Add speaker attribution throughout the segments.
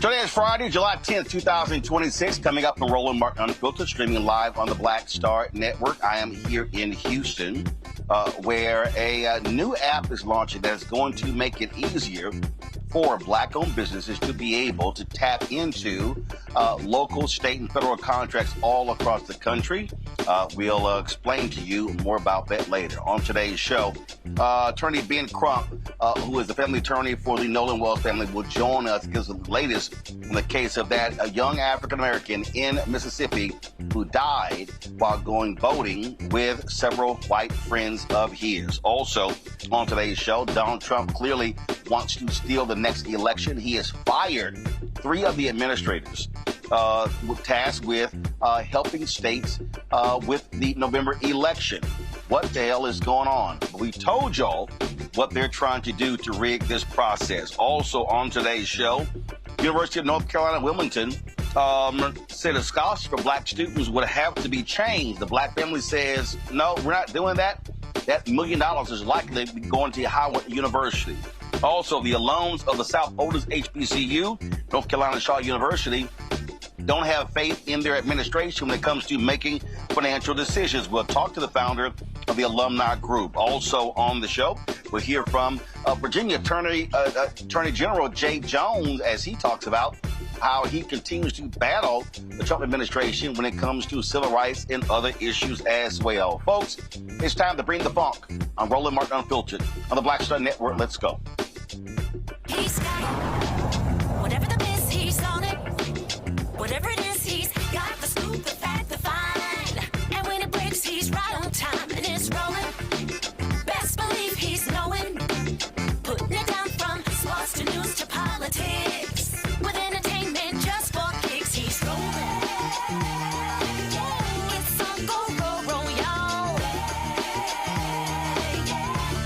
Speaker 1: Today is Friday, July 10th, 2026. Coming up from Roland Martin Unfiltered, streaming live on the Black Star Network. I am here in Houston, where a new app is launching that is going to make it easier for Black-owned businesses to be able to tap into local, state, and federal contracts all across the country. We'll explain to you more about that later. On today's show, attorney Ben Crump, who is the family attorney for the Nolan Wells family, will join us because of the latest in the case of a young African-American in Mississippi who died while going voting with several white friends of his. Also, on today's show, Donald Trump clearly wants to steal the next election. He has fired 3 of the administrators tasked with helping states with the November election. What the hell is going on? We told y'all what they're trying to do to rig this process. Also on today's show, University of North Carolina-Wilmington said a scholarship for Black students would have to be changed. The Black family says, no, we're not doing that. That $1 million is likely to be going to Howard University. Also, the alums of the South oldest HBCU, North Carolina Shaw University, don't have faith in their administration when it comes to making financial decisions. We'll talk to the founder of the alumni group. Also on the show, we'll hear from Virginia Attorney General Jay Jones as he talks about how he continues to battle the Trump administration when it comes to civil rights and other issues as well. Folks, it's time to bring the funk. I'm Roland Martin Unfiltered on the Black Star Network. Let's go.
Speaker 2: He's got it. Whatever the miss, he's on it. Whatever it is, he's got the scoop, the fact, the find. And when it breaks, he's right on time and it's rolling. Best believe he's knowing. Putting it down from sports to news to politics. With entertainment just for kicks, he's rolling. It's on go, roll, y'all.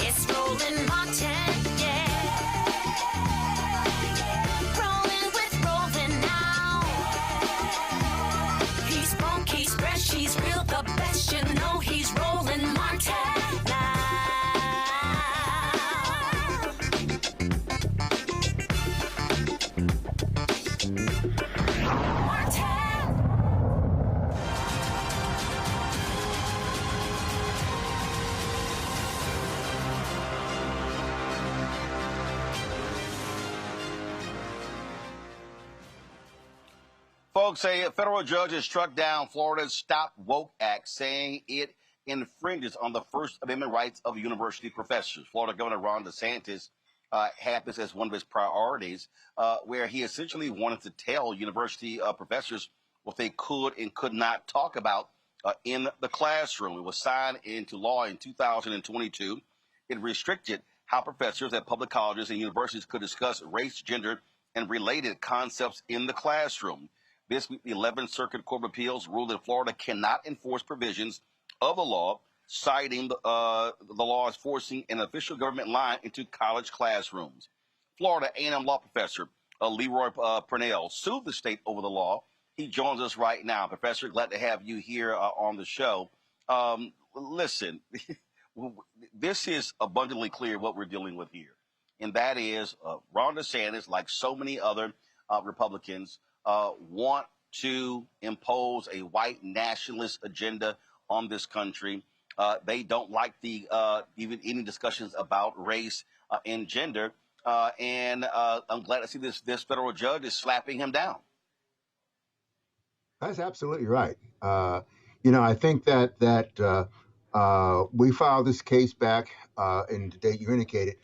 Speaker 2: It's Roland Martin, yeah. Rolling with Roland now. He's funk, he's fresh, he's real, the best, you know he's Roland Martin now.
Speaker 1: Folks, a federal judge has struck down Florida's Stop Woke Act, saying it infringes on the First Amendment rights of university professors. Florida Governor Ron DeSantis had this as one of his priorities, where he essentially wanted to tell university professors what they could and could not talk about in the classroom. It was signed into law in 2022. It restricted how professors at public colleges and universities could discuss race, gender, and related concepts in the classroom. This week, the 11th Circuit Court of Appeals ruled that Florida cannot enforce provisions of the law, citing the law as forcing an official government line into college classrooms. Florida A&M law professor Leroy Purnell sued the state over the law. He joins us right now. Professor, glad to have you here on the show. Listen, this is abundantly clear what we're dealing with here, and that is Ron DeSantis, like so many other Republicans, want to impose a white nationalist agenda on this country. They don't like the even any discussions about race and gender, and I'm glad to see this federal judge is slapping him down.
Speaker 3: That's absolutely right. I think that we filed this case back in the date you indicated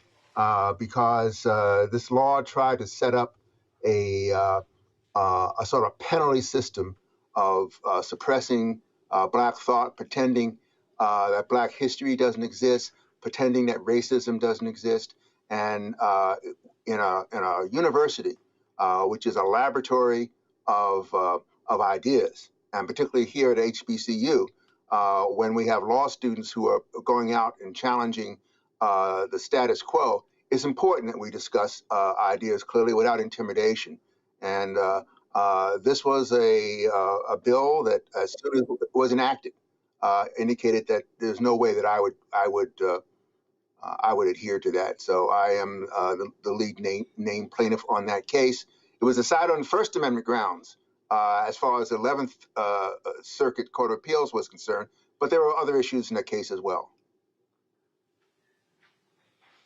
Speaker 3: because this law tried to set up a sort of penalty system of suppressing Black thought, pretending that Black history doesn't exist, pretending that racism doesn't exist, and in a university, which is a laboratory of ideas, and particularly here at HBCU, when we have law students who are going out and challenging the status quo, it's important that we discuss ideas clearly without intimidation. And this was a bill that, as soon as it was enacted, indicated that there's no way that I would adhere to that. So I am the lead named plaintiff on that case, It was decided on First Amendment grounds as far as the 11th Circuit Court of Appeals was concerned, but there were other issues in that case as well.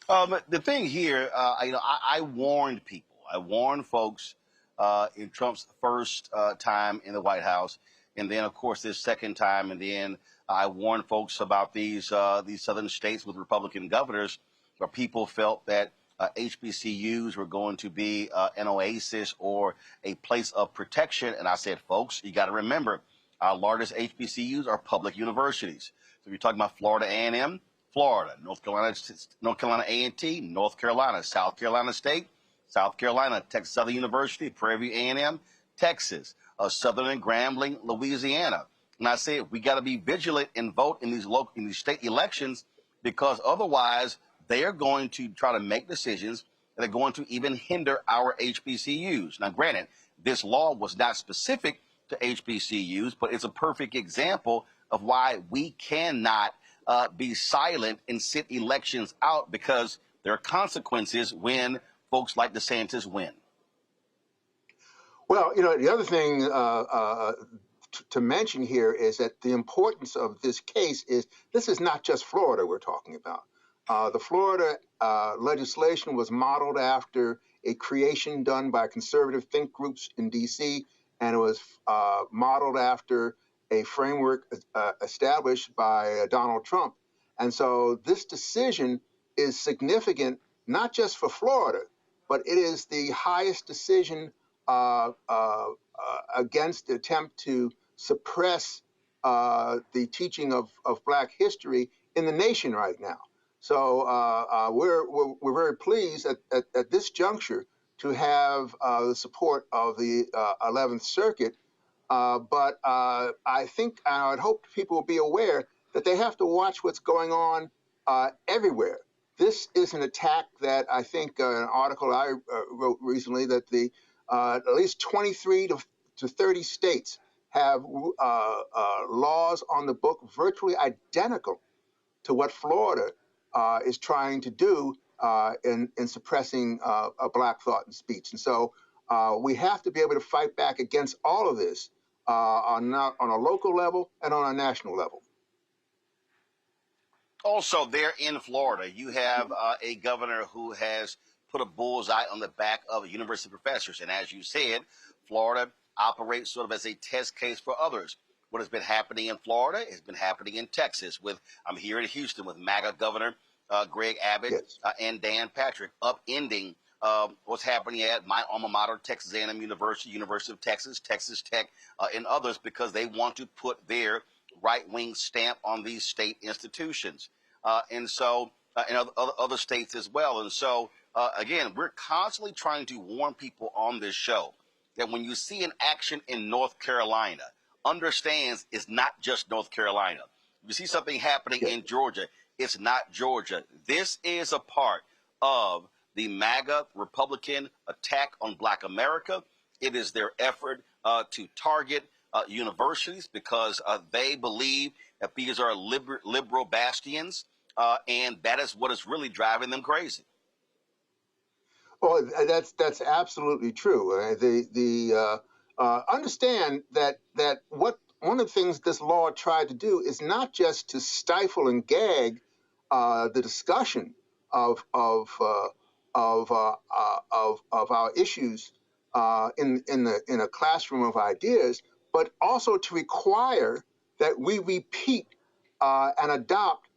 Speaker 1: The thing here, I warned people. I warned folks in Trump's first time in the White House, and then, of course, this second time, and then I warned folks about these southern states with Republican governors, where people felt that HBCUs were going to be an oasis or a place of protection. And I said, folks, you got to remember, our largest HBCUs are public universities. So if you're talking about Florida A&M, Florida, North Carolina A&T, North Carolina, South Carolina State, South Carolina, Texas Southern University, Prairie View A&M, Texas, Southern and Grambling, Louisiana. And I said we got to be vigilant and vote in these state elections, because otherwise they are going to try to make decisions that are going to even hinder our HBCUs. Now, granted, this law was not specific to HBCUs, but it's a perfect example of why we cannot be silent and sit elections out, because there are consequences when folks like DeSantis win.
Speaker 3: Well, the other thing to mention here is that the importance of this case is this is not just Florida we're talking about. The Florida legislation was modeled after a creation done by conservative think groups in D.C., and it was modeled after a framework established by Donald Trump. And so this decision is significant, not just for Florida, but it is the highest decision against the attempt to suppress the teaching of Black history in the nation right now. So we're very pleased at this juncture to have the support of the 11th Circuit. But I think, and I would hope people will be aware that they have to watch what's going on everywhere. This is an attack that I think an article I wrote recently that at least 23 to 30 states have laws on the book virtually identical to what Florida is trying to do in suppressing Black thought and speech. And so we have to be able to fight back against all of this on a local level and on a national level.
Speaker 1: Also, there in Florida, you have a governor who has put a bullseye on the back of university professors. And as you said, Florida operates sort of as a test case for others. What has been happening in Florida has been happening in Texas. I'm here in Houston with MAGA Governor Greg Abbott,
Speaker 3: Yes.
Speaker 1: And Dan Patrick, upending what's happening at my alma mater, Texas A&M University, University of Texas, Texas Tech, and others, because they want to put their right-wing stamp on these state institutions. And other states as well. And so, again, we're constantly trying to warn people on this show that when you see an action in North Carolina, understands it's not just North Carolina. If you see something happening in Georgia, it's not Georgia. This is a part of the MAGA Republican attack on Black America. It is their effort to target universities because they believe that these are liberal bastions, and that is what is really driving them crazy.
Speaker 3: Well, that's absolutely true. Understand that one of the things this law tried to do is not just to stifle and gag the discussion of our issues in a classroom of ideas, but also to require that we repeat and adopt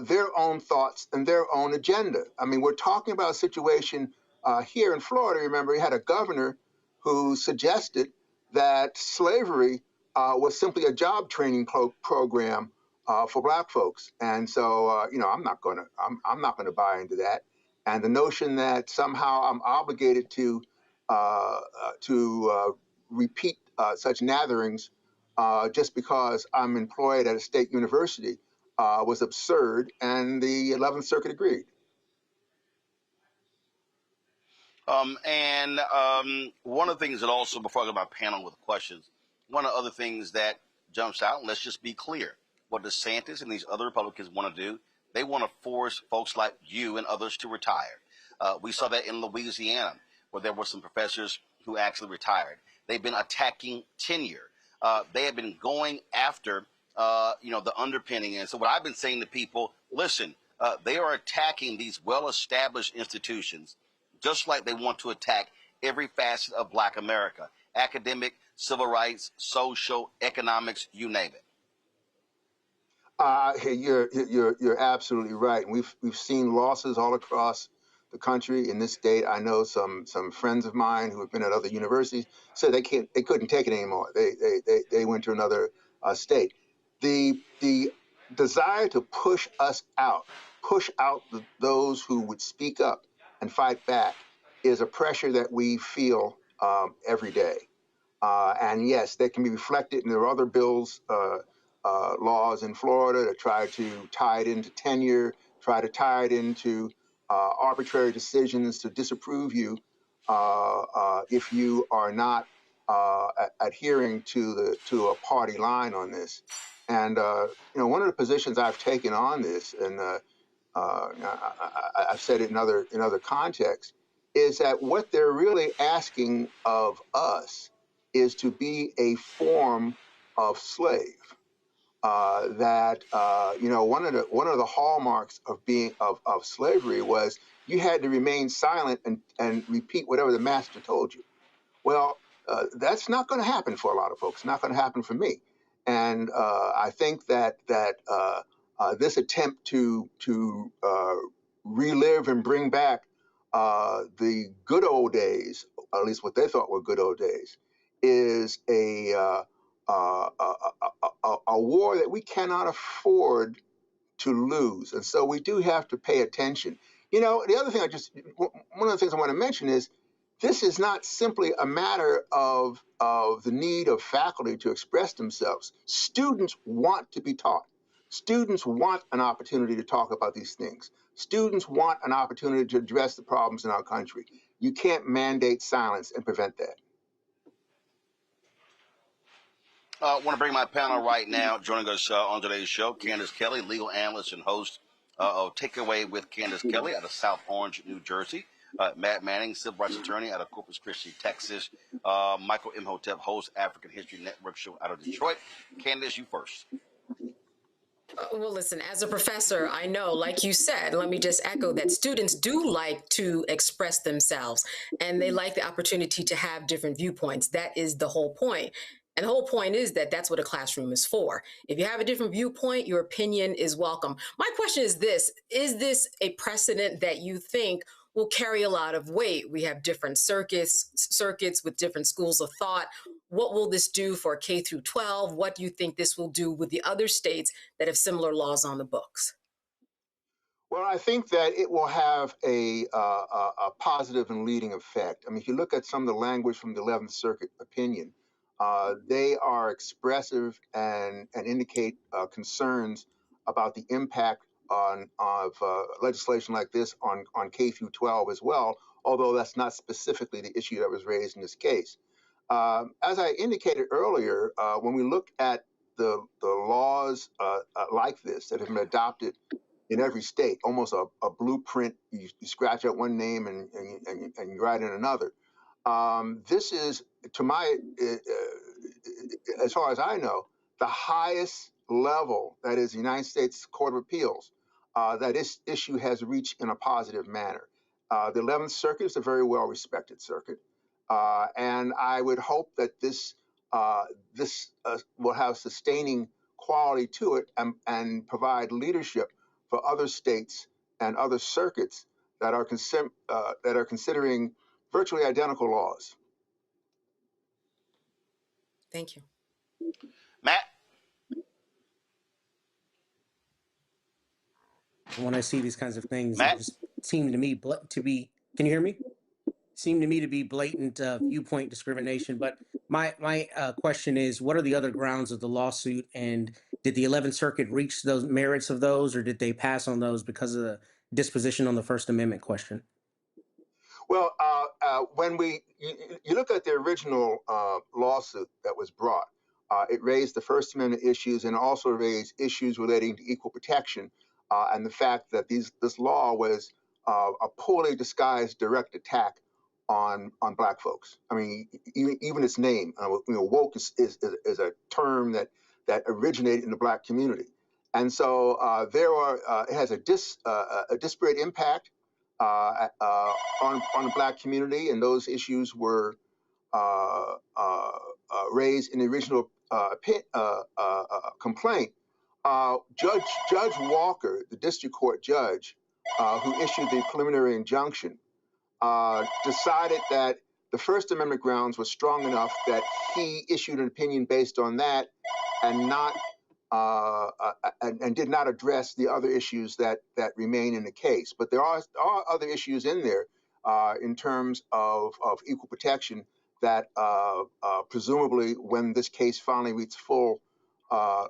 Speaker 3: their own thoughts and their own agenda. I mean, we're talking about a situation here in Florida. Remember, we had a governor who suggested that slavery was simply a job training program for Black folks, and so I'm not gonna buy into that. And the notion that somehow I'm obligated to repeat such natherings just because I'm employed at a state university was absurd, and the 11th Circuit agreed.
Speaker 1: One of the things that also, before I go to my panel with questions, one of the other things that jumps out, and let's just be clear, what DeSantis and these other Republicans want to do, they want to force folks like you and others to retire. We saw that in Louisiana, where there were some professors who actually retired. They've been attacking tenure. They have been going after, the underpinning. And so what I've been saying to people, listen, they are attacking these well-established institutions, just like they want to attack every facet of Black America: academic, civil rights, social, economics, you name it.
Speaker 3: You're absolutely right. And we've seen losses all across the country. In this state, I know some friends of mine who have been at other universities said they couldn't take it anymore. They went to another state. The desire to push out those who would speak up and fight back, is a pressure that we feel every day. And yes, that can be reflected, and there are other bills, laws in Florida that try to tie it into tenure, try to tie it into arbitrary decisions to disapprove you if you are not adhering to a party line on this. And one of the positions I've taken on this, and I've said it in other contexts, is that what they're really asking of us is to be a form of slave. One of the hallmarks of being of slavery was you had to remain silent and repeat whatever the master told you. Well, that's not going to happen for a lot of folks. Not going to happen for me. And I think that this attempt to relive and bring back the good old days, at least what they thought were good old days, is a war that we cannot afford to lose. And so we do have to pay attention. The other thing one of the things I want to mention is this is not simply a matter of the need of faculty to express themselves. Students want to be taught. Students want an opportunity to talk about these things. Students want an opportunity to address the problems in our country. You can't mandate silence and prevent that.
Speaker 1: I want to bring my panel right now. Joining us on today's show, Candace Kelly, legal analyst and host of Takeaway with Candace Kelly out of South Orange, New Jersey. Matt Manning, civil rights attorney out of Corpus Christi, Texas. Michael Imhotep, host African History Network show out of Detroit. Candace, you first.
Speaker 4: Well, listen, as a professor, I know, like you said, let me just echo that students do like to express themselves, and they like the opportunity to have different viewpoints. That is the whole point. And the whole point is that that's what a classroom is for. If you have a different viewpoint, your opinion is welcome. My question is this a precedent that you think will carry a lot of weight? We have different circuits with different schools of thought. What will this do for K through 12? What do you think this will do with the other states that have similar laws on the books?
Speaker 3: Well, I think that it will have a positive and leading effect. I mean, if you look at some of the language from the 11th Circuit opinion, they are expressive and indicate concerns about the impact of legislation like this on K through 12 as well, although that's not specifically the issue that was raised in this case. As I indicated earlier, when we look at the laws like this that have been adopted in every state, almost a blueprint, you scratch out one name and you write in another. This is, to my, as far as I know, the highest level, that is the United States Court of Appeals, that this issue has reached in a positive manner. The 11th Circuit is a very well-respected circuit, and I would hope that this will have sustaining quality to it and provide leadership for other states and other circuits that are considering virtually identical laws.
Speaker 4: Thank you.
Speaker 1: Matt?
Speaker 5: When I see these kinds of things,
Speaker 1: Matt?
Speaker 5: it just seem to me to be, can you hear me? Seem to me to be blatant viewpoint discrimination. But my question is, what are the other grounds of the lawsuit? And did the 11th Circuit reach those merits of those, or did they pass on those because of the disposition on the First Amendment question?
Speaker 3: Well, when you look at the original lawsuit that was brought, it raised the First Amendment issues and also raised issues relating to equal protection and the fact that this law was a poorly disguised direct attack on black folks. I mean, even its name, woke is a term that originated in the black community, and so it has a disparate impact on the black community, and those issues were raised in the original complaint. Judge Walker, the district court judge who issued the preliminary injunction, decided that the First Amendment grounds were strong enough that he issued an opinion based on that, and not and did not address the other issues that remain in the case. But there are other issues in there in terms of equal protection that presumably, when this case finally reaches full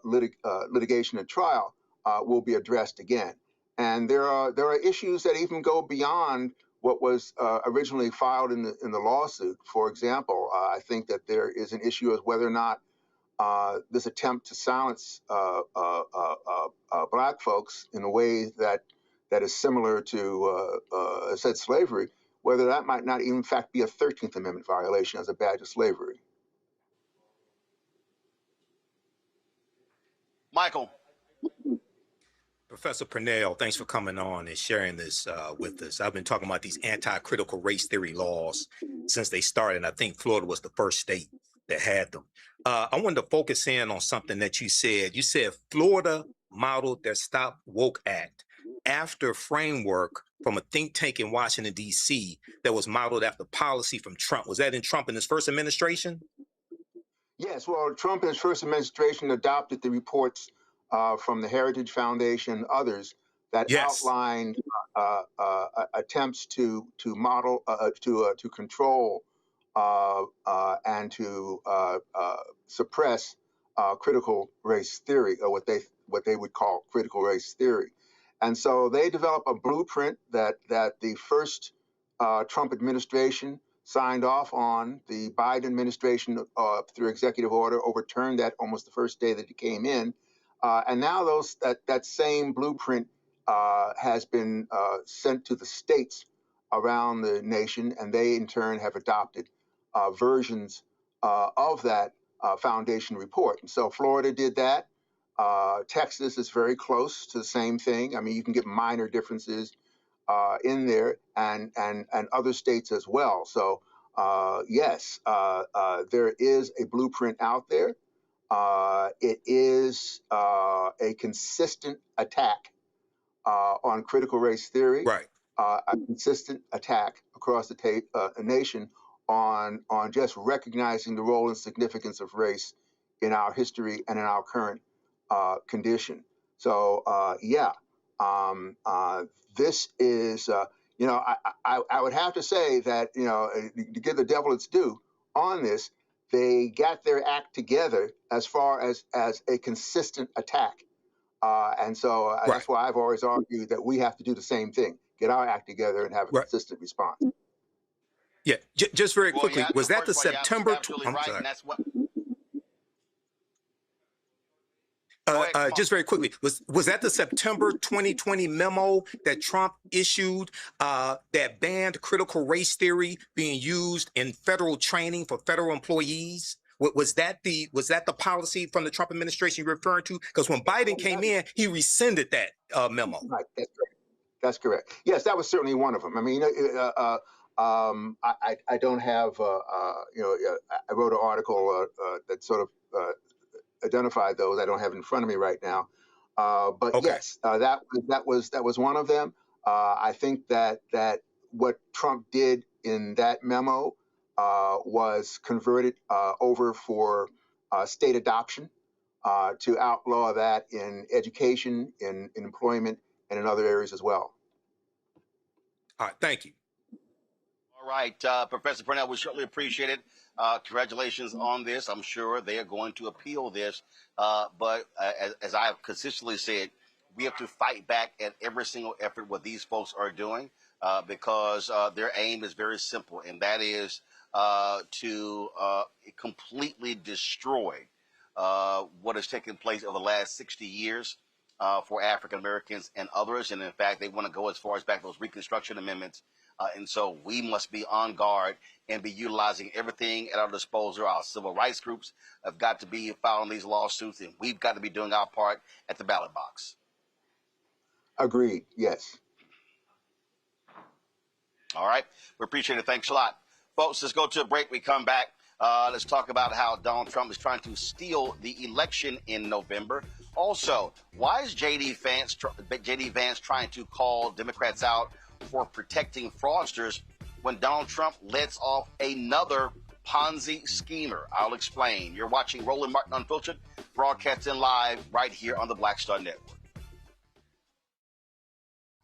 Speaker 3: litigation and trial, will be addressed again. And there are issues that even go beyond what was originally filed in the lawsuit. For example, I think that there is an issue of whether or not this attempt to silence black folks in a way that is similar to said slavery, whether that might not even in fact be a 13th Amendment violation as a badge of slavery.
Speaker 1: Michael.
Speaker 6: Professor Purnell, thanks for coming on and sharing this with us. I've been talking about these anti-critical race theory laws since they started, and I think Florida was the first state that had them. I wanted to focus in on something that you said. You said Florida modeled their Stop Woke Act after framework from a think tank in Washington, D.C. that was modeled after policy from Trump. Was that in Trump in his first administration?
Speaker 3: Yes, well, Trump in his first administration adopted the reports from the Heritage Foundation and others that outlined attempts to model, to control and to suppress critical race theory, or what they would call critical race theory. And so they developed a blueprint that the first Trump administration signed off on. The Biden administration, through executive order, overturned that almost the first day that it came in. And now that same blueprint has been sent to the states around the nation, and they in turn have adopted versions of that foundation report. And so Florida did that. Texas is very close to the same thing. I mean, you can get minor differences in there, and other states as well. So yes, there is a blueprint out there. It is a consistent attack on critical race theory,
Speaker 6: right?
Speaker 3: A consistent attack across the nation on just recognizing the role and significance of race in our history and in our current condition. So this is I would have to say that to give the devil its due on this. They got their act together as far as a consistent attack. And so that's why I've always argued that we have to do the same thing, get our act together and have a consistent response.
Speaker 6: Yeah, just very quickly, was that the September? Just very quickly, was that the September 2020 memo that Trump issued that banned critical race theory being used in federal training for federal employees? Was that the policy from the Trump administration you're referring to? Because when Biden came in, he rescinded that memo.
Speaker 3: Right, that's correct. Yes, that was certainly one of them. I mean, I don't have I wrote an article that sort of identified those. I don't have it in front of me right now, but yes, that was one of them. I think that what Trump did in that memo was converted over for state adoption to outlaw that in education, in employment, and in other areas as well.
Speaker 6: All right, thank you.
Speaker 1: All right, Professor Purnell, we certainly appreciate it. Congratulations on this. I'm sure they are going to appeal this. But as I have consistently said, we have to fight back at every single effort what these folks are doing because their aim is very simple, and that is to completely destroy what has taken place over the last 60 years for African Americans and others. And in fact, they want to go as far as back those Reconstruction Amendments. And so we must be on guard and be utilizing everything at our disposal. Our civil rights groups have got to be filing these lawsuits, and we've got to be doing our part at the ballot box.
Speaker 3: Agreed. Yes.
Speaker 1: All right. We appreciate it. Thanks a lot. Folks, let's go to a break. We come back. Let's talk about how Donald Trump is trying to steal the election in November. Also, why is J.D. Vance trying to call Democrats out for protecting fraudsters when Donald Trump lets off another Ponzi schemer? I'll explain. You're watching Roland Martin Unfiltered, broadcasting live right here on the Black Star Network.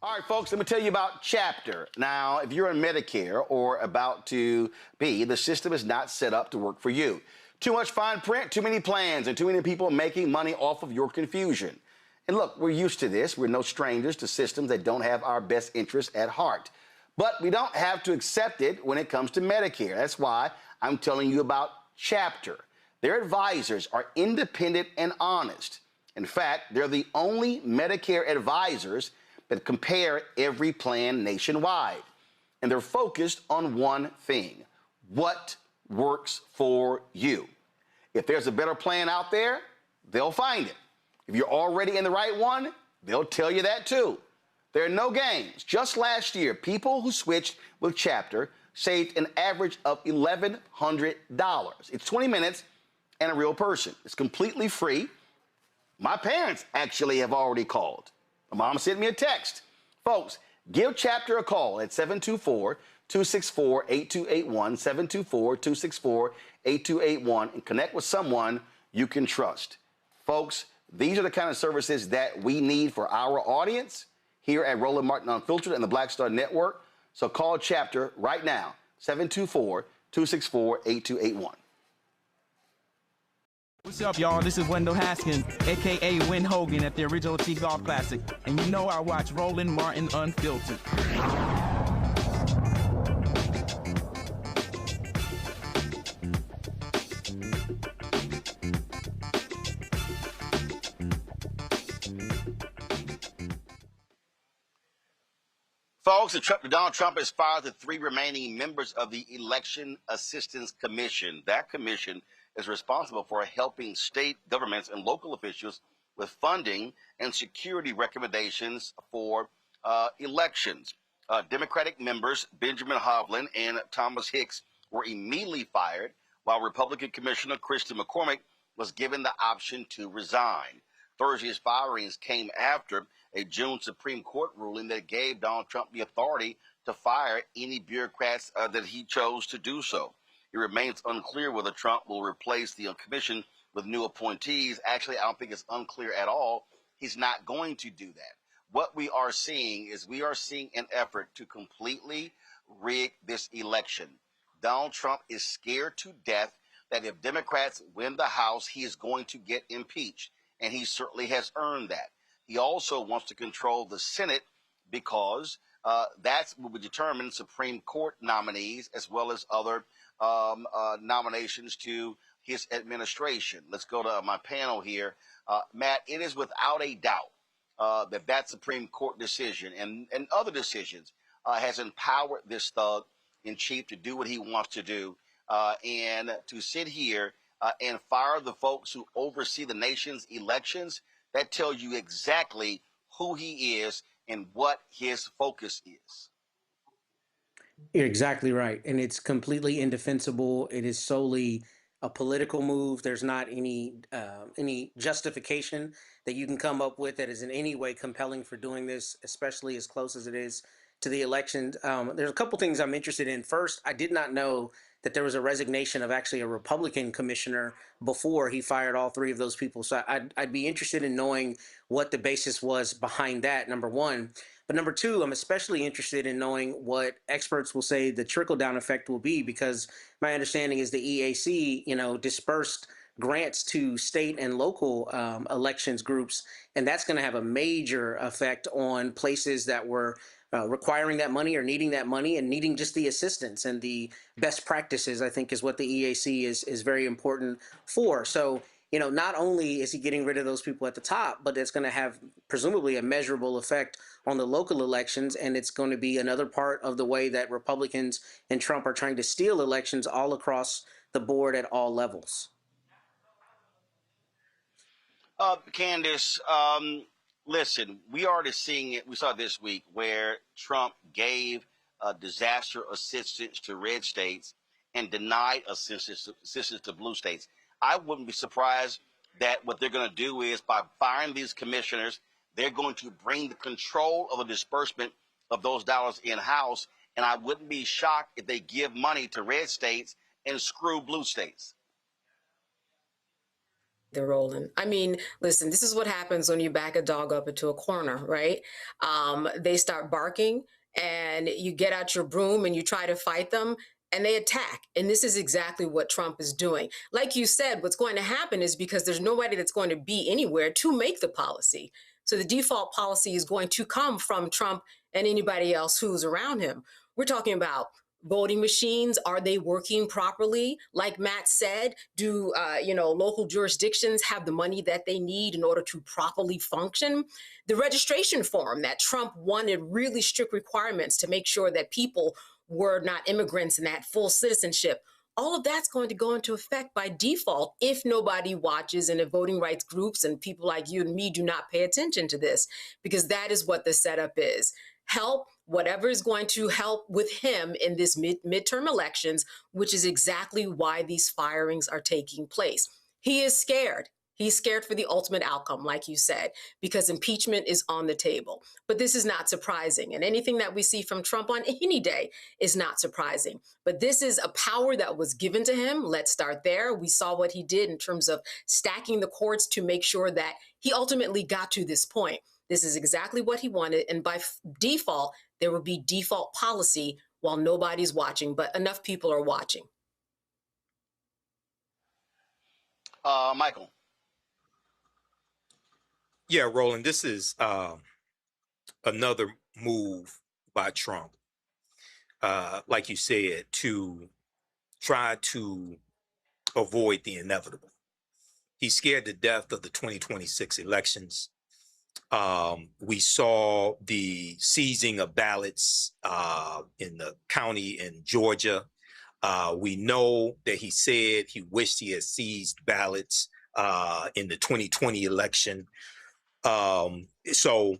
Speaker 1: All right, folks, let me tell you about Chapter. Now, if you're on Medicare or about to be, the system is not set up to work for you. Too much fine print, too many plans, and too many people making money off of your confusion. And look, we're used to this. We're no strangers to systems that don't have our best interests at heart. But we don't have to accept it when it comes to Medicare. That's why I'm telling you about Chapter. Their advisors are independent and honest. In fact, they're the only Medicare advisors that compare every plan nationwide. And they're focused on one thing: what works for you. If there's a better plan out there, they'll find it. If you're already in the right one, they'll tell you that too. There are no games. Just last year, people who switched with Chapter saved an average of $1,100. It's 20 minutes and a real person. It's completely free. My parents actually have already called. My mom sent me a text. Folks, give Chapter a call at 724-264-8281, 724-264-8281, and connect with someone you can trust. Folks, these are the kind of services that we need for our audience here at Roland Martin Unfiltered and the Black Star Network. So call Chapter right now, 724-264-8281.
Speaker 7: What's up, y'all? This is Wendell Haskins, a.k.a. Win Hogan at the original T-Golf Classic. And you know I watch Roland Martin Unfiltered.
Speaker 1: Folks, Donald Trump has fired the 3 remaining members of the Election Assistance Commission. That commission is responsible for helping state governments and local officials with funding and security recommendations for elections. Democratic members Benjamin Hovland and Thomas Hicks were immediately fired, while Republican Commissioner Christy McCormick was given the option to resign. Thursday's firings came after a June Supreme Court ruling that gave Donald Trump the authority to fire any bureaucrats that he chose to do so. It remains unclear whether Trump will replace the commission with new appointees. Actually, I don't think it's unclear at all. He's not going to do that. What we are seeing is an effort to completely rig this election. Donald Trump is scared to death that if Democrats win the House, he is going to get impeached, and he certainly has earned that. He also wants to control the Senate because that's what will determine Supreme Court nominees as well as other nominations to his administration. Let's go to my panel here. Matt, it is without a doubt that Supreme Court decision and other decisions has empowered this thug in chief to do what he wants to do and to sit here and fire the folks who oversee the nation's elections. That tells you exactly who he is and what his focus is.
Speaker 5: You're exactly right. And it's completely indefensible. It is solely a political move. There's not any justification that you can come up with that is in any way compelling for doing this, especially as close as it is to the election. There's a couple things I'm interested in. First, I did not know that there was a resignation of actually a Republican commissioner before he fired all 3 of those people. So I'd be interested in knowing what the basis was behind that, number one. But number two, I'm especially interested in knowing what experts will say the trickle-down effect will be, because my understanding is the EAC, dispersed grants to state and local elections groups, and that's going to have a major effect on places that were requiring that money or needing that money and needing just the assistance and the best practices, I think, is what the EAC is very important for. So not only is he getting rid of those people at the top, but it's going to have presumably a measurable effect on the local elections. And it's going to be another part of the way that Republicans and Trump are trying to steal elections all across the board at all levels.
Speaker 1: Candace, listen, we already seeing it. We saw it this week where Trump gave disaster assistance to red states and denied assistance to blue states. I wouldn't be surprised that what they're going to do is by firing these commissioners, they're going to bring the control of the disbursement of those dollars in-house. And I wouldn't be shocked if they give money to red states and screw blue states.
Speaker 4: They're rolling. I mean, listen, this is what happens when you back a dog up into a corner, right? They start barking and you get out your broom and you try to fight them and they attack. And this is exactly what Trump is doing. Like you said, what's going to happen is because there's nobody that's going to be anywhere to make the policy. So the default policy is going to come from Trump and anybody else who's around him. We're talking about voting machines. Are they working properly? Like Matt said, do local jurisdictions have the money that they need in order to properly function? The registration form that Trump wanted really strict requirements to make sure that people were not immigrants and that full citizenship. All of that's going to go into effect by default if nobody watches and if voting rights groups and people like you and me do not pay attention to this, because that is what the setup is. Help whatever is going to help with him in this midterm elections, which is exactly why these firings are taking place. He is scared. He's scared for the ultimate outcome, like you said, because impeachment is on the table. But this is not surprising. And anything that we see from Trump on any day is not surprising. But this is a power that was given to him. Let's start there. We saw what he did in terms of stacking the courts to make sure that he ultimately got to this point. This is exactly what he wanted. And by default, there will be default policy while nobody's watching, but enough people are watching.
Speaker 1: Michael.
Speaker 6: Yeah, Roland, this is another move by Trump, like you said, to try to avoid the inevitable. He's scared to death of the 2026 elections. We saw the seizing of ballots in the county in Georgia. We know that he said he wished he had seized ballots in the 2020 election. So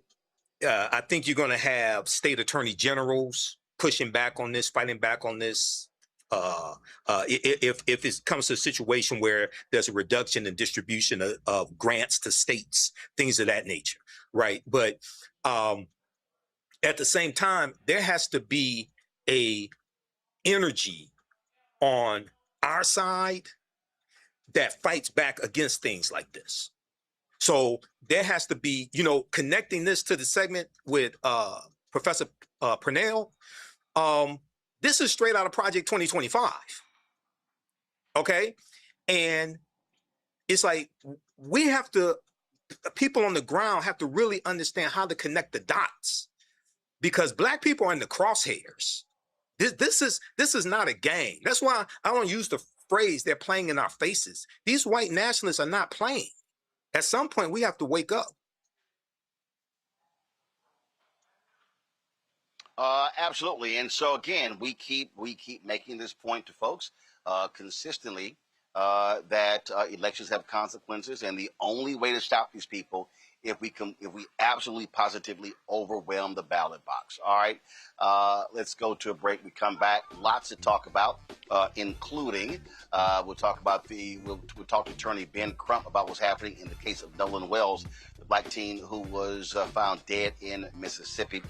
Speaker 6: I think you're going to have state attorney generals pushing back on this, fighting back on this. If it comes to a situation where there's a reduction in distribution of grants to states, things of that nature, right? But at the same time, there has to be a energy on our side that fights back against things like this. So there has to be, connecting this to the segment with Professor Purnell. This is straight out of Project 2025. Okay. And it's like, people on the ground have to really understand how to connect the dots, because Black people are in the crosshairs. This is not a game. That's why I don't use the phrase they're playing in our faces. These white nationalists are not playing. At some point, we have to wake up.
Speaker 1: Absolutely. And so again, we keep making this point to folks consistently that elections have consequences, and the only way to stop these people if we absolutely positively overwhelm the ballot box. All right, let's go to a break. We come back. Lots to talk about, including we'll talk to attorney Ben Crump about what's happening in the case of Nolan Wells, the Black teen who was found dead in Mississippi.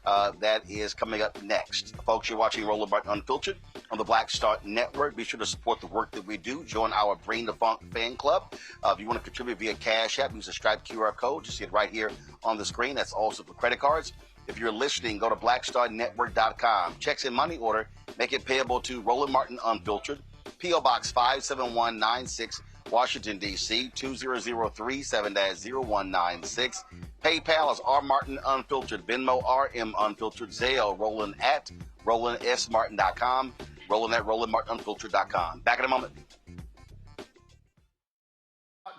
Speaker 1: That is coming up next. Folks, you're watching Roland Martin Unfiltered on the Black Star Network. Be sure to support the work that we do. Join our Bring the Funk fan club. If you want to contribute via Cash App, use the striped QR code. You see it right here on the screen. That's also for credit cards. If you're listening, go to blackstarnetwork.com. Checks in money order. Make it payable to Roland Martin Unfiltered. P.O. Box 57196, Washington, D.C. 20037-0196. PayPal is R Martin Unfiltered. Venmo RM Unfiltered. Zelle Roland at RolandSMartin.com. Roland at RolandMartinUnfiltered.com. Back in a moment.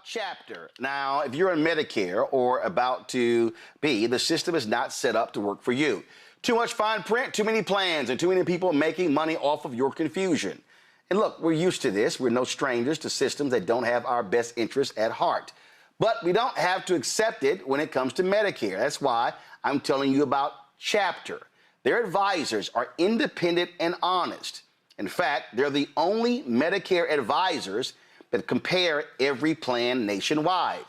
Speaker 1: chapter. Now, if you're on Medicare or about to be, the system is not set up to work for you. Too much fine print, too many plans, and too many people making money off of your confusion. And look, we're used to this. We're no strangers to systems that don't have our best interests at heart. But we don't have to accept it when it comes to Medicare. That's why I'm telling you about Chapter. Their advisors are independent and honest. In fact, they're the only Medicare advisors that compare every plan nationwide.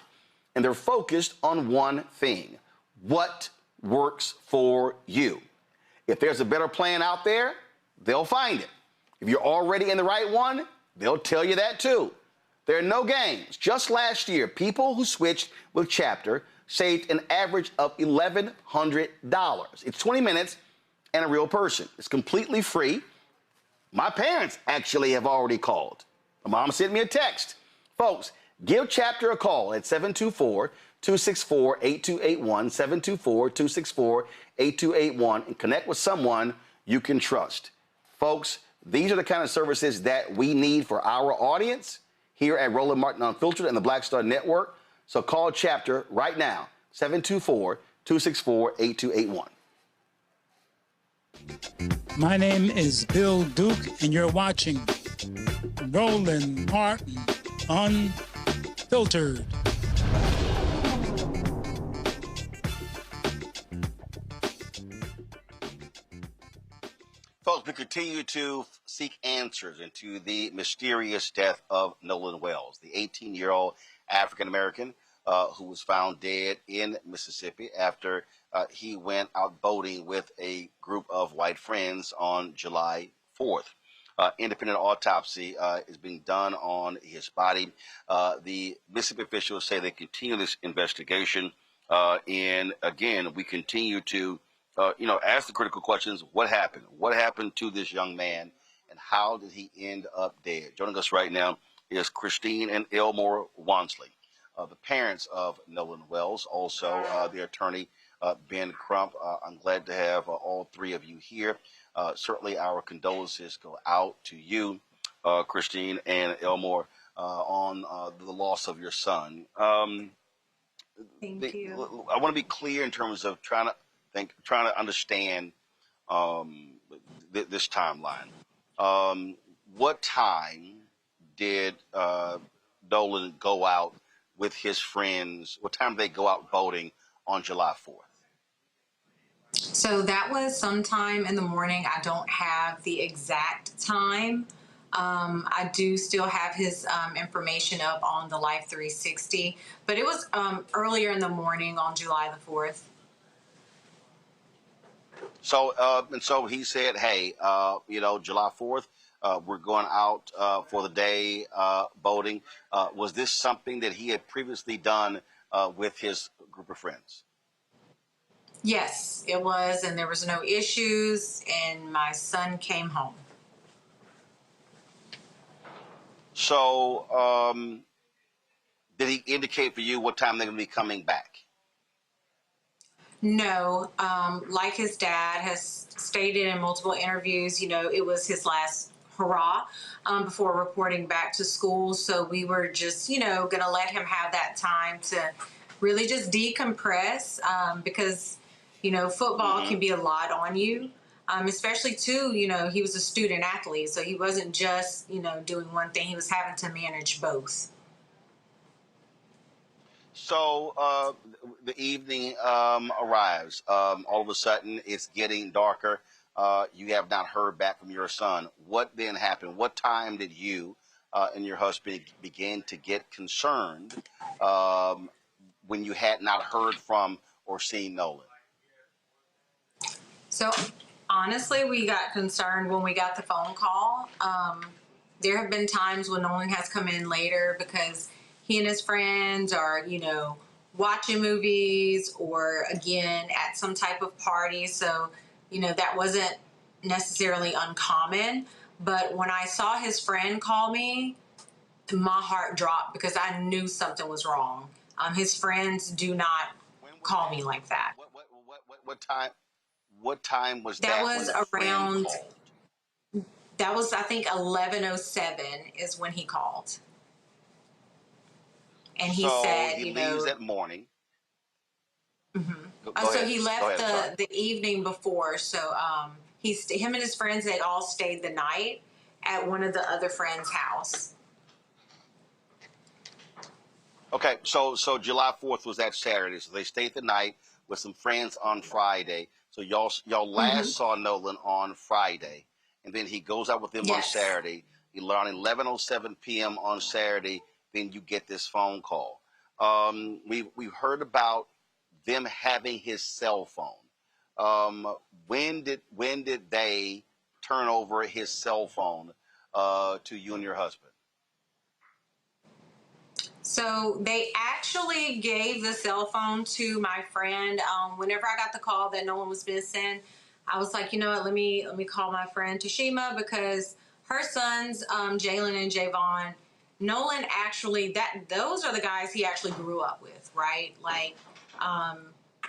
Speaker 1: And they're focused on one thing: what works for you. If there's a better plan out there, they'll find it. If you're already in the right one, they'll tell you that too. There are no games. Just last year, people who switched with Chapter saved an average of $1,100. It's 20 minutes and a real person. It's completely free. My parents actually have already called. My mom sent me a text. Folks, give Chapter a call at 724-264-8281, 724-264-8281, and connect with someone you can trust. Folks, these are the kind of services that we need for our audience here at Roland Martin Unfiltered and the Black Star Network. So call Chapter right now, 724-264-8281.
Speaker 8: My name is Bill Duke, and you're watching Roland Martin Unfiltered.
Speaker 1: Folks, we continue to seek answers into the mysterious death of Nolan Wells, the 18-year-old African-American who was found dead in Mississippi after he went out boating with a group of white friends on July 4th. Independent autopsy is being done on his body. The Mississippi officials say they continue this investigation. And again, we continue to ask the critical questions. What happened? What happened to this young man? And how did he end up dead? Joining us right now is Christine and Elmore Wansley, the parents of Nolan Wells, also the attorney, Ben Crump. I'm glad to have all three of you here. Certainly our condolences go out to you, Christine and Elmore, on the loss of your son.
Speaker 9: Thank you.
Speaker 1: I want to be clear in terms of trying to understand this timeline. What time did Nolan go out with his friends? What time did they go out boating on July 4th?
Speaker 9: So that was sometime in the morning. I don't have the exact time. I do still have his information up on the Life 360, but it was earlier in the morning on July the 4th.
Speaker 1: So, and so he said, hey, July 4th, we're going out for the day boating. Was this something that he had previously done with his group of friends?
Speaker 9: Yes, it was, and there was no issues, and my son came home.
Speaker 1: So, did he indicate for you what time they're going to be coming back?
Speaker 9: No, like his dad has stated in multiple interviews, it was his last hurrah before reporting back to school. So we were just, going to let him have that time to really just decompress because, football can be a lot on you, especially too, he was a student athlete. So he wasn't just, doing one thing. He was having to manage both.
Speaker 1: So the evening arrives. All of a sudden, it's getting darker. You have not heard back from your son. What then happened? What time did you and your husband begin to get concerned when you had not heard from or seen Nolan?
Speaker 9: So honestly, we got concerned when we got the phone call. There have been times when Nolan has come in later because he and his friends are, watching movies or, again, at some type of party. So, that wasn't necessarily uncommon. But when I saw his friend call me, my heart dropped because I knew something was wrong. His friends do not call me like that.
Speaker 1: What time was that?
Speaker 9: That was around,
Speaker 1: that
Speaker 9: was, I think, 11:07 is when he called. and he
Speaker 1: So
Speaker 9: said,
Speaker 1: he
Speaker 9: you
Speaker 1: leaves
Speaker 9: know,
Speaker 1: that morning. Go
Speaker 9: so
Speaker 1: ahead.
Speaker 9: he
Speaker 1: Go
Speaker 9: left
Speaker 1: ahead. I'm sorry.
Speaker 9: the evening before. So him and his friends, they all stayed the night at one of the other friends' house.
Speaker 1: Okay, so July 4th was that Saturday. So they stayed the night with some friends on Friday. So y'all last saw Nolan on Friday, and then he goes out with them on
Speaker 9: Yes.
Speaker 1: Saturday. Around 11:07 p.m. on Saturday, then you get this phone call. We've heard about them having his cell phone. When did they turn over his cell phone to you and your husband?
Speaker 9: So they actually gave the cell phone to my friend. Whenever I got the call that Nolan was missing, I was like, you know what, let me call my friend Tashima, because her sons, Jalen and Javon, Nolan actually, those are the guys he actually grew up with, right? Like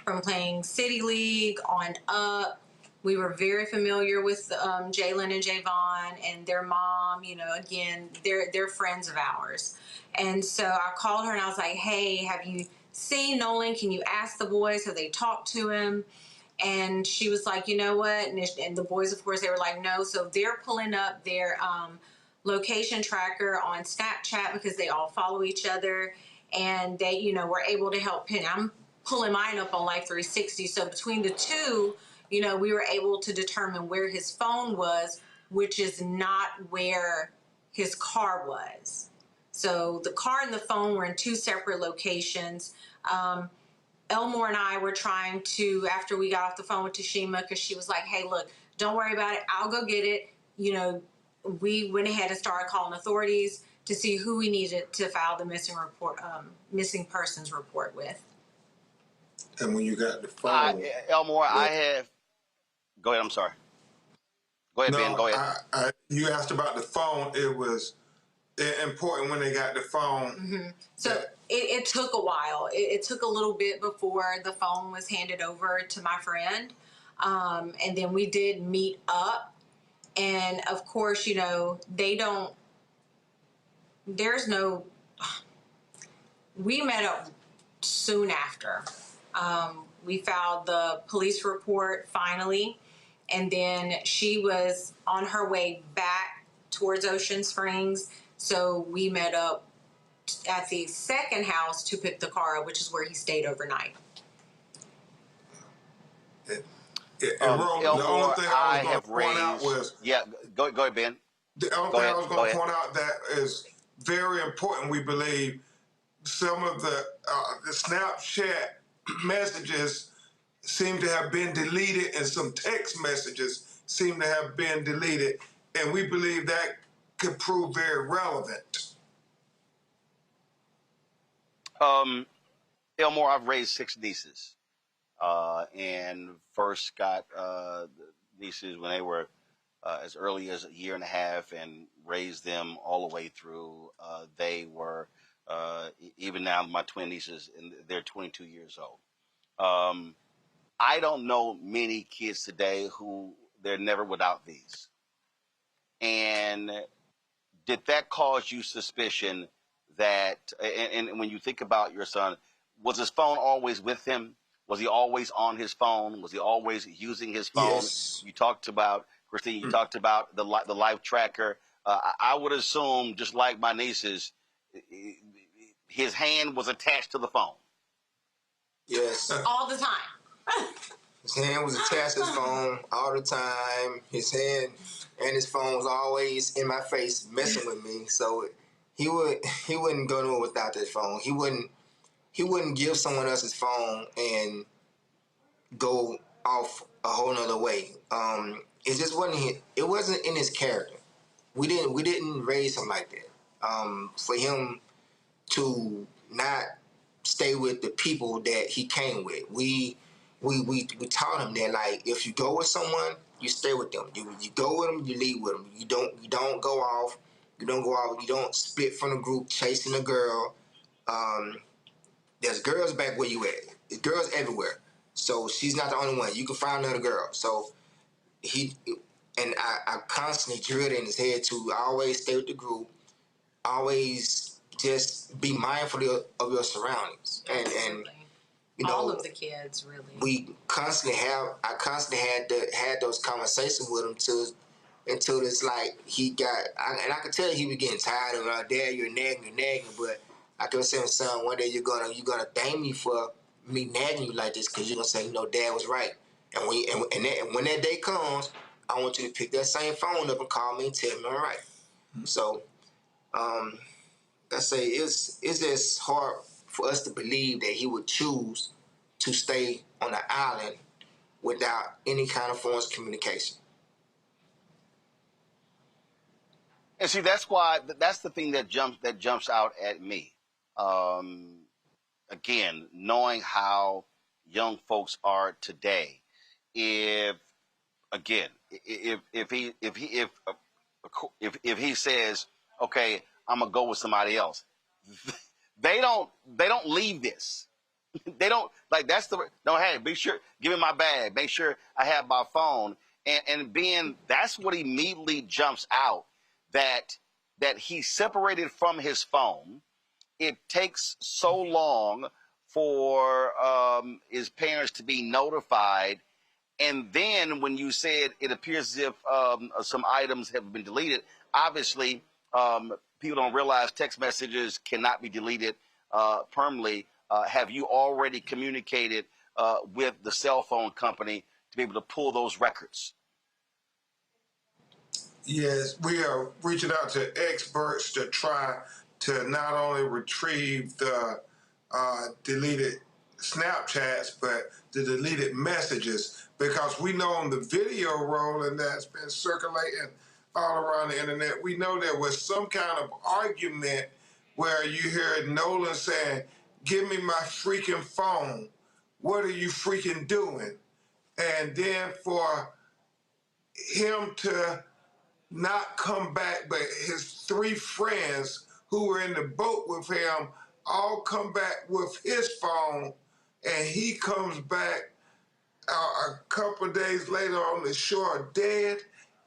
Speaker 9: from playing City League on up. We were very familiar with Jalen and Javon and their mom. You know, again, they're friends of ours. And so I called her and I was like, hey, have you seen Nolan? Can you ask the boys? Have they talked to him? And she was like, you know what? And the boys, of course, they were like, no. So they're pulling up their location tracker on Snapchat, because they all follow each other. And they, you know, were able to help pin. I'm pulling mine up on Life 360. So between the two, you know, we were able to determine where his phone was, which is not where his car was. So the car and the phone were in two separate locations. Elmore and I were trying to, after we got off the phone with Tashima, because she was like, hey, look, don't worry about it. I'll go get it. You know, we went ahead and started calling authorities to see who we needed to file the missing persons report with.
Speaker 10: And when you got the phone,
Speaker 1: Elmore, I have. Go ahead. I'm sorry. Go ahead, Ben.
Speaker 10: no,
Speaker 1: Go ahead.
Speaker 10: you asked about the phone. It was important when they got the phone.
Speaker 9: So it took a while. It took a little bit before the phone was handed over to my friend. And then we did meet up. And of course, you know, we met up soon after. We filed the police report finally. And then she was on her way back towards Ocean Springs. So we met up at the second house to pick the car up, which is where he stayed overnight.
Speaker 10: Elmore, the only thing I was going to point out was...
Speaker 1: Yeah, go ahead, Ben.
Speaker 10: The only thing I was going to point out that is very important, we believe, some of the Snapchat messages seem to have been deleted, and some text messages seem to have been deleted, and we believe that could prove very relevant.
Speaker 1: Elmore, I've raised 6 nieces, and first got nieces when they were as early as a year and a half, and raised them all the way through. They were even now my twin nieces, and they're 22 years old. I don't know many kids today who they're never without these. And did that cause you suspicion that, and when you think about your son, was his phone always with him? Was he always on his phone? Was he always using his phone?
Speaker 10: Yes.
Speaker 1: You talked about, Christine, you talked about the life tracker. I would assume, just like my nieces, his hand was attached to the phone.
Speaker 11: Yes.
Speaker 9: All the time.
Speaker 11: His hand was attached to his phone all the time. His hand and his phone was always in my face messing with me. So he wouldn't go nowhere without that phone. He wouldn't give someone else his phone and go off a whole nother way. It just wasn't in his character. We didn't raise him like that. For him to not stay with the people that he came with. We taught him that, like, if you go with someone, you stay with them. You go with them, you leave with them. You don't go off. You don't split from the group chasing a girl. There's girls back where you at. There's girls everywhere. So she's not the only one. You can find another girl. So I constantly drilled in his head to always stay with the group. Always just be mindful of your surroundings. And you know,
Speaker 9: all of the kids really.
Speaker 11: I constantly had those conversations with him until it's like he got, and I could tell he was getting tired of Dad, you're nagging, but I kept saying, son, one day you're gonna thank me for me nagging you like this, because you're gonna say, you know, Dad was right. And when that day comes, I want you to pick that same phone up and call me and tell me I'm right. So, I say it's just hard for us to believe that he would choose to stay on the island without any kind of forms of communication.
Speaker 1: And see, that's the thing that jumps out at me. Again, knowing how young folks are today, if he says, okay, I'm gonna go with somebody else, they don't leave this. They don't, like, that's the no. Hey, be sure, give me my bag. Make sure I have my phone. And being, that's what immediately jumps out, that he's separated from his phone. It takes so long for his parents to be notified. And then when you said it appears as if some items have been deleted, obviously people don't realize text messages cannot be deleted permanently. Have you already communicated with the cell phone company to be able to pull those records?
Speaker 10: Yes, we are reaching out to experts to try to not only retrieve the deleted Snapchats, but the deleted messages, because we know on the video rolling that's been circulating all around the internet, we know there was some kind of argument where you heard Nolan saying, give me my freaking phone. What are you freaking doing? And then for him to not come back, but his three friends who were in the boat with him all come back with his phone, and he comes back a couple of days later on the shore dead.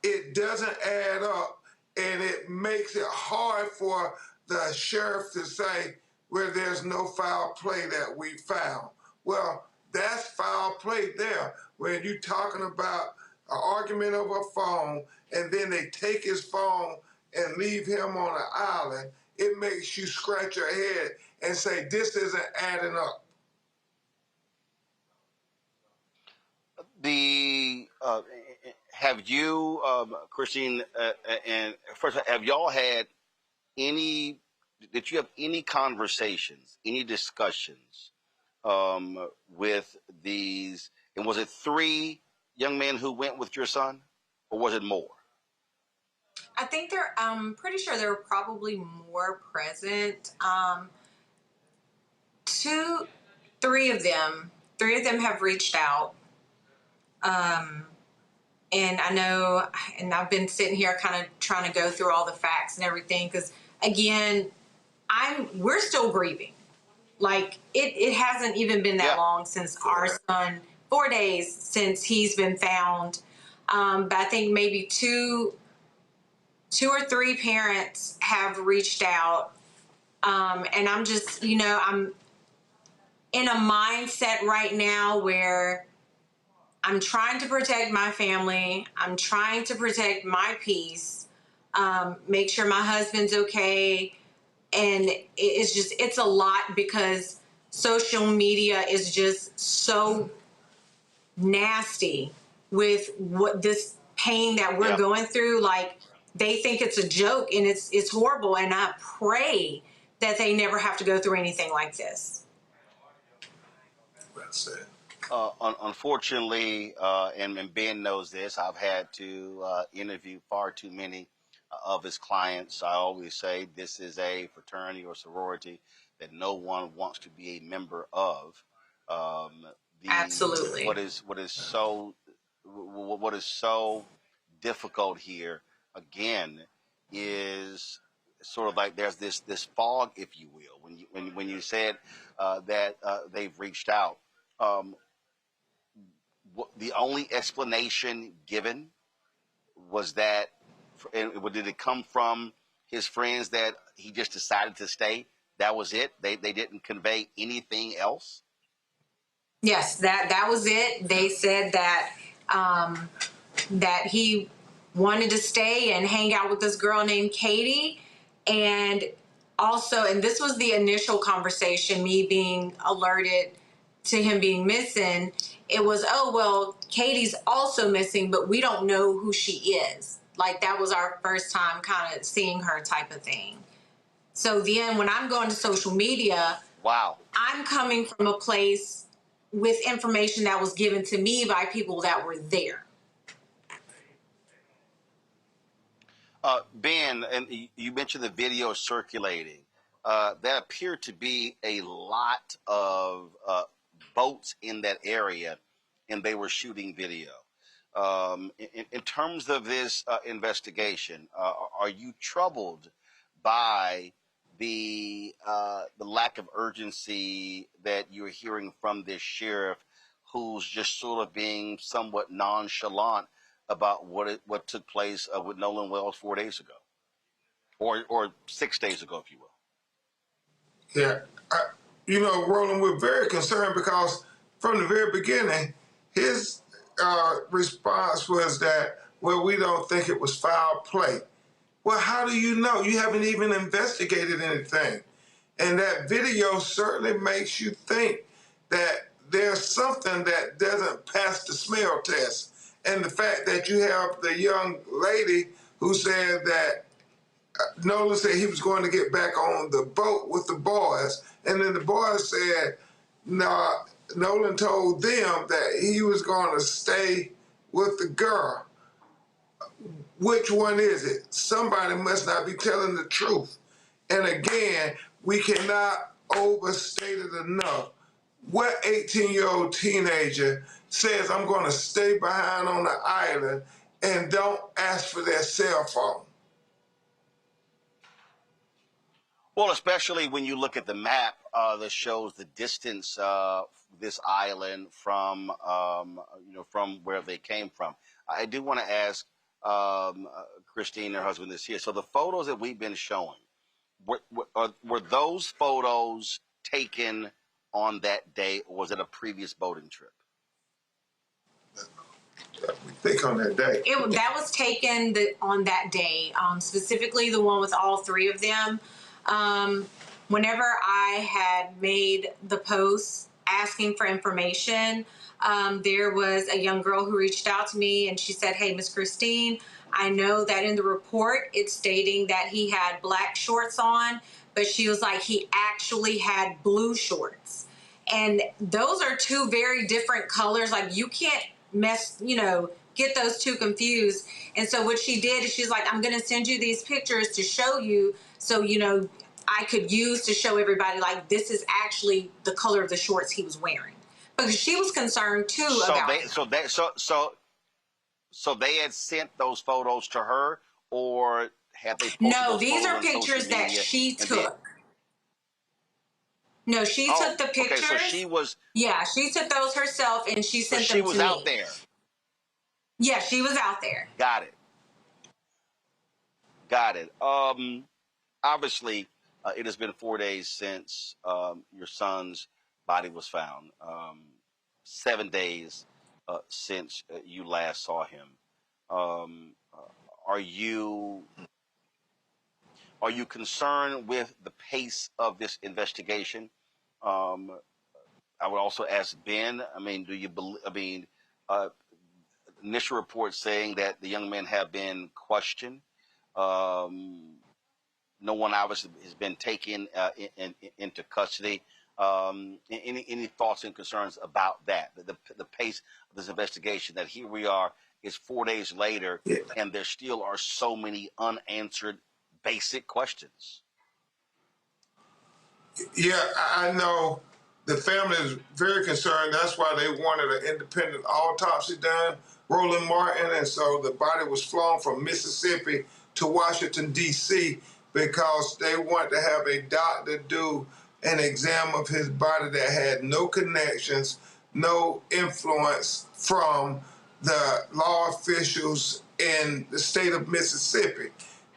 Speaker 10: It doesn't add up, and it makes it hard for the sheriff to say, well, there's no foul play that we found. Well, that's foul play there. When you're talking about an argument over a phone, and then they take his phone and leave him on an island, it makes you scratch your head and say, this isn't adding up.
Speaker 1: Have you, Christine, and first, have y'all had any, did you have any conversations, any discussions with these, and was it 3 young men who went with your son, or was it more?
Speaker 9: I think I'm pretty sure there were probably more present. 3 of them have reached out. And I know, and I've been sitting here kind of trying to go through all the facts and everything, because again, we're still grieving. Like it hasn't even been that long since our son, 4 days since he's been found. But I think maybe two or three parents have reached out. And I'm just, I'm in a mindset right now where I'm trying to protect my family. I'm trying to protect my peace, make sure my husband's okay. And it's a lot, because social media is just so nasty with what this pain that we're going through. Like, they think it's a joke, and it's horrible. And I pray that they never have to go through anything like this.
Speaker 10: Well said.
Speaker 1: Unfortunately, and Ben knows this, I've had to interview far too many of his clients. I always say this is a fraternity or sorority that no one wants to be a member of.
Speaker 9: Absolutely.
Speaker 1: What is so difficult here, again, is sort of like there's this fog, if you will. When you said that they've reached out. The only explanation given was that, and did it come from his friends that he just decided to stay? That was it? They didn't convey anything else?
Speaker 9: Yes, that was it. They said that that he wanted to stay and hang out with this girl named Katie, and also, and this was the initial conversation, me being alerted to him being missing. It was, oh well, Katie's also missing, but we don't know who she is. Like, that was our first time kind of seeing her, type of thing. So then when I'm going to social media,
Speaker 1: wow,
Speaker 9: I'm coming from a place with information that was given to me by people that were there.
Speaker 1: Ben, and you mentioned the video circulating. That appeared to be a lot of boats in that area, and they were shooting video. In terms of this investigation, are you troubled by the lack of urgency that you're hearing from this sheriff, who's just sort of being somewhat nonchalant about what took place with Nolan Wells 4 days ago, or 6 days ago, if you will?
Speaker 10: Yeah, Roland, we're very concerned because from the very beginning, his response was that, well, we don't think it was foul play. Well, how do you know? You haven't even investigated anything. And that video certainly makes you think that there's something that doesn't pass the smell test. And the fact that you have the young lady who said that Nolan said he was going to get back on the boat with the boys, and then the boys said, no, Nolan told them that he was going to stay with the girl. Which one is it? Somebody must not be telling the truth. And again, we cannot overstate it enough. What 18-year-old teenager says, I'm going to stay behind on the island and don't ask for their cell phone?
Speaker 1: Well, especially when you look at the map that shows the distance this island from from where they came from. I do want to ask Christine, her husband, is here. So the photos that we've been showing, were those photos taken on that day, or was it a previous boating trip?
Speaker 10: We think on that day.
Speaker 9: That was taken on that day, specifically the one with all three of them. Whenever I had made the post asking for information, there was a young girl who reached out to me, and she said, hey, Miss Christine, I know that in the report it's stating that he had black shorts on, but she was like, he actually had blue shorts. And those are two very different colors. Like, you can't get those two confused. And so what she did is she's like, I'm going to send you these pictures to show you, so, I could use to show everybody, like, this is actually the color of the shorts he was wearing. Because she was concerned too
Speaker 1: So they had sent those photos to her, or had they posted
Speaker 9: No,
Speaker 1: those
Speaker 9: these
Speaker 1: photos
Speaker 9: are
Speaker 1: on
Speaker 9: pictures
Speaker 1: social
Speaker 9: that
Speaker 1: media
Speaker 9: she took. No, she took the pictures.
Speaker 1: Okay, so she was.
Speaker 9: Yeah, she took those herself, and she sent them to me.
Speaker 1: She was out there.
Speaker 9: Yeah, she was out there.
Speaker 1: Got it. Obviously, it has been 4 days since your son's body was found. 7 days since you last saw him. Are you concerned with the pace of this investigation? I would also ask Ben. I mean, do you believe? Initial reports saying that the young men have been questioned. No one obviously has been taken into custody. Any thoughts and concerns about that? The pace of this investigation, that here we are, is 4 days later, and there still are so many unanswered basic questions.
Speaker 10: Yeah, I know the family is very concerned. That's why they wanted an independent autopsy done, Roland Martin, and so the body was flown from Mississippi to Washington, D.C., because they want to have a doctor do an exam of his body that had no connections, no influence from the law officials in the state of Mississippi.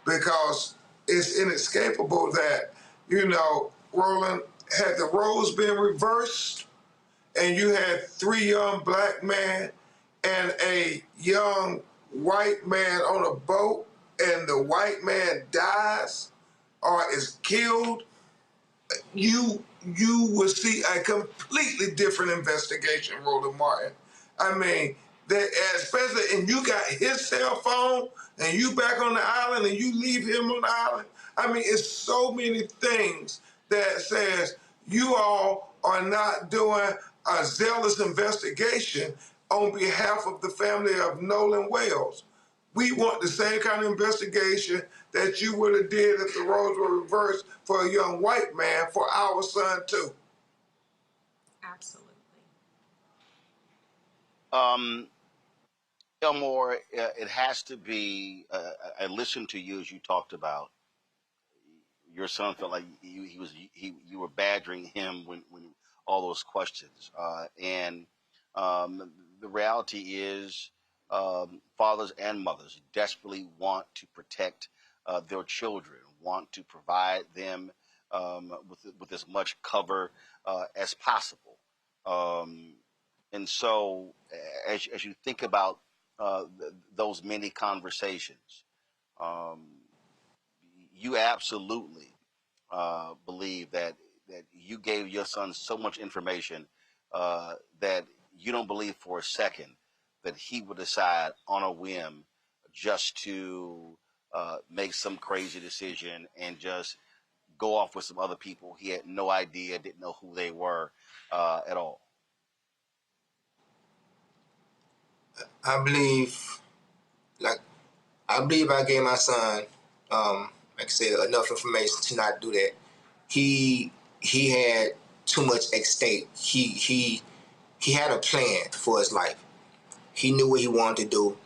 Speaker 10: Because it's inescapable that, Roland, had the roles been reversed and you had 3 young black men and a young white man on a boat, and the white man dies or is killed, you will see a completely different investigation, Roland Martin. I mean, especially, and you got his cell phone, and you back on the island, and you leave him on the island. I mean, it's so many things that says you all are not doing a zealous investigation on behalf of the family of Nolan Wells. We want the same kind of investigation that you would have did if the roles were reversed for a young white man for our son too.
Speaker 9: Absolutely.
Speaker 1: Elmore, it has to be. I listened to you as you talked about your son felt like you were badgering him when all those questions, and the reality is, fathers and mothers desperately want to protect their children, want to provide them with as much cover as possible. And so, as you think about those many conversations, you absolutely believe that you gave your son so much information that you don't believe for a second that he would decide on a whim just to make some crazy decision and just go off with some other people he had no idea, didn't know who they were at all.
Speaker 11: I believe, I gave my son, like I said, enough information to not do that. He had too much at stake. He had a plan for his life. He knew what he wanted to do.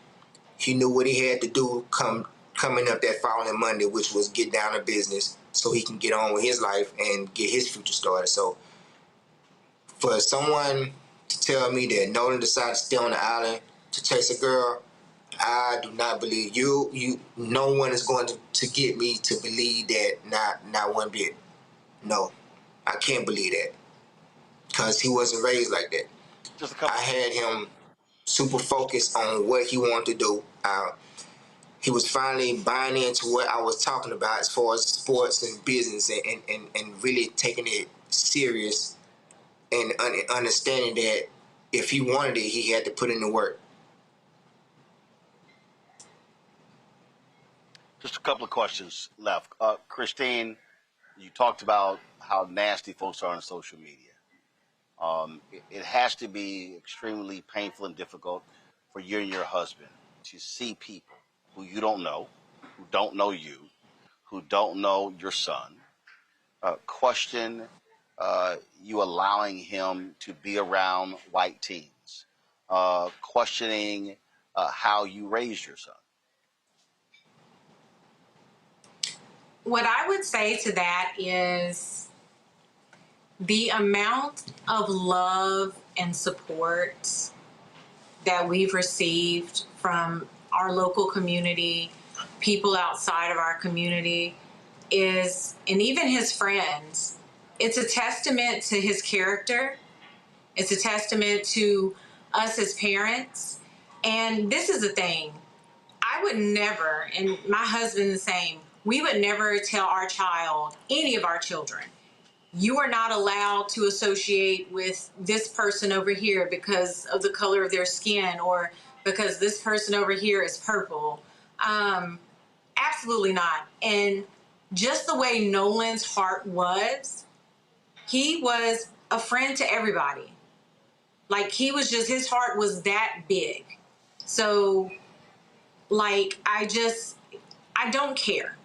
Speaker 11: He knew what he had to do coming up that following Monday, which was get down to business so he can get on with his life and get his future started. So for someone to tell me that Nolan decided to stay on the island to chase a girl, I do not believe you. No one is going to get me to believe that, not one bit. No, I can't believe that because he wasn't raised like that. I had him super focused on what he wanted to do. He was finally buying into what I was talking about as far as sports and business and really taking it serious and understanding that if he wanted it, he had to put in the work.
Speaker 1: Just a couple of questions left. Christine, you talked about how nasty folks are on social media. It has to be extremely painful and difficult for you and your husband to see people who you don't know, who don't know you, who don't know your son, question you allowing him to be around white teens, questioning how you raised your son.
Speaker 9: What I would say to that is the amount of love and support that we've received from our local community, people outside of our community, and even his friends, it's a testament to his character. It's a testament to us as parents. And this is the thing. I would never, and my husband the same, we would never tell our child, any of our children, you are not allowed to associate with this person over here because of the color of their skin or because this person over here is purple. Absolutely not. And just the way Nolan's heart was, he was a friend to everybody. Like, he was just, his heart was that big. So, like, I don't care.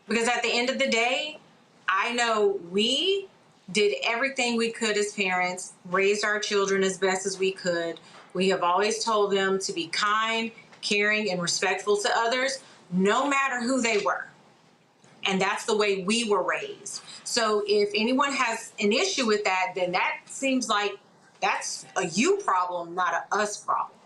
Speaker 9: Because at the end of the day, I know we did everything we could as parents, raised our children as best as we could. We have always told them to be kind, caring, and respectful to others, no matter who they were. And that's the way we were raised. So if anyone has an issue with that, then that seems like that's a you problem, not a us problem.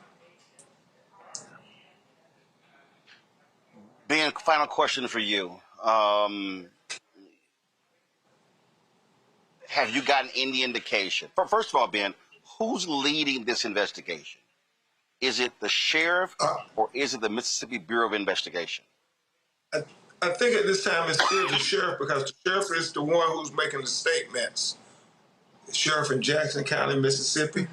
Speaker 1: Ben, final question for you. have you gotten any indication? First of all, Ben, who's leading this investigation? Is it the sheriff or is it the Mississippi Bureau of Investigation?
Speaker 10: I think at this time it's still the sheriff, because the sheriff is the one who's making the statements. The sheriff in Jackson County, Mississippi.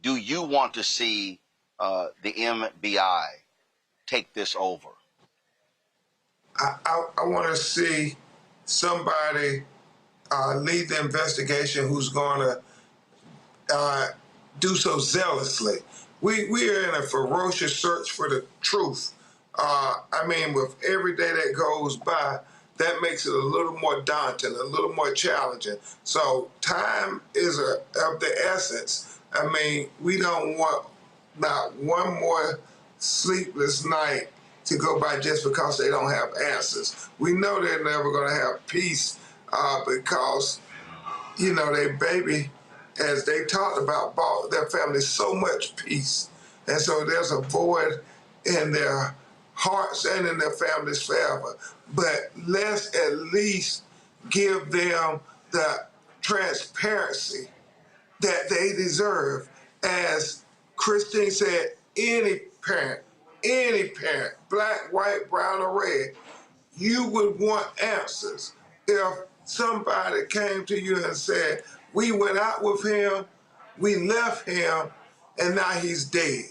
Speaker 1: Do you want to see the MBI take this over?
Speaker 10: I want to see somebody lead the investigation who's going to do so zealously. We are in a ferocious search for the truth. I mean, with every day that goes by, that makes it a little more daunting, a little more challenging. So time is of the essence. I mean, we don't want not one more sleepless night to go by just because they don't have answers. We know they're never going to have peace because, you know, they baby, as they talked about, bought their family so much peace. And so there's a void in their hearts and in their families forever. But let's at least give them the transparency that they deserve. As Christine said, any parent, black, white, brown, or red, you would want answers. If somebody came to you and said, we went out with him, we left him, and now he's dead.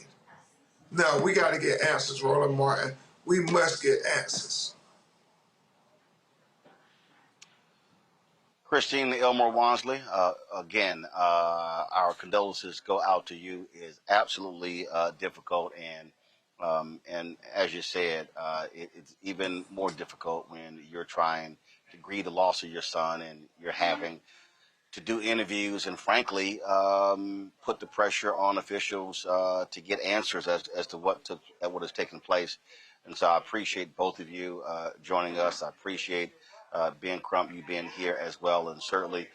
Speaker 10: No, we got to get answers, Roland Martin. We must get answers.
Speaker 1: Christine Elmore Wansley, again, our condolences go out to you. It is absolutely difficult, and as you said, it's even more difficult when you're trying to grieve the loss of your son and you're having to do interviews and, frankly, put the pressure on officials to get answers as to what has taken place. And so I appreciate both of you joining us. I appreciate Ben Crump, you being here as well. And certainly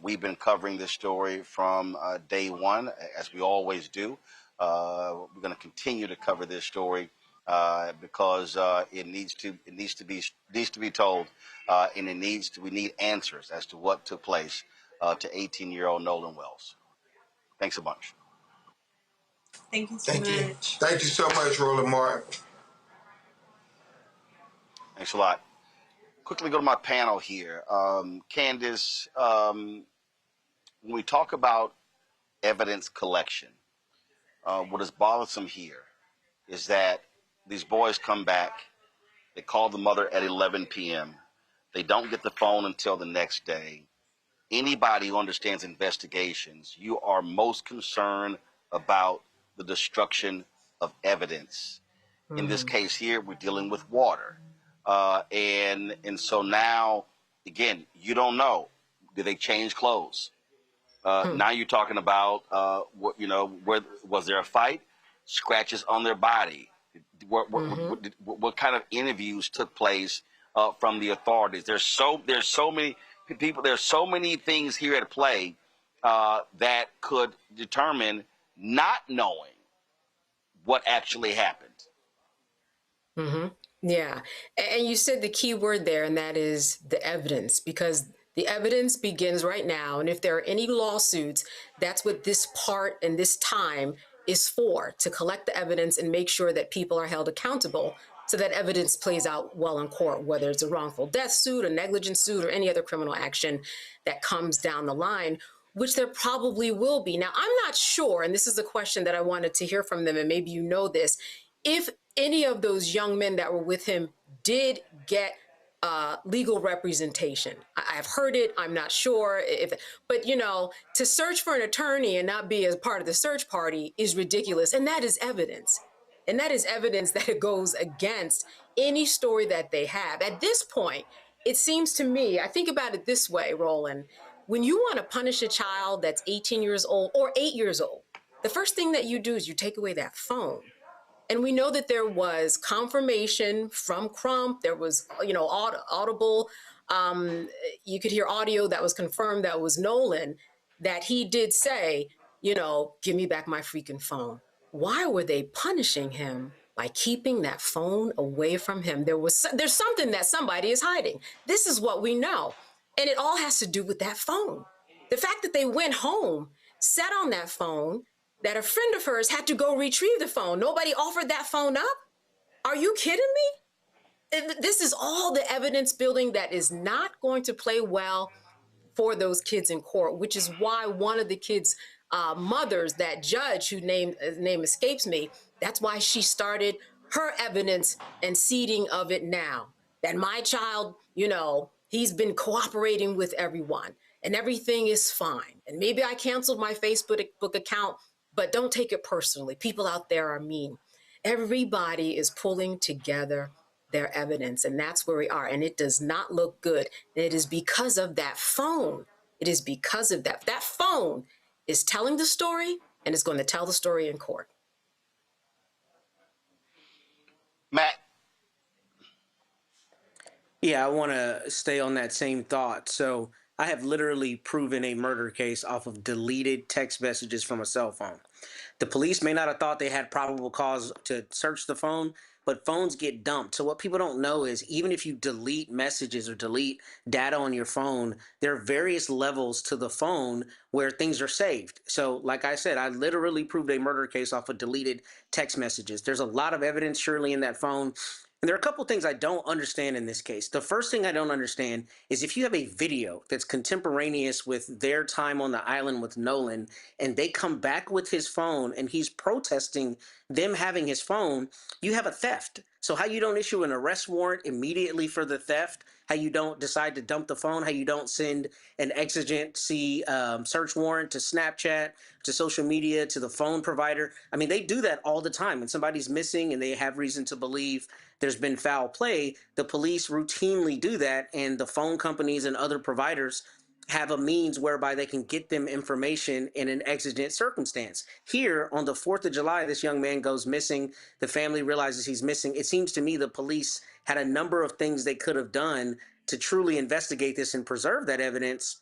Speaker 1: we've been covering this story from day one, as we always do. We're going to continue to cover this story because it needs to be told, and we need answers as to what took place to 18-year-old Nolan Wells. Thanks a bunch.
Speaker 9: Thank you so much.
Speaker 10: Thank you so much, Roland Martin.
Speaker 1: Thanks a lot. Quickly go to my panel here. Candace, when we talk about evidence collection, what is bothersome here is that these boys come back, they call the mother at 11 p.m., they don't get the phone until the next day. Anybody who understands investigations, you are most concerned about the destruction of evidence. In this case here, we're dealing with water. And so now, again, you don't know. Did they change clothes? Now you're talking about, where was there a fight? Scratches on their body. What kind of interviews took place from the authorities? There's so many people. There's so many things here at play that could determine not knowing what actually happened.
Speaker 4: Yeah. And you said the key word there, and that is the evidence, because the evidence begins right now. And if there are any lawsuits, that's what this part and this time is for, to collect the evidence and make sure that people are held accountable so that evidence plays out well in court, whether it's a wrongful death suit, a negligence suit, or any other criminal action that comes down the line, which there probably will be. Now, I'm not sure, and this is a question that I wanted to hear from them, and maybe you know this, if any of those young men that were with him did get legal representation. I've heard it. I'm not sure but to search for an attorney and not be as part of the search party is ridiculous. And that is evidence. And that is evidence that it goes against any story that they have. At this point, it seems to me, I think about it this way, Roland, when you want to punish a child that's 18 years old or 8 years old, the first thing that you do is you take away that phone. And we know that there was confirmation from Crump. There was, audible. You could hear audio that was confirmed that was Nolan, that he did say, give me back my freaking phone. why were they punishing him by keeping that phone away from him? There's something that somebody is hiding. This is what we know. And it all has to do with that phone. The fact that they went home, sat on that phone, that a friend of hers had to go retrieve the phone. Nobody offered that phone up. Are you kidding me? This is all the evidence building that is not going to play well for those kids in court, which is why one of the kids' mothers, that judge whose name escapes me, that's why she started her evidence and seeding of it now. That my child, he's been cooperating with everyone and everything is fine. And maybe I canceled my Facebook account, but don't take it personally. People out there are mean. Everybody is pulling together their evidence, and that's where we are. And it does not look good. It is because of that phone. It is because of that. That phone is telling the story, and it's going to tell the story in court.
Speaker 1: Matt.
Speaker 5: Yeah, I want to stay on that same thought. So I have literally proven a murder case off of deleted text messages from a cell phone. The police may not have thought they had probable cause to search the phone, but phones get dumped. So what people don't know is even if you delete messages or delete data on your phone, there are various levels to the phone where things are saved. So like I said, I literally proved a murder case off of deleted text messages. There's a lot of evidence surely in that phone. And there are a couple things I don't understand in this case. The first thing I don't understand is if you have a video that's contemporaneous with their time on the island with Nolan, and they come back with his phone and he's protesting them having his phone, you have a theft. So how you don't issue an arrest warrant immediately for the theft, how you don't decide to dump the phone, how you don't send an exigency search warrant to Snapchat, to social media, to the phone provider. I mean, they do that all the time. When somebody's missing and they have reason to believe there's been foul play, the police routinely do that, and the phone companies and other providers have a means whereby they can get them information in an exigent circumstance. Here, on the 4th of July, this young man goes missing. The family realizes he's missing. It seems to me the police had a number of things they could have done to truly investigate this and preserve that evidence.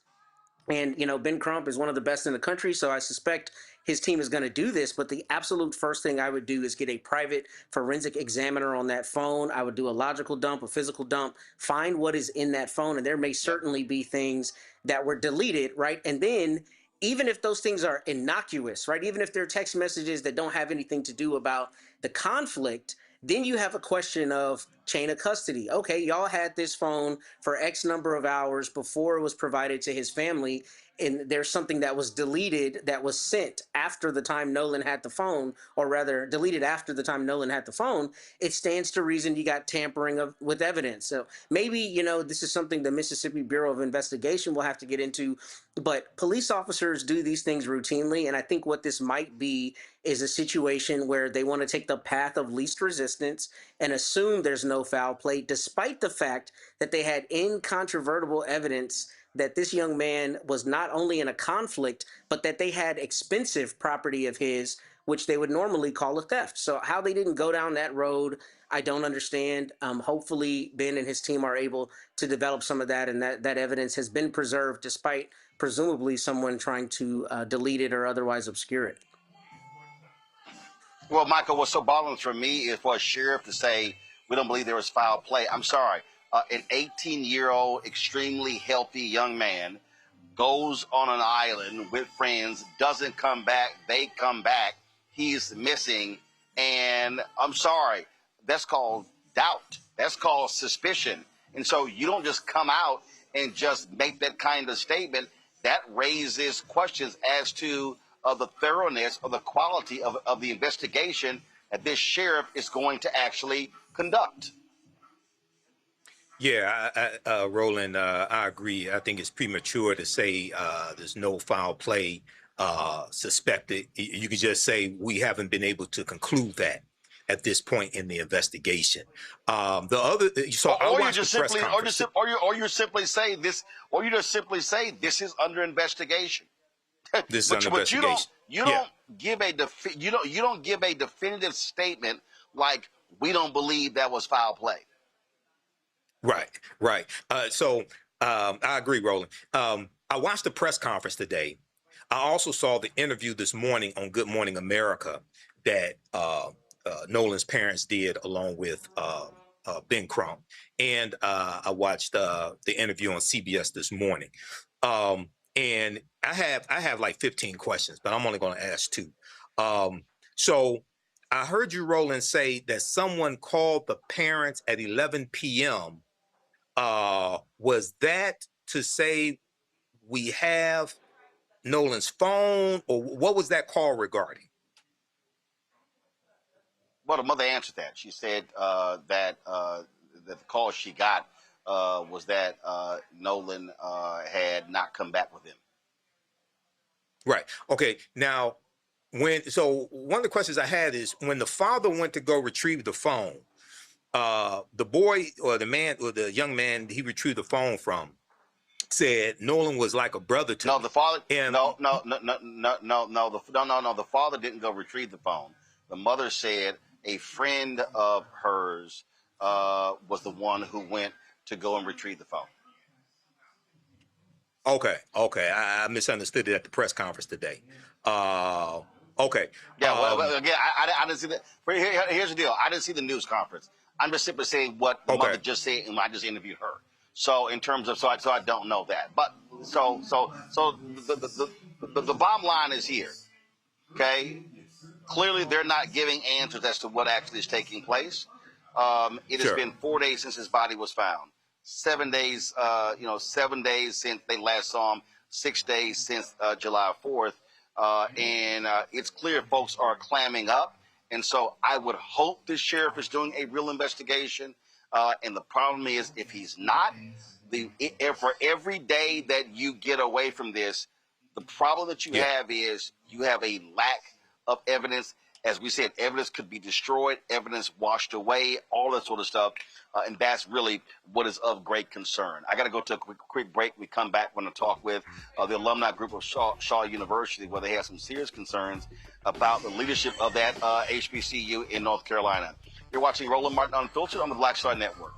Speaker 5: And, Ben Crump is one of the best in the country, so I suspect his team is going to do this. But the absolute first thing I would do is get a private forensic examiner on that phone. I would do a logical dump, a physical dump, find what is in that phone. And there may certainly be things that were deleted, right? And then even if those things are innocuous, right? Even if they're text messages that don't have anything to do about the conflict, then you have a question of chain of custody. Okay, y'all had this phone for X number of hours before it was provided to his family, and there's something that was deleted that was sent after the time Nolan had the phone, or rather deleted after the time Nolan had the phone. It stands to reason you got tampering with evidence. So maybe, this is something the Mississippi Bureau of Investigation will have to get into, but police officers do these things routinely, and I think what this might be is a situation where they want to take the path of least resistance and assume there's no foul play, despite the fact that they had incontrovertible evidence that this young man was not only in a conflict, but that they had expensive property of his, which they would normally call a theft. So how they didn't go down that road, I don't understand. Hopefully Ben and his team are able to develop some of that, and that evidence has been preserved despite presumably someone trying to delete it or otherwise obscure it.
Speaker 1: Well, Michael, what's so bothering for me is for a sheriff to say, we don't believe there was foul play. I'm sorry. An 18-year-old, extremely healthy young man goes on an island with friends, doesn't come back. They come back. He's missing. And I'm sorry, that's called doubt. That's called suspicion. And so you don't just come out and just make that kind of statement. That raises questions as to the thoroughness or the quality of the investigation that this sheriff is going to actually conduct.
Speaker 6: Yeah, Roland, I agree. I think it's premature to say there's no foul play suspected. You could just say we haven't been able to conclude that at this point in the investigation. The other, so I watched the press conference.
Speaker 1: Or you simply say this, or you just simply say this is under investigation.
Speaker 6: This is under investigation.
Speaker 1: You don't give a definitive statement like we don't believe that was foul play.
Speaker 6: Right. So I agree, Roland. I watched the press conference today. I also saw the interview this morning on Good Morning America that Nolan's parents did along with Ben Crump. And I watched the interview on CBS this morning. And I have like 15 questions, but I'm only going to ask 2. So I heard you, Roland, say that someone called the parents at 11 p.m. Was that to say we have Nolan's phone, or what was that call regarding?
Speaker 1: Well, the mother answered that. She said that the call she got was that Nolan had not come back with him.
Speaker 6: Right. Okay. Now, one of the questions I had is when the father went to go retrieve the phone, the boy or the man or the young man he retrieved the phone from said Nolan was like a brother to me.
Speaker 1: No, the father.
Speaker 6: And
Speaker 1: No. The father didn't go retrieve the phone. The mother said a friend of hers was the one who went to go and retrieve the phone.
Speaker 6: Okay. I misunderstood it at the press conference today. Okay.
Speaker 1: Yeah. Well, again, I didn't see that. Here's the deal. I didn't see the news conference. I'm just simply saying what the mother just said, and I just interviewed her. So in terms of, so I don't know that. But so the bottom line is here. Okay. Clearly, they're not giving answers as to what actually is taking place. It has been 4 days since his body was found. 7 days, 7 days since they last saw him. 6 days since July 4th. And it's clear folks are clamming up. And so I would hope the sheriff is doing a real investigation. And the problem is, if he's not, for every day that you get away from this, the problem that you have is you have a lack of evidence. As we said, evidence could be destroyed, evidence washed away, all that sort of stuff. And that's really what is of great concern. I got to go to a quick break. We come back. We're going to talk with the alumni group of Shaw University, where they have some serious concerns about the leadership of that HBCU in North Carolina. You're watching Roland Martin Unfiltered on the Black Star Network.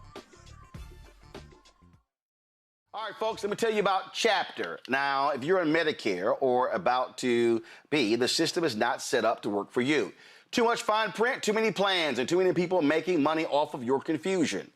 Speaker 1: All right, folks, let me tell you about Chapter. Now, if you're on Medicare or about to be, the system is not set up to work for you. Too much fine print, too many plans, and too many people making money off of your confusion.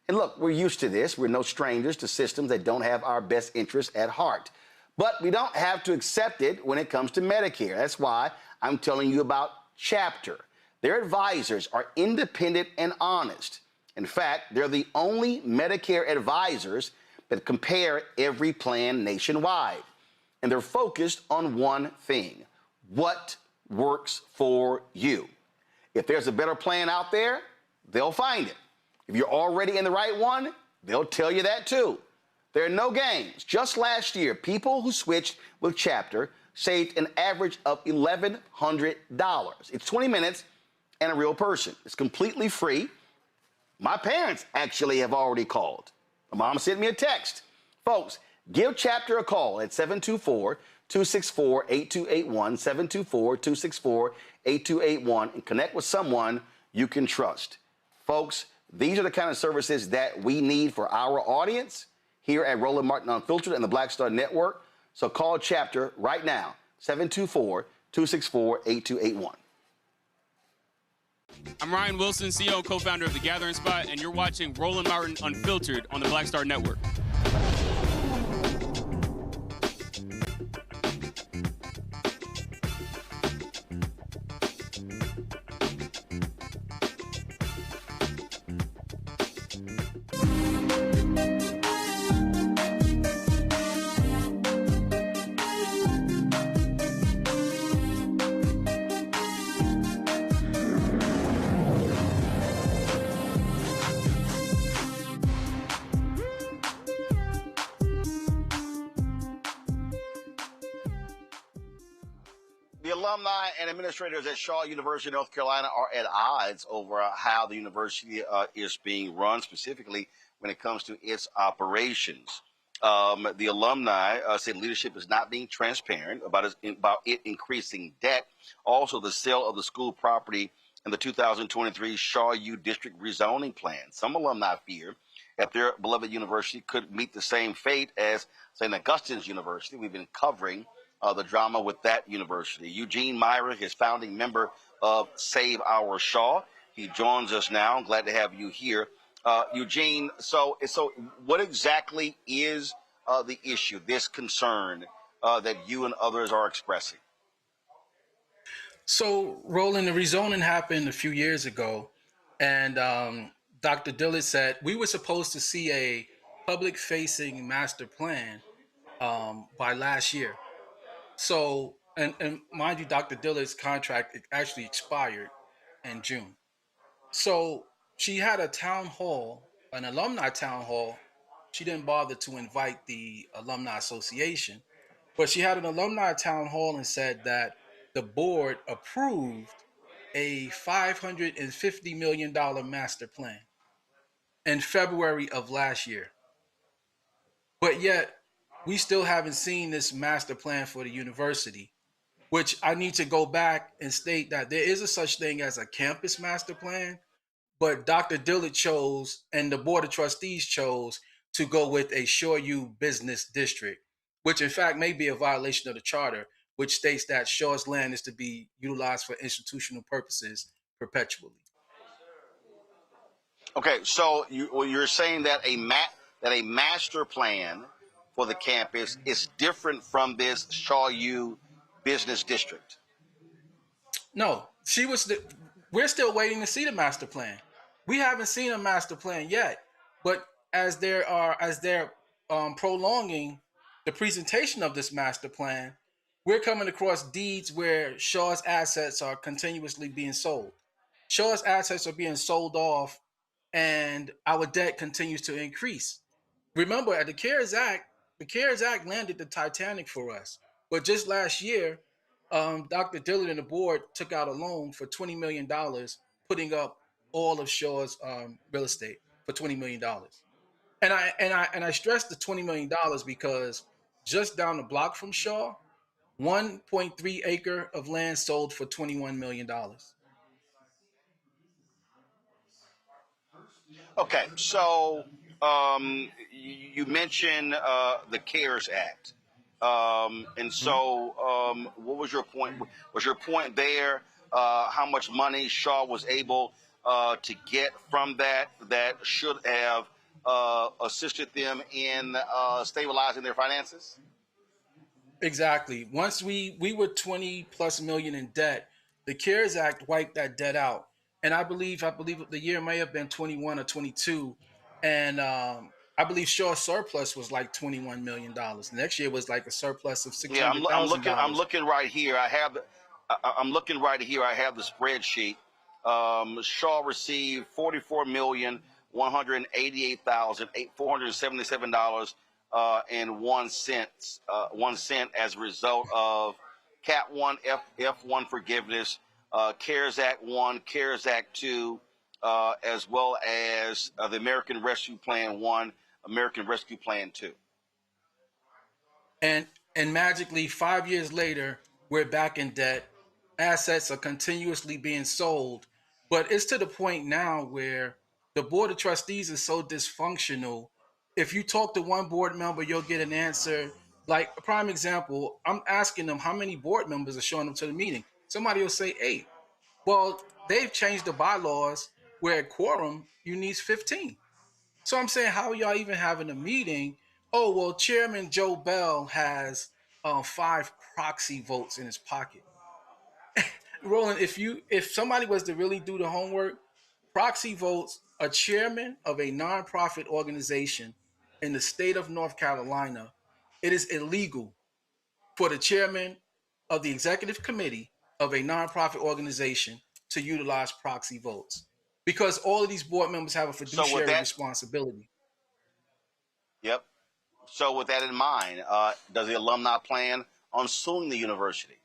Speaker 1: And look, we're used to this. We're no strangers to systems that don't have our best interests at heart. But we don't have to accept it when it comes to Medicare. That's why I'm telling you about Chapter. Their advisors are independent and honest. In fact, they're the only Medicare advisors that compare every plan nationwide. And they're focused on one thing: what works for you. If there's a better plan out there, they'll find it. If you're already in the right one, they'll tell you that too. There are no games. Just last year, people who switched with Chapter saved an average of $1,100. It's 20 minutes and a real person. It's completely free. My parents actually have already called. My mom sent me a text. Folks, give Chapter a call at 724-264-8281, 724-264-8281, and connect with someone you can trust. Folks, these are the kind of services that we need for our audience here at Roland Martin Unfiltered and the Black Star Network. So call Chapter right now, 724-264-8281.
Speaker 12: I'm Ryan Wilson, CEO and co-founder of The Gathering Spot, and you're watching Roland Martin Unfiltered on the Black Star Network.
Speaker 1: The alumni and administrators at Shaw University, North Carolina, are at odds over how the university is being run, specifically when it comes to its operations. The alumni said leadership is not being transparent about it increasing debt. Also, the sale of the school property and the 2023 Shaw U district rezoning plan. Some alumni fear that their beloved university could meet the same fate as St. Augustine's University. We've been covering the drama with that university. Eugene Myra is founding member of Save Our Shaw. He joins us now. Glad to have you here. Eugene, so what exactly is the issue, this concern that you and others are expressing?
Speaker 13: So, Roland, the rezoning happened a few years ago, and Dr. Dillard said we were supposed to see a public-facing master plan by last year. So, and mind you, Dr. Dillard's contract actually expired in June. So she had a town hall, an alumni town hall. She didn't bother to invite the alumni association, but she had an alumni town hall and said that the board approved a $550 million master plan in February of last year. But yet, we still haven't seen this master plan for the university, which I need to go back and state that there is a such thing as a campus master plan, but Dr. Dillard chose and the Board of Trustees chose to go with a Shore U business district, which in fact may be a violation of the charter, which states that Shore's land is to be utilized for institutional purposes perpetually.
Speaker 1: Okay, so you're saying that a master plan for the campus is different from this Shaw U business district.
Speaker 13: No, we're still waiting to see the master plan. We haven't seen a master plan yet, but as they're prolonging the presentation of this master plan, we're coming across deeds where Shaw's assets are continuously being sold. Shaw's assets are being sold off, and our debt continues to increase. Remember, at the CARES Act landed the Titanic for us. But just last year, Dr. Dillard and the board took out a loan for $20 million, putting up all of Shaw's real estate for $20 million. And I stress the $20 million because just down the block from Shaw, 1.3 acre of land sold for $21 million.
Speaker 1: Okay, so you mentioned the CARES Act, and so what was your point? Was your point there how much money Shaw was able to get from that should have assisted them in stabilizing their finances?
Speaker 13: Exactly. Once we were 20 plus million in debt, the CARES Act wiped that debt out. And I believe the year may have been 21 or 22. And I believe Shaw's surplus was like $21 million. Next year was like a surplus of $600,000.
Speaker 1: Yeah, I'm looking right here. I'm looking right here. I have the spreadsheet. Shaw received $44,188,477 and 1 cent as a result of Cap 1, F1 forgiveness, CARES Act 1, CARES Act 2, as well as the American Rescue Plan 1, American Rescue Plan 2.
Speaker 13: And magically, 5 years later, we're back in debt. Assets are continuously being sold. But it's to the point now where the Board of Trustees is so dysfunctional. If you talk to one board member, you'll get an answer. Like a prime example, I'm asking them how many board members are showing up to the meeting. Somebody will say 8. Well, they've changed the bylaws where at quorum, you need 15. So I'm saying, how are y'all even having a meeting? Oh, well, Chairman Joe Bell has 5 proxy votes in his pocket. Roland, if somebody was to really do the homework, proxy votes, a chairman of a nonprofit organization in the state of North Carolina, it is illegal for the chairman of the executive committee of a nonprofit organization to utilize proxy votes because all of these board members have a fiduciary responsibility.
Speaker 1: Yep. So with that in mind, does the alumni plan on suing the university?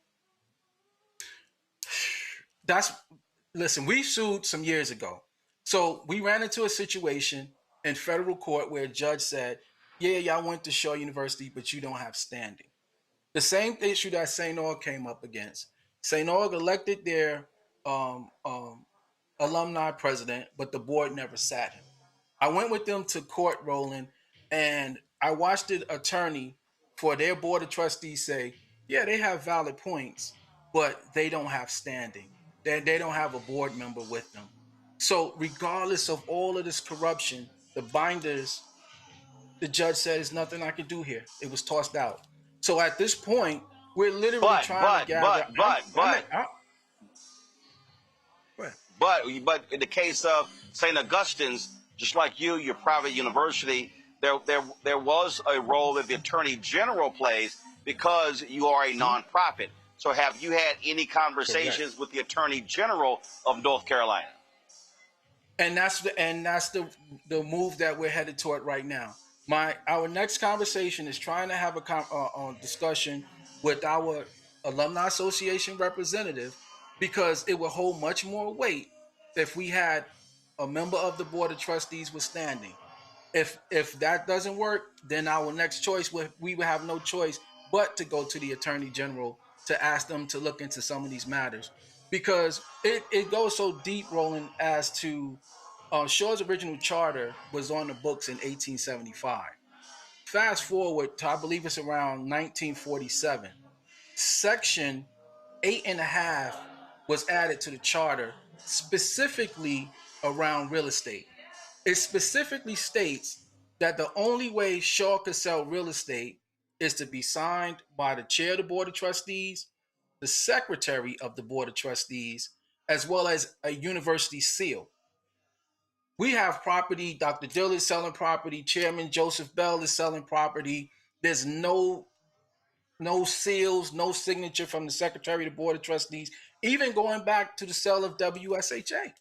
Speaker 13: Listen, we sued some years ago. So we ran into a situation in federal court where a judge said, yeah, y'all went to Shaw University, but you don't have standing. The same issue that St. Aug came up against. St. Aug elected their alumni president, but the board never sat him. I went with them to court, Roland, and I watched the attorney for their Board of Trustees say, Yeah, they have valid points, but they don't have standing. They don't have a board member with them. So regardless of all of this corruption, the binders, the judge said, "There's nothing I can do here." It was tossed out. So at this point, we're literally
Speaker 1: But,
Speaker 13: trying to
Speaker 1: but,
Speaker 13: gather.
Speaker 1: but, but, but,
Speaker 13: Go ahead.
Speaker 1: but in the case of St. Augustine's, just like your private university, there was a role that the Attorney General plays because you are a nonprofit. So have you had any conversations with the Attorney General of North Carolina?
Speaker 13: And that's the move that we're headed toward right now. Our next conversation is trying to have a discussion with our alumni association representative, because it would hold much more weight if we had a member of the board of trustees was standing. If that doesn't work, then our next choice we would have no choice but to go to the Attorney General to ask them to look into some of these matters, because it goes so deep, Roland, as to Shaw's original charter was on the books in 1875. Fast forward to, I believe it's around 1947. Section 8.5 was added to the charter specifically around real estate. It specifically states that the only way Shaw could sell real estate is to be signed by the chair of the board of trustees, the secretary of the board of trustees, as well as a university seal. We have property. Dr. Dill is selling property. Chairman Joseph Bell is selling property. There's no seals, no signature from the secretary of the board of trustees, even going back to the sale of WSHA.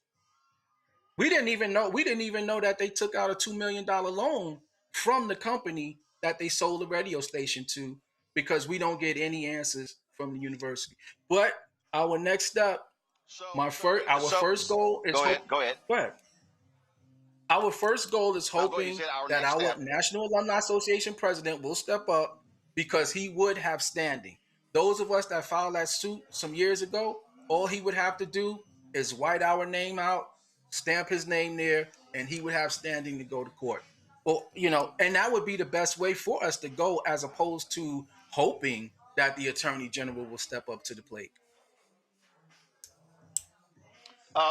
Speaker 13: We didn't even know that they took out a $2 million loan from the company that they sold the radio station to, because we don't get any answers from the university. But our next step, our first goal is
Speaker 1: Go ahead.
Speaker 13: Our first goal is hoping that our
Speaker 1: step.
Speaker 13: National Alumni Association president will step up, because he would have standing. Those of us that filed that suit some years ago, all he would have to do is white our name out, stamp his name there, and he would have standing to go to court. Well, and that would be the best way for us to go, as opposed to hoping that the Attorney General will step up to the plate.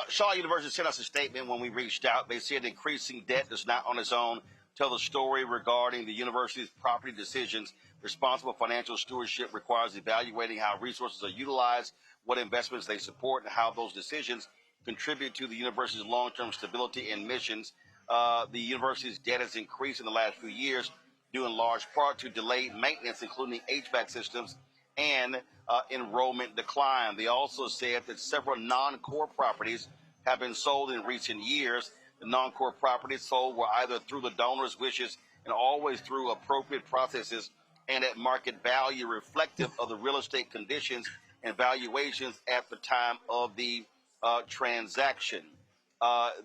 Speaker 1: Shaw University sent us a statement when we reached out. They said increasing debt does not on its own tell the story regarding the university's property decisions. Responsible financial stewardship requires evaluating how resources are utilized, what investments they support, and how those decisions contribute to the university's long-term stability and missions. The university's debt has increased in the last few years, due in large part to delayed maintenance, including HVAC systems and enrollment decline. They also said that several non-core properties have been sold in recent years. The non-core properties sold were either through the donor's wishes and always through appropriate processes and at market value, reflective of the real estate conditions and valuations at the time of the transaction.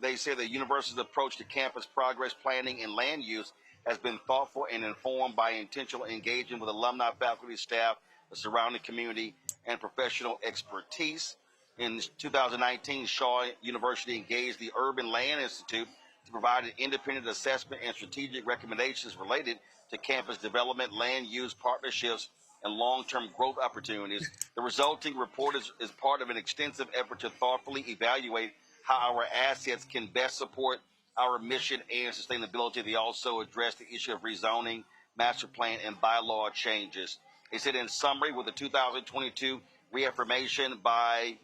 Speaker 1: They say the university's approach to campus progress planning and land use has been thoughtful and informed by intentional engagement with alumni, faculty, staff, the surrounding community, and professional expertise. In 2019, Shaw University engaged the Urban Land Institute to provide an independent assessment and strategic recommendations related to campus development, land use, partnerships, and long-term growth opportunities. The resulting report is part of an extensive effort to thoughtfully evaluate how our assets can best support our mission and sustainability. They also addressed the issue of rezoning, master plan, and bylaw changes. They said, in summary, with the 2022 reaffirmation by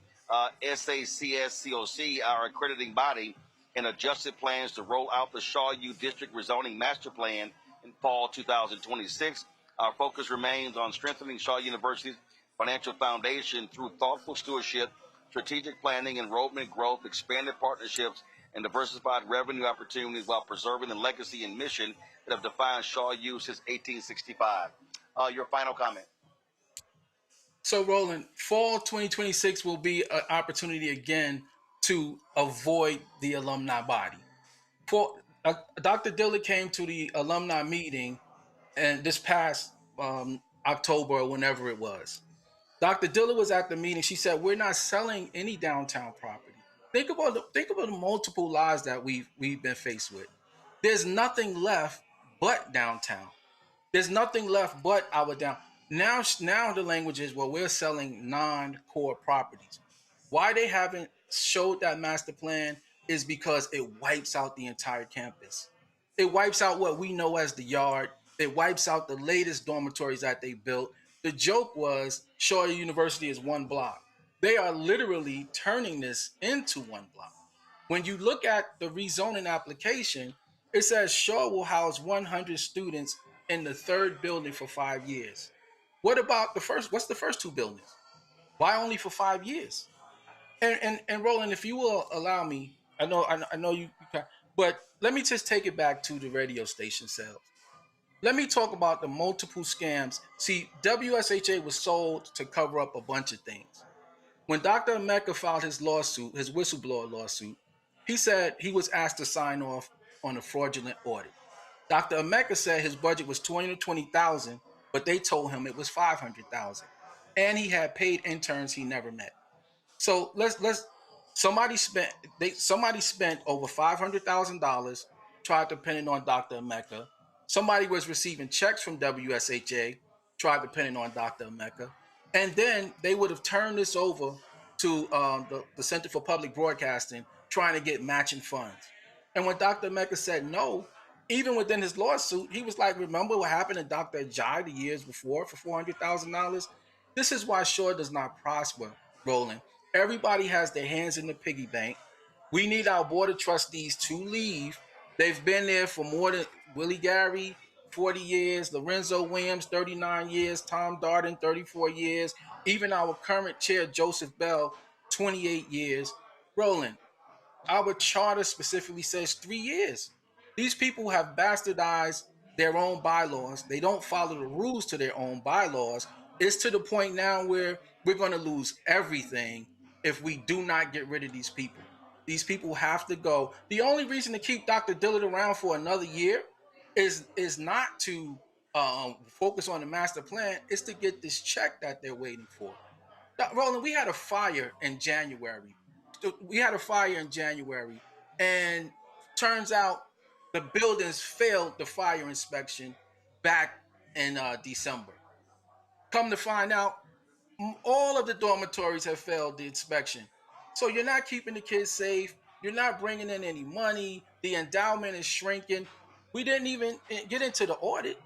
Speaker 1: SACSCOC, our accrediting body, and adjusted plans to roll out the Shaw U District Rezoning Master Plan in fall 2026, our focus remains on strengthening Shaw University's financial foundation through thoughtful stewardship, strategic planning, enrollment growth, expanded partnerships, and diversified revenue opportunities, while preserving the legacy and mission that have defined Shaw U since 1865. Your final comment.
Speaker 13: So, Roland, fall 2026 will be an opportunity again to avoid the alumni body. Dr. Dillard came to the alumni meeting, and this past October or whenever it was. Dr. Dillard was at the meeting. She said, "We're not selling any downtown property." Think about the multiple lies that we've been faced with. There's nothing left but downtown. There's nothing left but our down. Now the language is, well, we're selling non-core properties. Why they haven't showed that master plan is because it wipes out the entire campus. It wipes out what we know as the yard. It wipes out the latest dormitories that they built. The joke was Shaw University is one block. They are literally turning this into one block. When you look at the rezoning application, it says Shaw will house 100 students in the third building for 5 years. What about the first? What's the first two buildings? Why only for 5 years? And Roland, if you will allow me, I know you can, but let me just take it back to the radio station sales. Let me talk about the multiple scams. See, WSHA was sold to cover up a bunch of things. When Dr. Emeka filed his lawsuit, his whistleblower lawsuit, he said he was asked to sign off on a fraudulent audit. Dr. Emeka said his budget was $20,000 to $20,000, but they told him it was $500,000, and he had paid interns he never met. So somebody spent over $500,000, tried to pin it on Dr. Emeka. Somebody was receiving checks from WSHA, tried to pin it on Dr. Emeka, and then they would have turned this over to the Center for Public Broadcasting, trying to get matching funds. And when Dr. Emeka said no, even within his lawsuit, he was like, remember what happened to Dr. Ajay the years before for $400,000? This is why Shaw does not prosper, Roland. Everybody has their hands in the piggy bank. We need our board of trustees to leave. They've been there for more than Willie Gary, 40 years, Lorenzo Williams, 39 years, Tom Darden, 34 years, even our current chair, Joseph Bell, 28 years. Roland, our charter specifically says 3 years. These people have bastardized their own bylaws. They don't follow the rules to their own bylaws. It's to the point now where we're going to lose everything if we do not get rid of these people. These people have to go. The only reason to keep Dr. Dillard around for another year is not to focus on the master plan. It's to get this check that they're waiting for. Now, Roland, we had a fire in January. And turns out the buildings failed the fire inspection back in December. Come to find out, all of the dormitories have failed the inspection. So you're not keeping the kids safe. You're not bringing in any money. The endowment is shrinking. We didn't even get into the audit.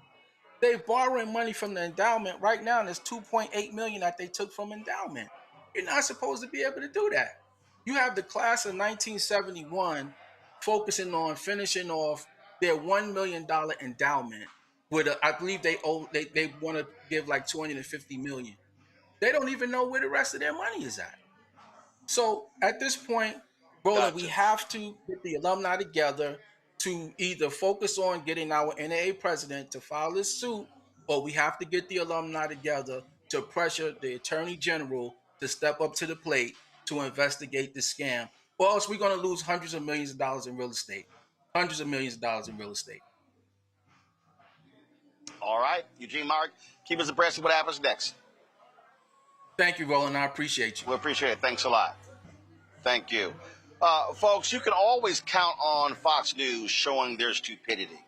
Speaker 13: They're borrowing money from the endowment right now, and there's $2.8 million that they took from endowment. You're not supposed to be able to do that. You have the class of 1971 focusing on finishing off their $1 million endowment with I believe they want to give like $250 million. They don't even know where the rest of their money is at. So at this point, Roland, we have to get the alumni together to either focus on getting our NAA president to file this suit, or we have to get the alumni together to pressure the attorney general to step up to the plate to investigate this scam, or else we're going to lose hundreds of millions of dollars in real estate. Hundreds of millions of dollars in real estate.
Speaker 1: All right, Eugene Mark, keep us abreast of what happens next.
Speaker 13: Thank you, Roland. I appreciate you.
Speaker 1: We appreciate it. Thanks a lot. Thank you. Folks, you can always count on Fox News showing their stupidity.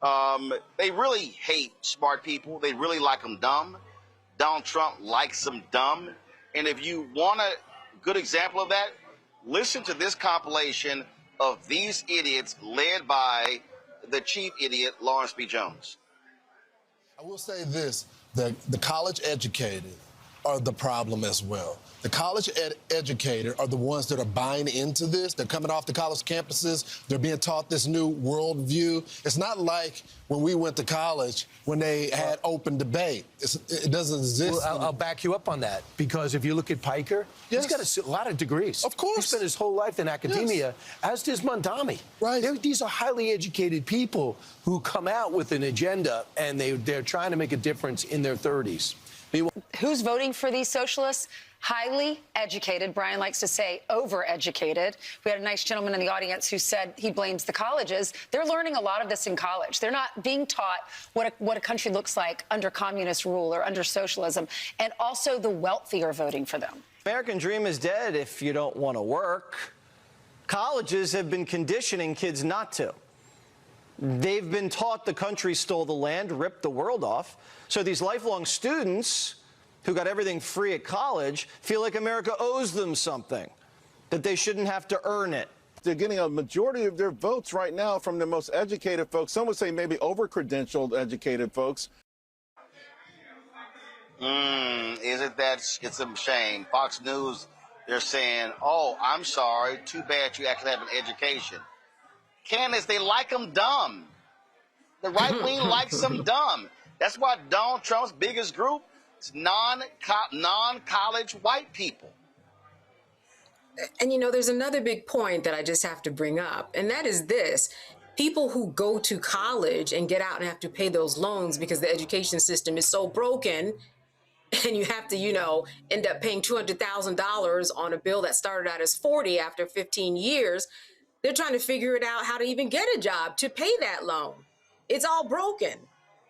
Speaker 1: They really hate smart people. They really like them dumb. Donald Trump likes them dumb. And if you want a good example of that, listen to this compilation of these idiots led by the chief idiot, Lawrence B. Jones.
Speaker 14: I will say this, that the college educated are the problem as well. The college educated are the ones that are buying into this. They're coming off the college campuses. They're being taught this new worldview. It's not like when we went to college when they had open debate. It doesn't exist.
Speaker 15: Well, I'll back you up on that, because if you look at Piker, he's got a lot of degrees.
Speaker 14: Of course.
Speaker 15: He spent his whole life in academia, as does Mondami.
Speaker 14: Right.
Speaker 15: These are highly educated people who come out with an agenda, and they're trying to make a difference in their 30s.
Speaker 16: Who's voting for these socialists? Highly educated. Brian likes to say overeducated. We had a nice gentleman in the audience who said he blames the colleges. They're learning a lot of this in college. They're not being taught what a country looks like under communist rule or under socialism. And also the wealthy are voting for them.
Speaker 17: American dream is dead if you don't want to work. Colleges have been conditioning kids not to. they've been taught the country stole the land, ripped the world off. So these lifelong students who got everything free at college feel like America owes them something, that they shouldn't have to earn it.
Speaker 18: They're getting a majority of their votes right now from the most educated folks. Some would say maybe over-credentialed educated folks.
Speaker 1: Isn't that, it's a shame. Fox News, they're saying, oh, I'm sorry, too bad you actually have an education. Candace, they like them dumb. The right wing likes them dumb. That's why Donald Trump's biggest group is non-college white people.
Speaker 4: And you know, there's another big point that I just have to bring up, and that is this. People who go to college and get out and have to pay those loans because the education system is so broken, and you have to, you know, end up paying $200,000 on a bill that started out as 40 after 15 years. They're trying to figure it out how to even get a job to pay that loan. It's all broken.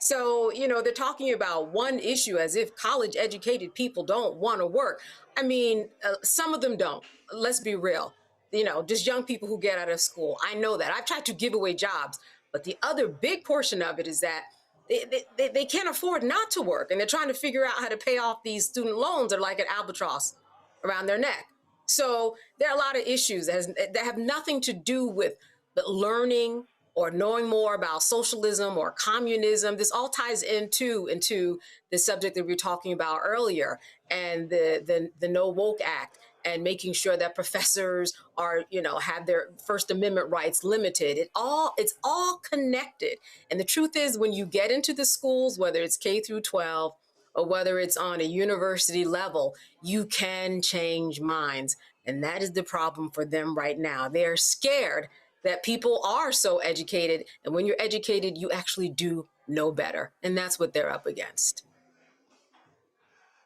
Speaker 4: So, you know, they're talking about one issue as if college educated people don't want to work. I mean, some of them don't. Let's be real. You know, just young people who get out of school. I know that. I've tried to give away jobs. But the other big portion of it is that they can't afford not to work. And they're trying to figure out how to pay off these student loans that are like an albatross around their neck. So there are a lot of issues that have nothing to do with the learning or knowing more about socialism or communism. This all ties into the subject that we were talking about earlier, and the No Woke Act, and making sure that professors are, you know, have their First Amendment rights limited. It's all connected. And the truth is, when you get into the schools, whether it's K through 12 or whether it's on a university level, you can change minds. And that is the problem for them right now. They're scared that people are so educated. And when you're educated, you actually do know better. And that's what they're up against.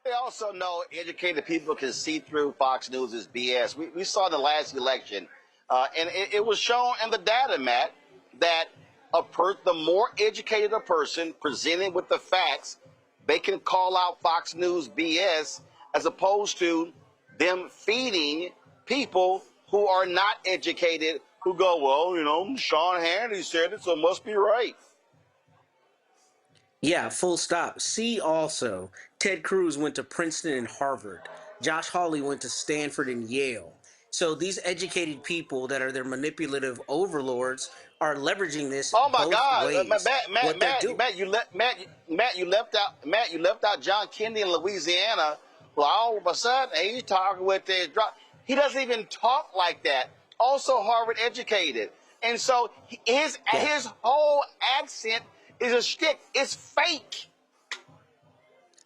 Speaker 1: They also know educated people can see through Fox News' BS. We saw in the last election, and it was shown in the data, Matt, that the more educated a person presented with the facts, they can call out Fox News BS, as opposed to them feeding people who are not educated, who go, well, you know, Sean Hannity said it, so it must be right.
Speaker 5: Yeah, full stop. See also, Ted Cruz went to Princeton and Harvard. Josh Hawley went to Stanford and Yale. So these educated people that are their manipulative overlords are leveraging this.
Speaker 1: Oh my
Speaker 5: both
Speaker 1: God,
Speaker 5: ways.
Speaker 1: Matt, you left out John Kennedy in Louisiana. Well, all of a sudden, he's talking with this drop. He doesn't even talk like that. Also Harvard educated, and so his whole accent is a shtick. It's fake.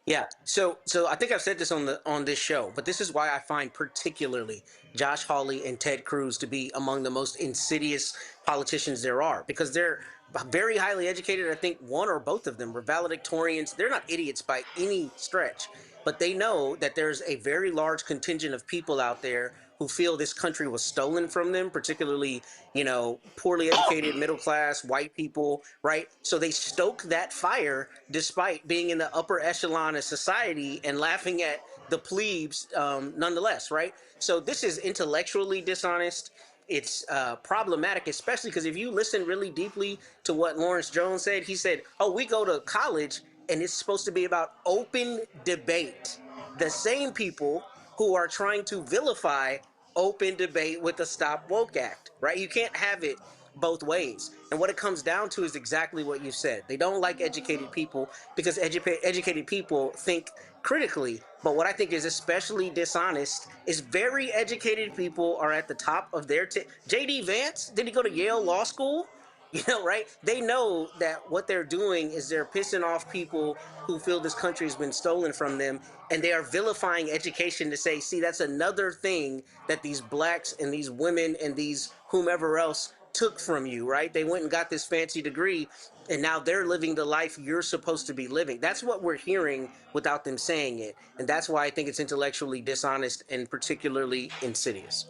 Speaker 5: Yeah. So I think I've said this on this show, but this is why I find particularly Josh Hawley and Ted Cruz to be among the most insidious politicians there are, because they're very highly educated. I think one or both of them were valedictorians. They're not idiots by any stretch, but they know that there's a very large contingent of people out there who feel this country was stolen from them, particularly, you know, poorly educated, middle class, white people, right? So they stoke that fire despite being in the upper echelon of society and laughing at the plebes nonetheless, right? So this is intellectually dishonest. It's problematic, especially because if you listen really deeply to what Lawrence Jones said, he said, oh, we go to college and it's supposed to be about open debate. The same people who are trying to vilify open debate with the Stop Woke Act, right? You can't have it both ways. And what it comes down to is exactly what you said. They don't like educated people because educated people think critically. But what I think is especially dishonest is very educated people are at the top of their J.D. Vance, did he go to Yale Law School? You know, right? They know that what they're doing is they're pissing off people who feel this country has been stolen from them, and they are vilifying education to say, see, that's another thing that these blacks and these women and these whomever else took from you, right? They went and got this fancy degree, and now they're living the life you're supposed to be living. That's what we're hearing without them saying it, and that's why I think it's intellectually dishonest and particularly insidious.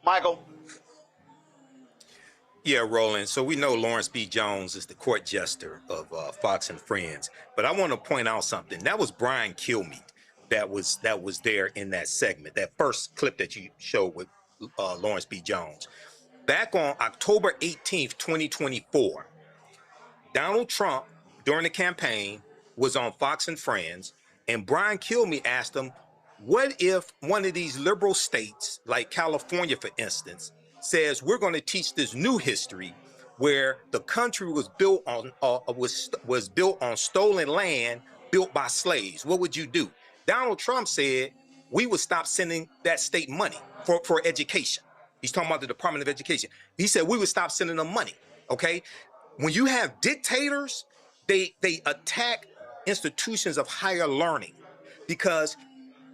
Speaker 1: Michael.
Speaker 6: Yeah, Roland. So we know Lawrence B. Jones is the court jester of Fox and Friends, but I want to point out something. That was Brian Kilmeade that was there in that segment, that first clip that you showed with Lawrence B. Jones. Back on October 18th, 2024, Donald Trump, during the campaign, was on Fox and Friends, and Brian Kilmeade asked him, what if one of these liberal states, like California, for instance, says we're going to teach this new history where the country was built on was built on stolen land built by slaves? What would you do? Donald Trump said we would stop sending that state money for education. He's talking about the Department of Education. He said we would stop sending them money. Okay, when you have dictators, they attack institutions of higher learning, because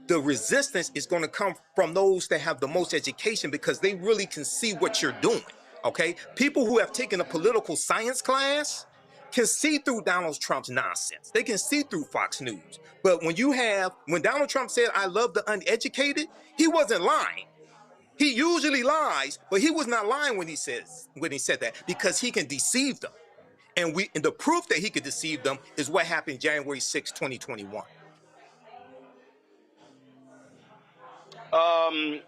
Speaker 6: the resistance is going to come from those that have the most education, because they really can see what you're doing. Okay, people who have taken a political science class can see through Donald Trump's nonsense. They can see through Fox News. But when Donald Trump said, "I love the uneducated," he wasn't lying. He usually lies, but he was not lying when he said that, because he can deceive them. And the proof that he could deceive them is what happened January 6, 2021.
Speaker 1: I'm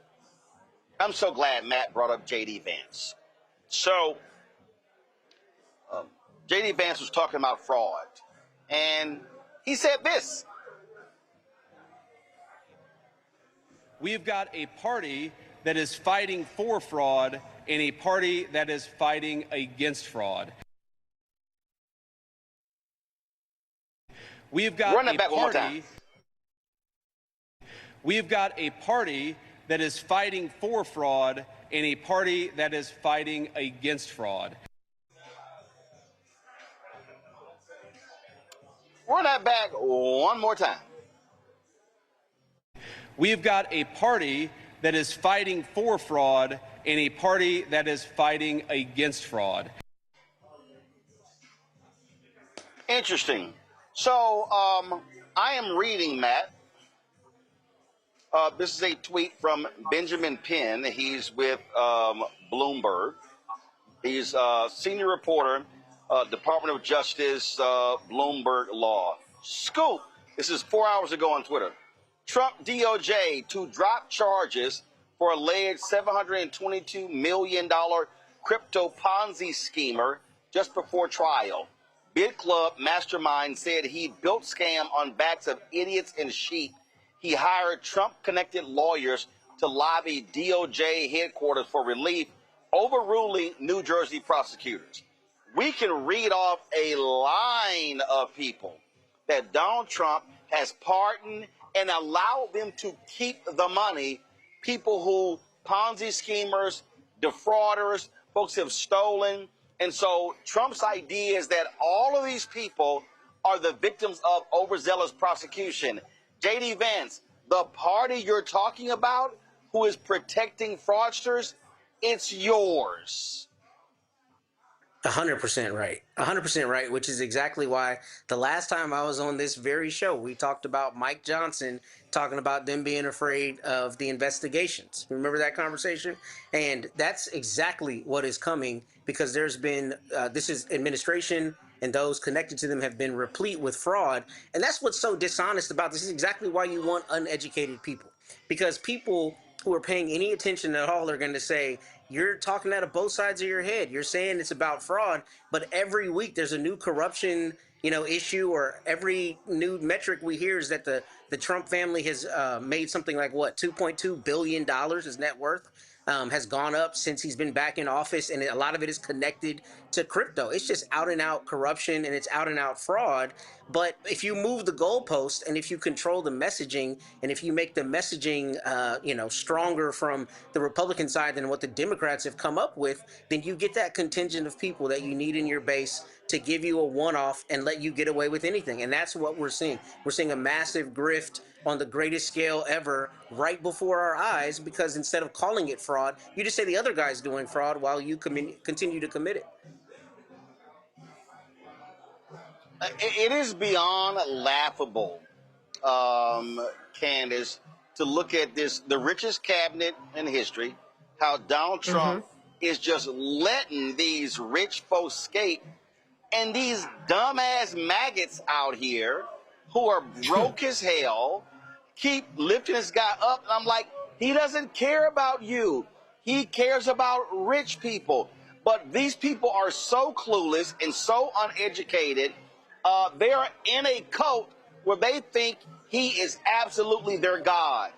Speaker 1: so glad Matt brought up J.D. Vance. So, J.D. Vance was talking about fraud, and he said this.
Speaker 19: We've got a party that is fighting for fraud and a party that is fighting against fraud. We've got
Speaker 1: Run that back one more time.
Speaker 19: We've got a party that is fighting for fraud and a party that is fighting against fraud.
Speaker 1: Run that back one more time.
Speaker 19: We've got a party that is fighting for fraud and a party that is fighting against fraud.
Speaker 1: Interesting. So, I am reading, Matt. This is a tweet from Benjamin Penn. He's with Bloomberg. He's a senior reporter, Department of Justice, Bloomberg Law. Scoop. This is 4 hours ago on Twitter. Trump DOJ to drop charges for alleged $722 million crypto Ponzi schemer just before trial. Bid Club mastermind said he built scam on backs of idiots and sheep. He hired Trump-connected lawyers to lobby DOJ headquarters for relief, overruling New Jersey prosecutors. We can read off a line of people that Donald Trump has pardoned and allowed them to keep the money, people who Ponzi schemers, defrauders, folks have stolen. And so Trump's idea is that all of these people are the victims of overzealous prosecution. J.D. Vance, the party you're talking about who is protecting fraudsters, it's yours.
Speaker 5: 100% right. 100% right, which is exactly why the last time I was on this very show, we talked about Mike Johnson talking about them being afraid of the investigations. Remember that conversation? And that's exactly what is coming, because there's been, this is administration and those connected to them have been replete with fraud. And that's what's so dishonest about this. This is exactly why you want uneducated people, because people who are paying any attention at all are going to say, you're talking out of both sides of your head. You're saying it's about fraud, but every week there's a new corruption, issue, or every new metric we hear is that the Trump family has made something like $2.2 billion his net worth has gone up since he's been back in office, and a lot of it is connected to crypto. It's just out and out corruption, and it's out and out fraud. But if you move the goalpost, and if you control the messaging, and if you make the messaging, stronger from the Republican side than what the Democrats have come up with, then you get that contingent of people that you need in your base to give you a one-off and let you get away with anything. And that's what we're seeing. We're seeing a massive grift on the greatest scale ever right before our eyes, because instead of calling it fraud, you just say the other guy's doing fraud while you continue to commit it.
Speaker 1: It is beyond laughable, Candace, to look at this, the richest cabinet in history, how Donald Trump is just letting these rich folks escape, and these dumbass maggots out here who are broke as hell keep lifting this guy up. And I'm like, he doesn't care about you. He cares about rich people. But these people are so clueless and so uneducated. They are in a cult where they think he is absolutely their God.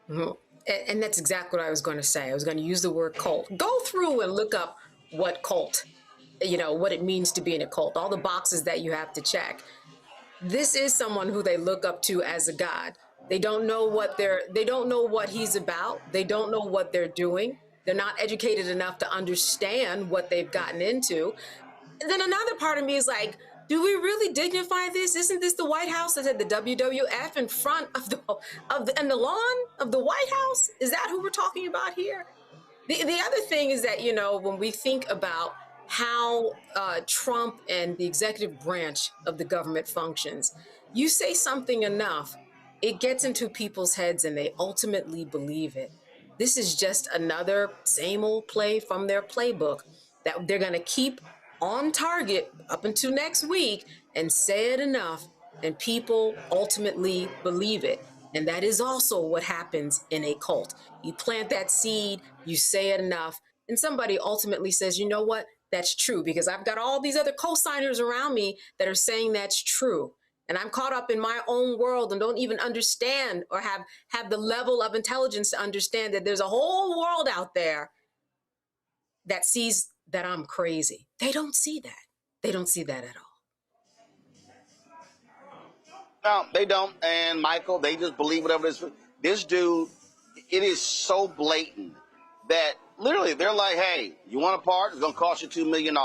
Speaker 4: Mhm. And that's exactly what I was going to say. I was going to use the word cult. Go through and look up what cult, what it means to be in a cult, all the boxes that you have to check. This is someone who they look up to as a god. They don't know what he's about. They don't know what they're doing. They're not educated enough to understand what they've gotten into. And then another part of me is like, do we really dignify this? Isn't this the White House that had the WWF in front of the lawn of the White House? Is that who we're talking about here? The other thing is that, when we think about how Trump and the executive branch of the government functions, you say something enough, it gets into people's heads and they ultimately believe it. This is just another same old play from their playbook that they're going to keep on target up until next week and say it enough, and people ultimately believe it. And that is also what happens in a cult. You plant that seed, you say it enough, and somebody ultimately says, you know what, that's true, because I've got all these other co-signers around me that are saying that's true. And I'm caught up in my own world and don't even understand or have the level of intelligence to understand that there's a whole world out there that sees that I'm crazy. They don't see that. They don't see that at all.
Speaker 1: No, they don't. And Michael, they just believe whatever this. This dude, it is so blatant that literally they're like, hey, you want a part? It's going to cost you $2 million.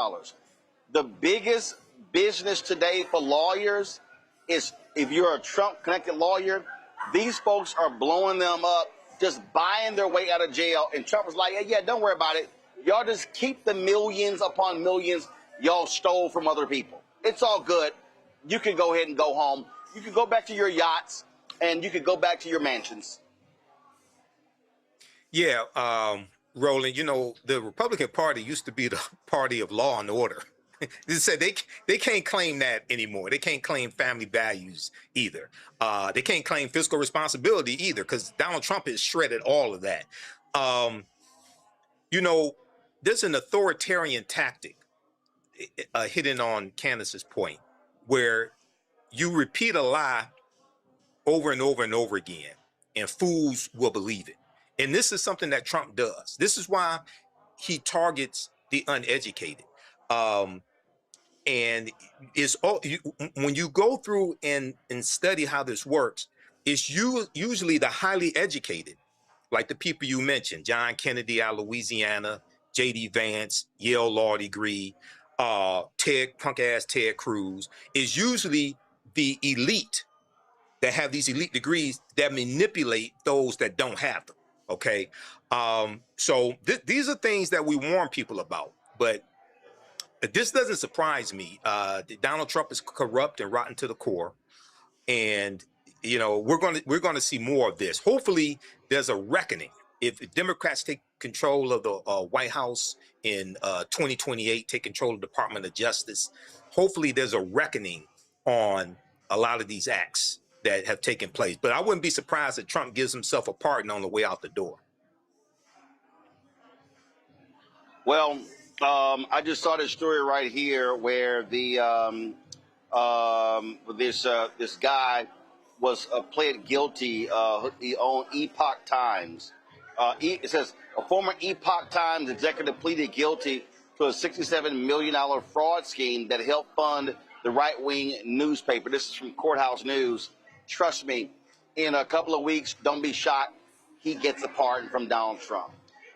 Speaker 1: The biggest business today for lawyers is, if you're a Trump-connected lawyer, these folks are blowing them up, just buying their way out of jail. And Trump was like, hey, yeah, don't worry about it. Y'all just keep the millions upon millions y'all stole from other people. It's all good. You can go ahead and go home. You can go back to your yachts, and you can go back to your mansions.
Speaker 6: Yeah, Roland, the Republican Party used to be the party of law and order. They said they can't claim that anymore. They can't claim family values either. They can't claim fiscal responsibility either, because Donald Trump has shredded all of that. There's an authoritarian tactic, hitting on Candace's point, where you repeat a lie over and over and over again, and fools will believe it. And this is something that Trump does. This is why he targets the uneducated. And it's when you go through and study how this works, it's usually the highly educated, like the people you mentioned, John Kennedy out of Louisiana, J.D. Vance, Yale law degree, punk-ass Ted Cruz, is usually the elite that have these elite degrees that manipulate those that don't have them, okay? So these are things that we warn people about, but this doesn't surprise me. Donald Trump is corrupt and rotten to the core, and we're going to see more of this. Hopefully, there's a reckoning. If Democrats take control of the White House in 2028, take control of the Department of Justice, hopefully there's a reckoning on a lot of these acts that have taken place. But I wouldn't be surprised if Trump gives himself a pardon on the way out the door.
Speaker 1: Well, I just saw this story right here where the this guy was pled guilty. He owned Epoch Times. It says a former Epoch Times executive pleaded guilty to a $67 million fraud scheme that helped fund the right-wing newspaper. This is from Courthouse News. Trust me, in a couple of weeks, don't be shocked, he gets a pardon from Donald Trump.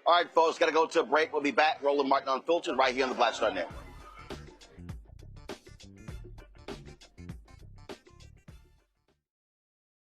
Speaker 1: All right, folks, got to go to a break. We'll be back. Roland Martin Unfiltered right here on the Black Star Network.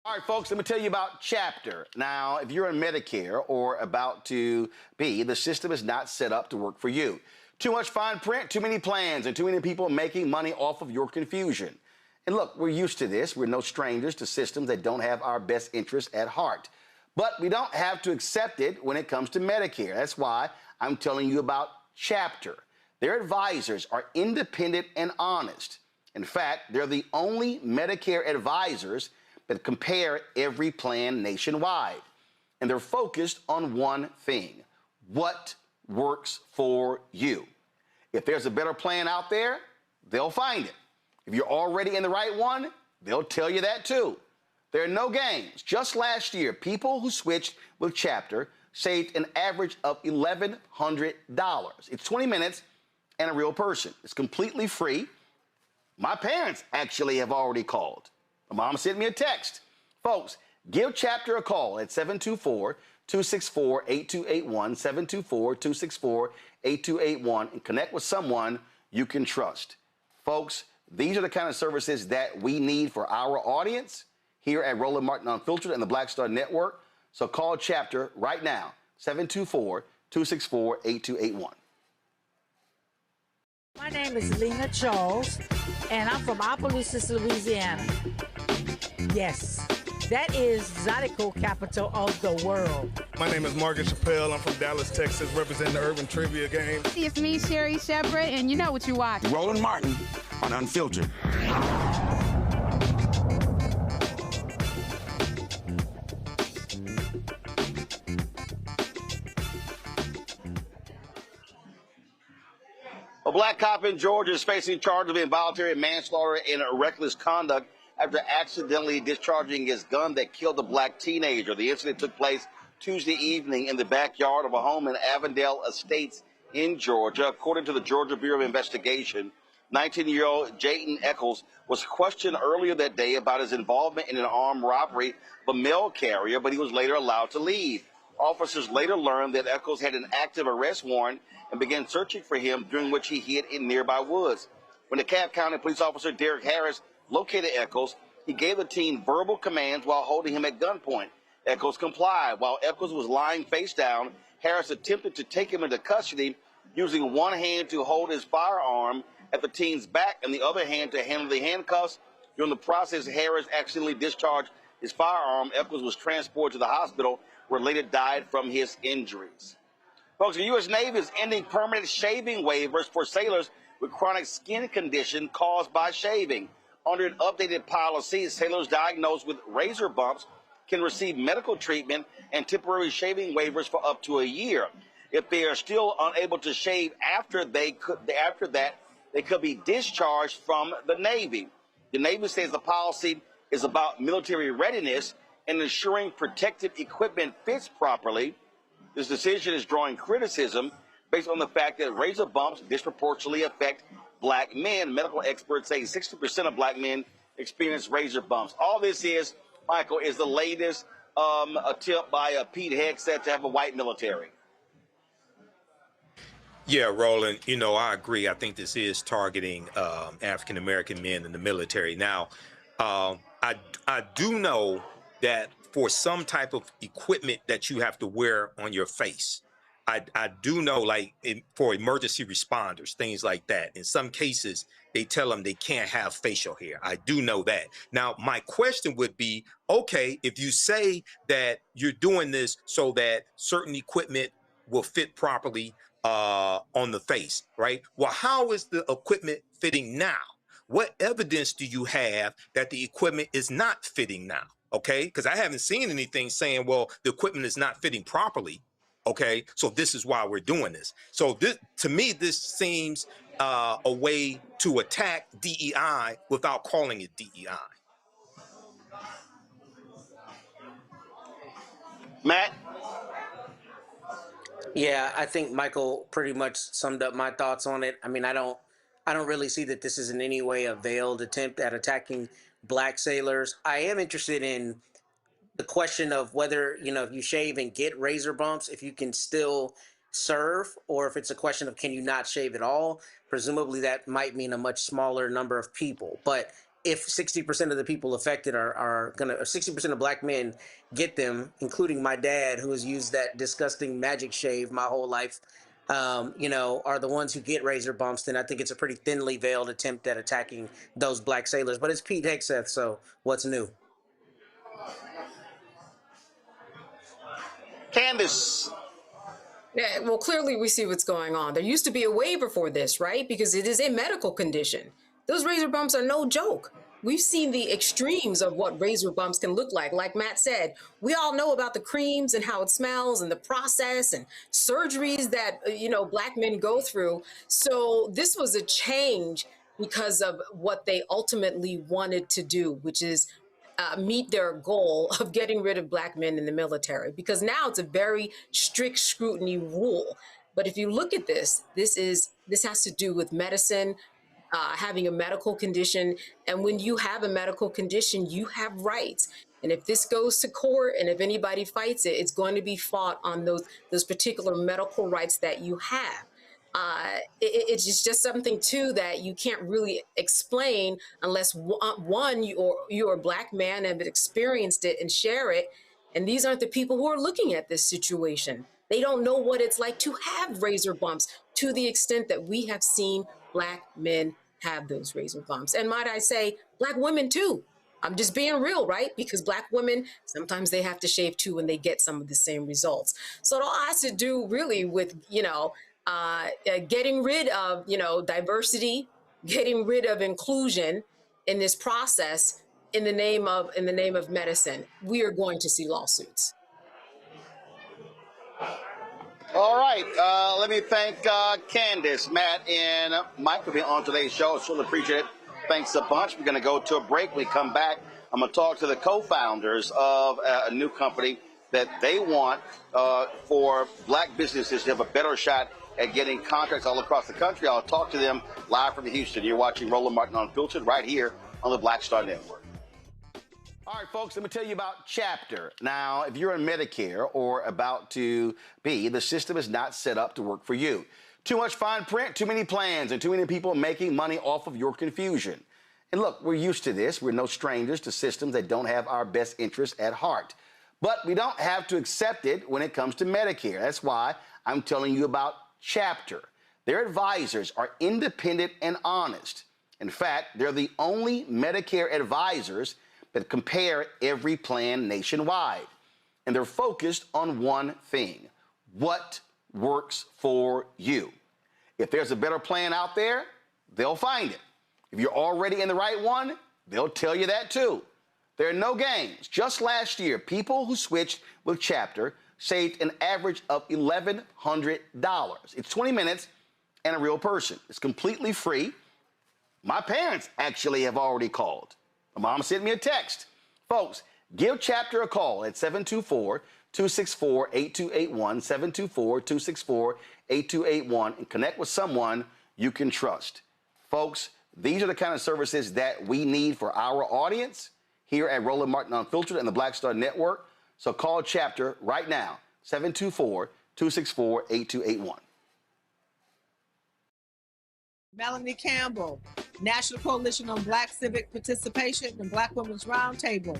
Speaker 1: All right, folks, let me tell you about Chapter. Now, if you're in Medicare or about to be, the system is not set up to work for you. Too much fine print, too many plans, and too many people making money off of your confusion. And look, we're used to this. We're no strangers to systems that don't have our best interests at heart. But we don't have to accept it when it comes to Medicare. That's why I'm telling you about Chapter. Their advisors are independent and honest. In fact, they're the only Medicare advisors that compare every plan nationwide. And they're focused on one thing: what works for you. If there's a better plan out there, they'll find it. If you're already in the right one, they'll tell you that too. There are no games. Just last year, people who switched with Chapter saved an average of $1,100. It's 20 minutes and a real person. It's completely free. My parents actually have already called. My mom sent me a text. Folks, give Chapter a call at 724-264-8281, 724-264-8281, and connect with someone you can trust. Folks, these are the kind of services that we need for our audience here at Roland Martin Unfiltered and the Black Star Network. So call Chapter right now, 724-264-8281.
Speaker 20: My name is Lena Charles, and I'm from Opelousas, Louisiana. Yes, that is Zydeco capital of the world.
Speaker 21: My name is Margaret Chappelle. I'm from Dallas, Texas, representing the Urban Trivia Game.
Speaker 22: It's me, Sherry Shepard, and you know what you watch.
Speaker 23: Roland Martin on Unfiltered.
Speaker 1: A black cop in Georgia is facing charges of involuntary manslaughter and reckless conduct after accidentally discharging his gun that killed a black teenager. The incident took place Tuesday evening in the backyard of a home in Avondale Estates in Georgia. According to the Georgia Bureau of Investigation, 19-year-old Jayton Eccles was questioned earlier that day about his involvement in an armed robbery of a mail carrier, but he was later allowed to leave. Officers later learned that Eccles had an active arrest warrant and began searching for him, during which he hid in nearby woods. When the DeKalb County police officer Derek Harris located Eccles, he gave the teen verbal commands while holding him at gunpoint. Eccles complied. While Eccles was lying face down, Harris attempted to take him into custody, using one hand to hold his firearm at the teen's back and the other hand to handle the handcuffs. During the process, Harris accidentally discharged his firearm. Eccles was transported to the hospital, where later died from his injuries. Folks, the U.S. Navy is ending permanent shaving waivers for sailors with chronic skin condition caused by shaving. Under an updated policy, sailors diagnosed with razor bumps can receive medical treatment and temporary shaving waivers for up to a year. If they are still unable to shave after that, they could be discharged from the Navy. The Navy says the policy is about military readiness and ensuring protective equipment fits properly. This decision is drawing criticism based on the fact that razor bumps disproportionately affect black men. Medical experts say 60% of black men experience razor bumps. All this is, Michael, is the latest attempt by Pete Hegseth to have a white military.
Speaker 6: Yeah, Roland, I agree. I think this is targeting African-American men in the military. Now, I do know that for some type of equipment that you have to wear on your face, I do know, for emergency responders, things like that. In some cases, they tell them they can't have facial hair. I do know that. Now, my question would be, okay, if you say that you're doing this so that certain equipment will fit properly on the face, right? Well, how is the equipment fitting now? What evidence do you have that the equipment is not fitting now? Okay, because I haven't seen anything saying, well, the equipment is not fitting properly. Okay, so this is why we're doing this. So this, to me, this seems a way to attack DEI without calling it DEI.
Speaker 1: Matt?
Speaker 5: Yeah, I think Michael pretty much summed up my thoughts on it. I mean, I don't really see that this is in any way a veiled attempt at attacking black sailors. I am interested in the question of whether, if you shave and get razor bumps, if you can still serve, or if it's a question of can you not shave at all. Presumably that might mean a much smaller number of people. But if 60% of the people affected are going to, 60% of black men get them, including my dad, who has used that disgusting magic shave my whole life, are the ones who get razor bumps, then I think it's a pretty thinly veiled attempt at attacking those black sailors. But it's Pete Hegseth, so what's new?
Speaker 1: Candace.
Speaker 4: Yeah, well, clearly we see what's going on. There used to be a waiver for this, right? Because it is a medical condition. Those razor bumps are no joke. we've seen the extremes of what razor bumps can look like. Like Matt said, we all know about the creams and how it smells and the process and surgeries that, Black men go through. So this was a change because of what they ultimately wanted to do, which is meet their goal of getting rid of Black men in the military, because now it's a very strict scrutiny rule. But if you look at this has to do with medicine, having a medical condition. And when you have a medical condition, you have rights. And if this goes to court and if anybody fights it, it's going to be fought on those particular medical rights that you have. It's just something too that you can't really explain unless one, you're a Black man and have experienced it and share it. And these aren't the people who are looking at this situation. They don't know what it's like to have razor bumps to the extent that we have seen Black men have those razor bumps. And might I say, Black women too. I'm just being real, right? Because Black women, sometimes they have to shave too when they get some of the same results. So it all has to do really with, getting rid of, diversity, getting rid of inclusion in this process in the name of medicine. We are going to see lawsuits.
Speaker 1: All right. Let me thank Candace, Matt, and Mike for being on today's show. I truly appreciate it. Thanks a bunch. We're going to go to a break. When we come back, I'm going to talk to the co-founders of a new company that they want for Black businesses to have a better shot at getting contracts all across the country. I'll talk to them live from Houston. You're watching Roland Martin Unfiltered right here on the Black Star Network. All right, folks, let me tell you about Chapter. Now, if you're in Medicare or about to be, the system is not set up to work for you. Too much fine print, too many plans, and too many people making money off of your confusion. And look, we're used to this. We're no strangers to systems that don't have our best interests at heart. But we don't have to accept it when it comes to Medicare. That's why I'm telling you about Chapter. Their advisors are independent and honest. In fact, they're the only Medicare advisors that compare every plan nationwide. And they're focused on one thing: what works for you. If there's a better plan out there, they'll find it. If you're already in the right one, they'll tell you that too. There are no games. Just last year, people who switched with Chapter saved an average of $1,100. It's 20 minutes and a real person. It's completely free. My parents actually have already called. My mom sent me a text. Folks, give Chapter a call at 724-264-8281, 724-264-8281, and connect with someone you can trust. Folks, these are the kind of services that we need for our audience here at Roland Martin Unfiltered and the Black Star Network. So call Chapter right now, 724-264-8281.
Speaker 2: Melanie Campbell, National Coalition on Black Civic Participation and Black Women's Roundtable.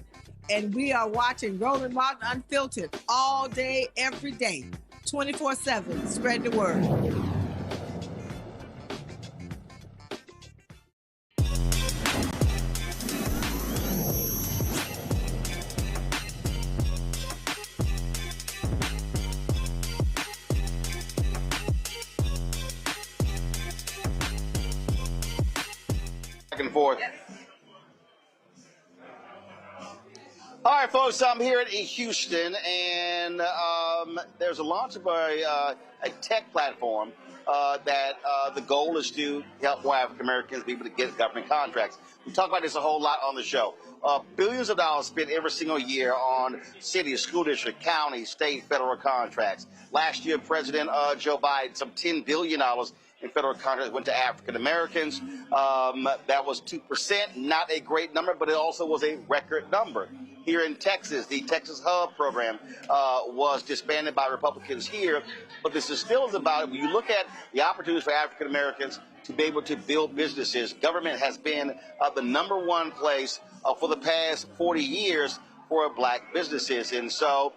Speaker 2: And we are watching Roland Martin Unfiltered all day, every day, 24/7. Spread the word.
Speaker 1: And forth. All right, folks, I'm here in Houston, and there's a launch of a tech platform that the goal is to help more African Americans be able to get government contracts. We talk about this a whole lot on the show. Billions of dollars spent every single year on cities, school district, county, state, federal contracts. Last year, President Joe Biden, some $10 billion in federal contracts went to African Americans. That was 2%, not a great number, but it also was a record number. Here in Texas, the Texas Hub program was disbanded by Republicans here, but this is still about, when you look at the opportunities for African Americans to be able to build businesses, government has been the #1 place for the past 40 years for Black businesses. And so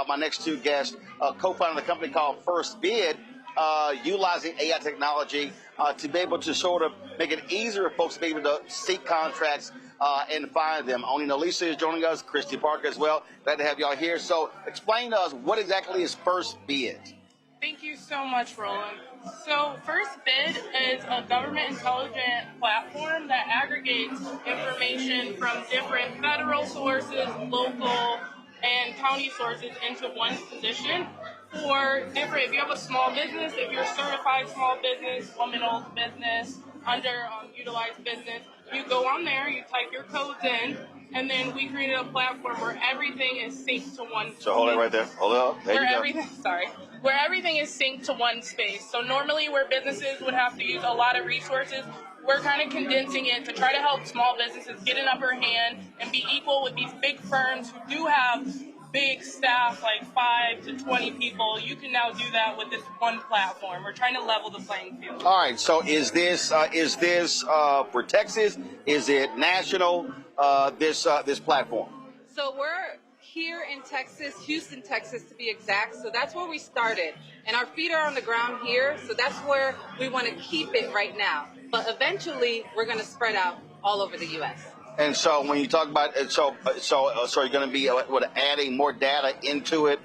Speaker 1: my next two guests co-founded a company called First Bid, utilizing AI technology to be able to sort of make it easier for folks to be able to seek contracts and find them. Oni Nolisa is joining us, Christy Parker as well. Glad to have y'all here. So explain to us, what exactly is First Bid?
Speaker 3: Thank you so much, Roland. So First Bid is a government intelligence platform that aggregates information from different federal sources, local, and county sources into one position for different, if you have a small business, if you're a certified small business, woman-owned business, underutilized business, you go on there, you type your codes in, and then we created a platform where everything is synced to one. So
Speaker 1: hold it right there. Hold it up. There you go.
Speaker 3: Where everything is synced to one space. So normally where businesses would have to use a lot of resources, we're kind of condensing it to try to help small businesses get an upper hand and be equal with these big firms who do have big staff, like 5 to 20 people. You can now do that with this one platform. We're trying to level the playing field.
Speaker 1: All right. So is this for Texas? Is it national? This platform.
Speaker 7: So we're here in Texas, Houston, Texas to be exact. So that's where we started. And our feet are on the ground here. So that's where we want to keep it right now. But eventually we're going to spread out all over the U.S.
Speaker 1: And so when you talk about it, so you're going to be adding more data into it.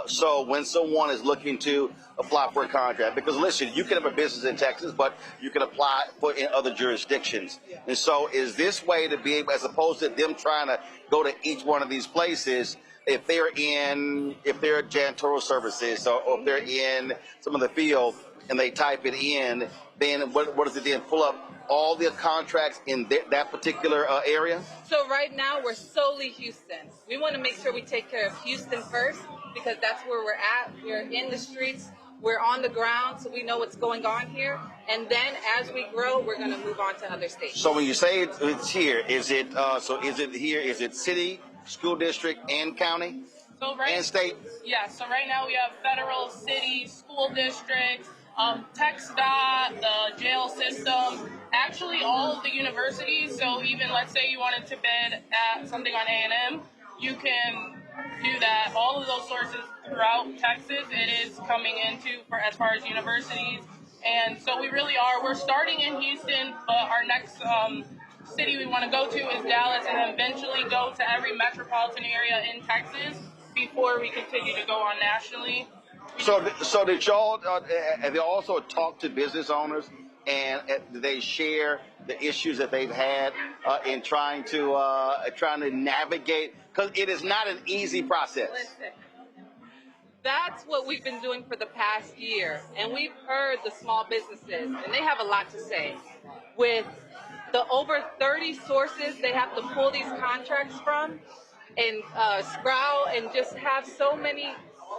Speaker 1: So when someone is looking to apply for a contract, because listen, you can have a business in Texas, but you can apply for in other jurisdictions. And so is this way to be able, as opposed to them trying to go to each one of these places, if they're janitorial services or if they're in some of the field and they type it in, then what does it then pull up? All the contracts in that particular area?
Speaker 7: So right now we're solely Houston. We want to make sure we take care of Houston first because that's where we're at. We're in the streets. We're on the ground, so we know what's going on here. And then as we grow, we're going to move on to other states.
Speaker 1: So when you say it's here, is it here? Is it city, school district, and county? And state?
Speaker 3: Yeah, so right now we have federal, city, school districts, TxDOT, the jail system, actually all of the universities. So even let's say you wanted to bid at something on A&M, you can do that. All of those sources throughout Texas, it is coming into as far as universities. And so we're starting in Houston, but our next city we want to go to is Dallas, and then eventually go to every metropolitan area in Texas before we continue to go on nationally.
Speaker 1: So did y'all have you also talked to business owners, and they share the issues that they've had in trying to navigate, because it is not an easy process.
Speaker 7: Listen, that's what we've been doing for the past year, and we've heard the small businesses, and they have a lot to say. With the over 30 sources they have to pull these contracts from, and sprout, and just have so many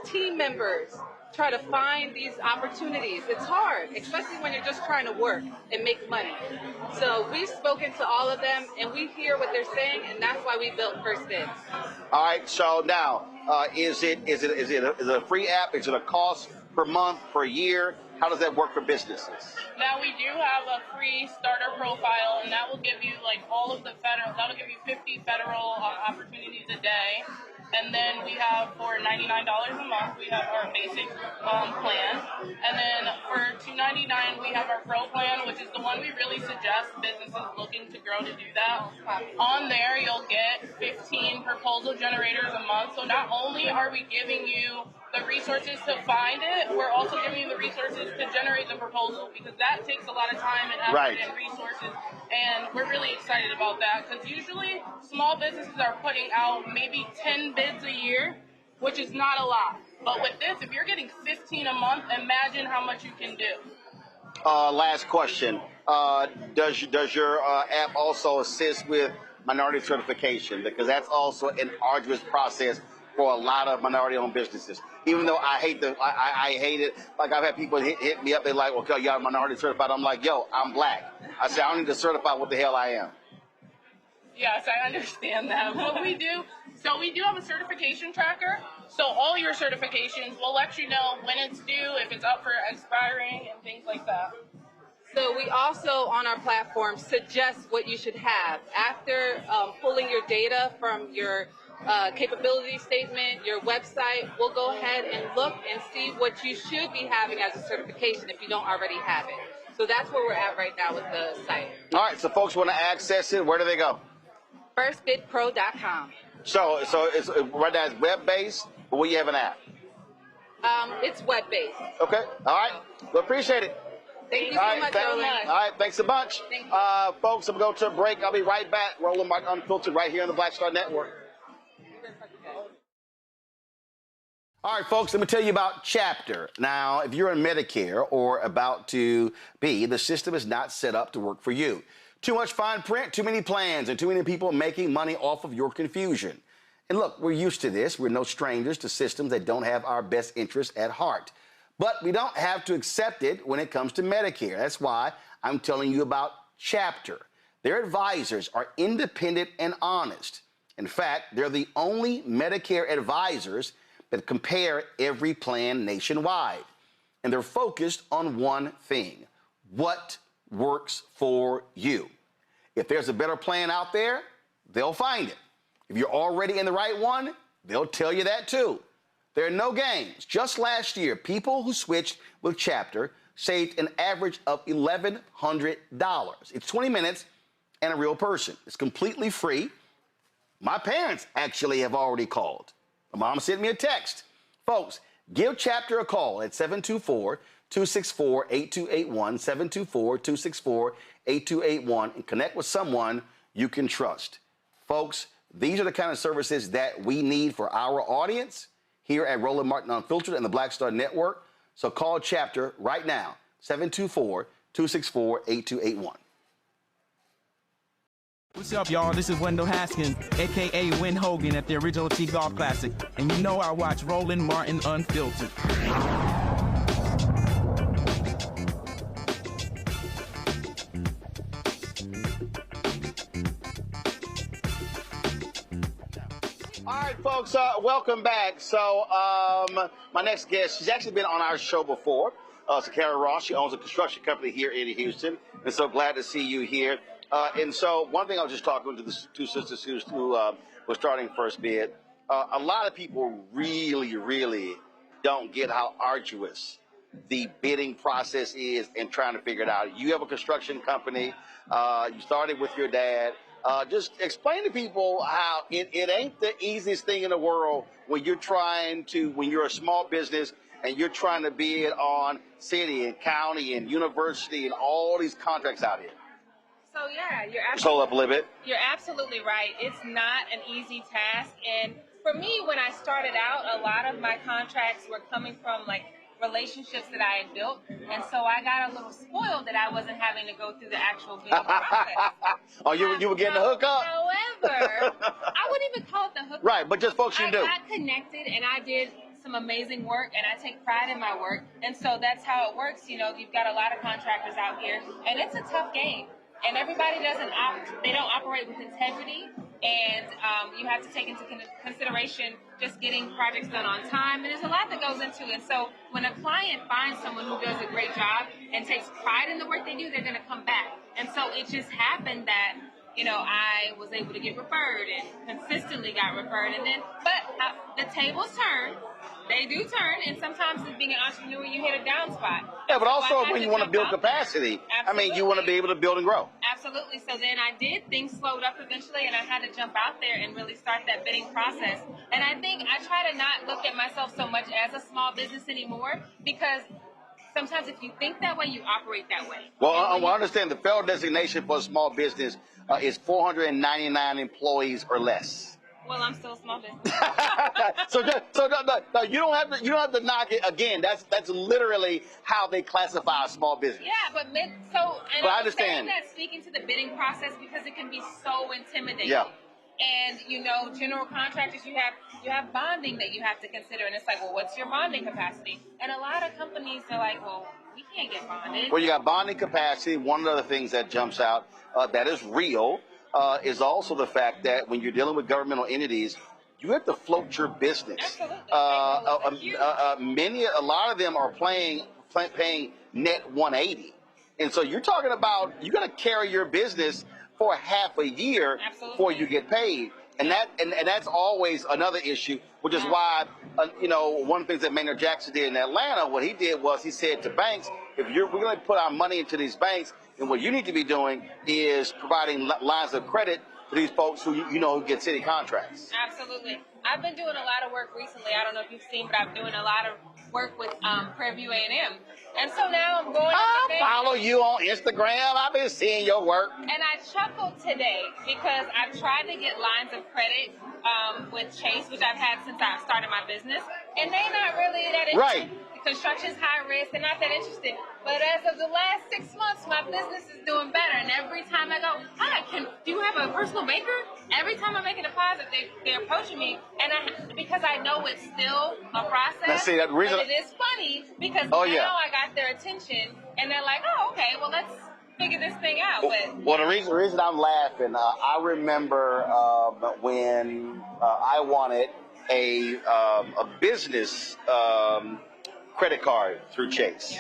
Speaker 7: team members try to find these opportunities. It's hard, especially when you're just trying to work and make money. So we've spoken to all of them, and we hear what they're saying, and that's why we built First Bid.
Speaker 1: All right. So now, is it a free app? Is it a cost per month, per year? How does that work for businesses?
Speaker 3: Now we do have a free starter profile, and that will give you all of the federal. That'll give you 50 federal opportunities a day. And then we have for $99 a month, we have our basic plan. And then for $299, we have our pro plan, which is the one we really suggest businesses looking to grow to do that. On there, you'll get 15 proposal generators a month. So not only are we giving you the resources to find it, we're also giving you the resources to generate the proposal, because that takes a lot of time and effort and resources. And we're really excited about that, because usually small businesses are putting out maybe 10 bids a year, which is not a lot. But with this, if you're getting 15 a month, imagine how much you can do.
Speaker 1: Last question. Does your app also assist with minority certification? Because that's also an arduous process for a lot of minority-owned businesses. Even though I hate it. Like, I've had people hit me up. They're like, "Okay, y'all minority certified." I'm like, "Yo, I'm black." I said, "I don't need to certify what the hell I am."
Speaker 3: Yes, I understand that. What we do, so we do have a certification tracker. So all your certifications, we'll let you know when it's due, if it's up for expiring, and things like that.
Speaker 7: So we also, on our platform, suggest what you should have. After pulling your data from your capability statement, your website, we'll go ahead and look and see what you should be having as a certification if you don't already have it. So that's where we're at right now with the site.
Speaker 1: All right, so folks want to access it. Where do they go?
Speaker 7: Firstbidpro.com.
Speaker 1: So it's right now it's web-based, but will you have an app?
Speaker 7: It's web-based.
Speaker 1: Okay. All right. We appreciate it.
Speaker 7: Thank you so much, Nolan.
Speaker 1: All right. Thanks a bunch. Folks, I'm going to go to a break. I'll be right back. Roland Martin Unfiltered right here on the Black Star Network. All right, folks, let me tell you about Chapter. Now, if you're in Medicare or about to be, the system is not set up to work for you. Too much fine print, too many plans, and too many people making money off of your confusion. And look, we're used to this. We're no strangers to systems that don't have our best interests at heart. But we don't have to accept it when it comes to Medicare. That's why I'm telling you about Chapter. Their advisors are independent and honest. In fact, they're the only Medicare advisors that compare every plan nationwide. And they're focused on one thing: what works for you. If there's a better plan out there, they'll find it. If you're already in the right one, they'll tell you that too. There are no games. Just last year, people who switched with Chapter saved an average of $1,100. It's 20 minutes and a real person. It's completely free. My parents actually have already called. My mom sent me a text. Folks, give Chapter a call at 724-264-8281, 724-264-8281, and connect with someone you can trust. Folks, these are the kind of services that we need for our audience here at Roland Martin Unfiltered and the Black Star Network. So call Chapter right now, 724-264-8281.
Speaker 8: What's up, y'all? This is Wendell Haskins, a.k.a. Win Hogan at the Original T Golf Classic. And you know I watch Roland Martin Unfiltered.
Speaker 1: All right, folks, welcome back. So my next guest, she's actually been on our show before. Sakara Ross, she owns a construction company here in Houston. And so glad to see you here. And so one thing I was just talking to the two sisters who were starting first bid. A lot of people really don't get how arduous the bidding process is and trying to figure it out. You have a construction company. You started with your dad. Just explain to people how it ain't the easiest thing in the world when you're when you're a small business and you're trying to bid on city and county and university and all these contracts out here.
Speaker 9: So yeah,
Speaker 1: Just hold up a little bit.
Speaker 9: You're absolutely right. It's not an easy task. And for me, when I started out, a lot of my contracts were coming from like relationships that I had built. And so I got a little spoiled that I wasn't having to go through the actual bidding process.
Speaker 1: Oh, you were getting the hookup?
Speaker 9: However, I wouldn't even call it the hookup.
Speaker 1: Right, but just folks you do.
Speaker 9: I got connected and I did some amazing work, and I take pride in my work. And so that's how it works. You know, you've got a lot of contractors out here, and it's a tough game. And everybody they don't operate with integrity, and you have to take into consideration just getting projects done on time, and there's a lot that goes into it. So when a client finds someone who does a great job and takes pride in the work they do, they're going to come back. And so it just happened that, you know, I was able to get referred and consistently got referred, and then, but the tables turn. They do turn, and sometimes being an entrepreneur, you hit a down spot.
Speaker 1: Yeah, but
Speaker 9: so
Speaker 1: also when you want to build capacity, I mean, you want to be able to build and grow.
Speaker 9: Absolutely. So then I did. Things slowed up eventually, and I had to jump out there and really start that bidding process. And I think I try to not look at myself so much as a small business anymore, because sometimes if you think that way, you operate that way.
Speaker 1: Well, I understand the federal designation for a small business is 499 employees or less.
Speaker 9: Well, I'm still a small business.
Speaker 1: so no, you don't have to knock it again. That's literally how they classify a small business.
Speaker 9: Yeah, but I understand that speaking to the bidding process because it can be so intimidating.
Speaker 1: Yeah.
Speaker 9: And you know, general contractors, you have bonding that you have to consider, and it's like, well, what's your bonding capacity? And a lot of companies are like, well, we can't get bonded.
Speaker 1: Well, you got bonding capacity. One of the things that jumps out that is real. Is also the fact that when you're dealing with governmental entities, you have to float your business.
Speaker 9: Absolutely.
Speaker 1: A lot of them are paying net 180, and so you're talking about you're going to carry your business for half a year before you get paid, and that's always another issue, which is why one of the things that Maynard Jackson did in Atlanta, what he did was he said to banks, if we're going to put our money into these banks. And what you need to be doing is providing lines of credit to these folks who who get city contracts.
Speaker 9: Absolutely. I've been doing a lot of work recently. I don't know if you've seen, but I'm doing a lot of work with Prairie View A&M. And so now I'm going
Speaker 1: I follow you on Instagram. I've been seeing your work.
Speaker 9: And I chuckled today because I've tried to get lines of credit with Chase, which I've had since I started my business, and they're not really that interested.
Speaker 1: Right.
Speaker 9: Construction's high risk, they're not that interested. But as of the last 6 months, my business is doing better. And every time I go, hi, do you have a personal banker? Every time I make a deposit, they're approaching me. And because I know it's still a process.
Speaker 1: Now, see, that reason,
Speaker 9: but it is funny because now I got their attention, and they're like, oh, okay, well, let's figure this thing out.
Speaker 1: Well, the reason I'm laughing, I remember when I wanted a business credit card through Chase,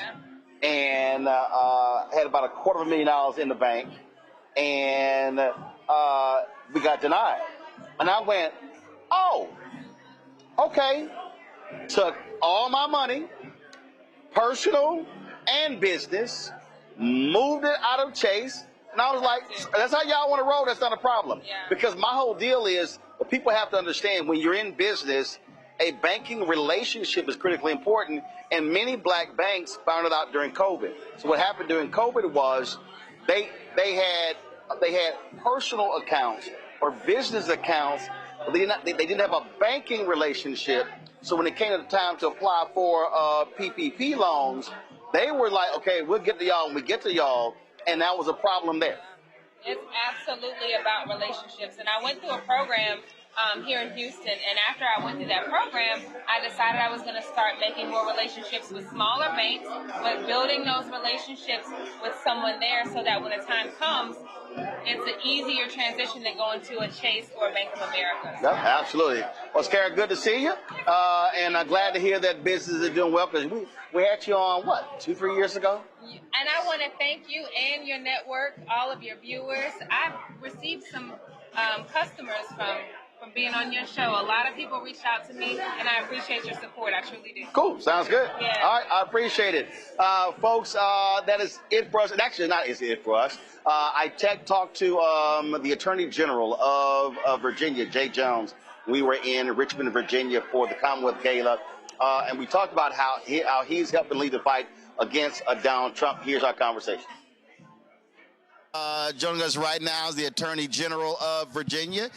Speaker 1: and had about $250,000 in the bank, and we got denied. And I went, oh, okay. Took all my money, personal and business, moved it out of Chase, and I was like, that's how y'all want to roll, that's not a problem. Because my whole deal is, what people have to understand, when you're in business, a banking relationship is critically important, and many black banks found it out during COVID. So what happened during COVID was they had personal accounts or business accounts, but they didn't have a banking relationship. So when it came to the time to apply for PPP loans, they were like, okay, we'll get to y'all when we get to y'all, and that was a problem there.
Speaker 9: It's absolutely about relationships, and I went through a program here in Houston, and after I went through that program, I decided I was going to start making more relationships with smaller banks, but building those relationships with someone there so that when the time comes, it's an easier transition than going to a Chase or a Bank of America.
Speaker 1: Yep, absolutely. Well, Scara, good to see you, and I'm glad to hear that business is doing well, because we had you on, what, 2-3 years ago?
Speaker 9: And I want to thank you and your network, all of your viewers. I've received some customers from being on your show. A lot of people reached out to me, and I appreciate your support. I truly do.
Speaker 1: Cool. Sounds good.
Speaker 9: Yeah.
Speaker 1: All right. I appreciate it. Folks, that is it for us. And actually, not is it for us. I talked to the Attorney General of Virginia, Jay Jones. We were in Richmond, Virginia for the Commonwealth Gala, and we talked about how he's helping lead the fight against Donald Trump. Here's our conversation. Joining us right now is the Attorney General of Virginia,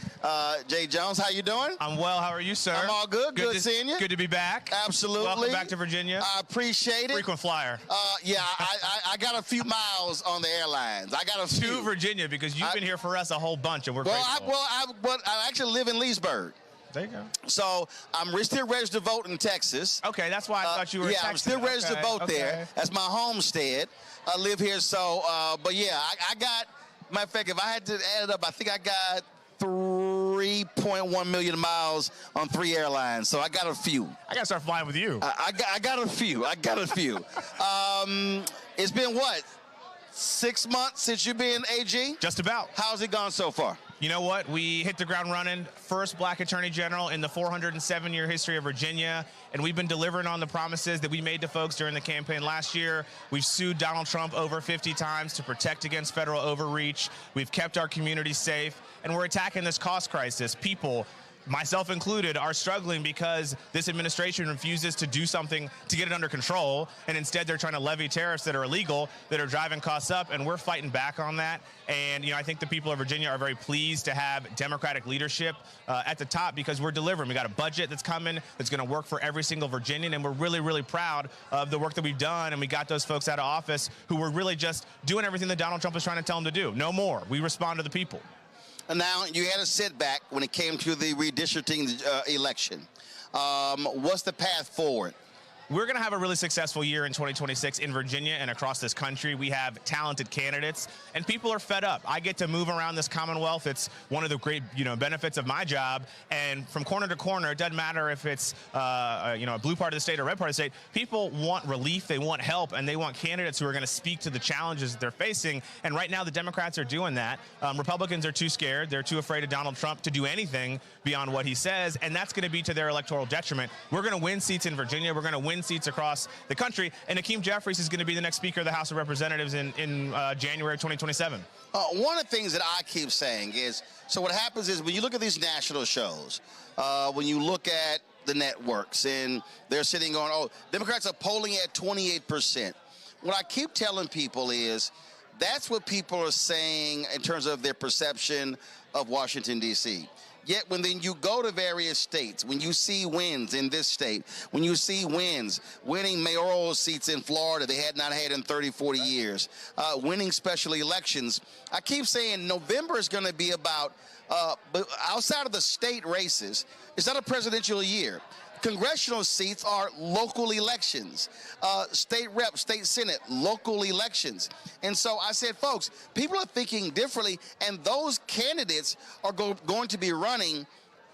Speaker 1: Jay Jones. How you doing?
Speaker 10: I'm well. How are you, sir?
Speaker 1: I'm all good. Good seeing you.
Speaker 10: Good to be back.
Speaker 1: Absolutely.
Speaker 10: Welcome back to Virginia.
Speaker 1: I appreciate it.
Speaker 10: Frequent flyer.
Speaker 1: Yeah, I got a few miles on the airlines. I got a few.
Speaker 10: To Virginia, because you've been here for us a whole bunch, and we're grateful.
Speaker 1: I actually live in Leesburg.
Speaker 10: There you go.
Speaker 1: So I'm still registered to vote in Texas.
Speaker 10: Okay, that's why I thought you were.
Speaker 1: Yeah, I'm still registered to vote there. That's my homestead. I live here, so but yeah, I got. Matter of fact, if I had to add it up, I think I got 3.1 million miles on 3 airlines. So I got a few.
Speaker 10: I gotta start flying with you.
Speaker 1: I got a few. It's been what, 6 months since you've been AG?
Speaker 10: Just about.
Speaker 1: How's it gone so far?
Speaker 10: You know what? We hit the ground running. First black attorney general in the 407-year history of Virginia. And we've been delivering on the promises that we made to folks during the campaign last year. We've sued Donald Trump over 50 times to protect against federal overreach. We've kept our community safe. And we're attacking this cost crisis. People, myself included, are struggling because this administration refuses to do something to get it under control, and instead they're trying to levy tariffs that are illegal, that are driving costs up, and we're fighting back on that. And I think the people of Virginia are very pleased to have Democratic leadership at the top, because we're delivering. We got a budget that's coming that's going to work for every single Virginian, and we're really, really proud of the work that we've done. And we got those folks out of office who were really just doing everything that Donald Trump was trying to tell them to do. No more. We respond to the people.
Speaker 1: And now, you had a setback when it came to the redistricting election. What's the path forward?
Speaker 10: We're going to have a really successful year in 2026 in Virginia and across this country. We have talented candidates, and people are fed up. I get to move around this Commonwealth. It's one of the great, benefits of my job. And from corner to corner, it doesn't matter if it's, a blue part of the state or red part of the state. People want relief, they want help, and they want candidates who are going to speak to the challenges that they're facing. And right now, the Democrats are doing that. Republicans are too scared. They're too afraid of Donald Trump to do anything beyond what he says, and that's going to be to their electoral detriment. We're going to win seats in Virginia. We're going to win win seats across the country. And Hakeem Jeffries is going to be the next Speaker of the House of Representatives in January 2027.
Speaker 1: One of the things that I keep saying is, so what happens is when you look at these national shows, when you look at the networks and they're sitting going, oh, Democrats are polling at 28%. What I keep telling people is that's what people are saying in terms of their perception of Washington, D.C. Yet when then you go to various states, when you see wins in this state, when you see winning mayoral seats in Florida they had not had in 30, 40 years, winning special elections, I keep saying November is going to be about, but outside of the state races, it's not a presidential year. Congressional seats are local elections. State rep, state senate, local elections. And so I said, folks, people are thinking differently, and those candidates are going to be running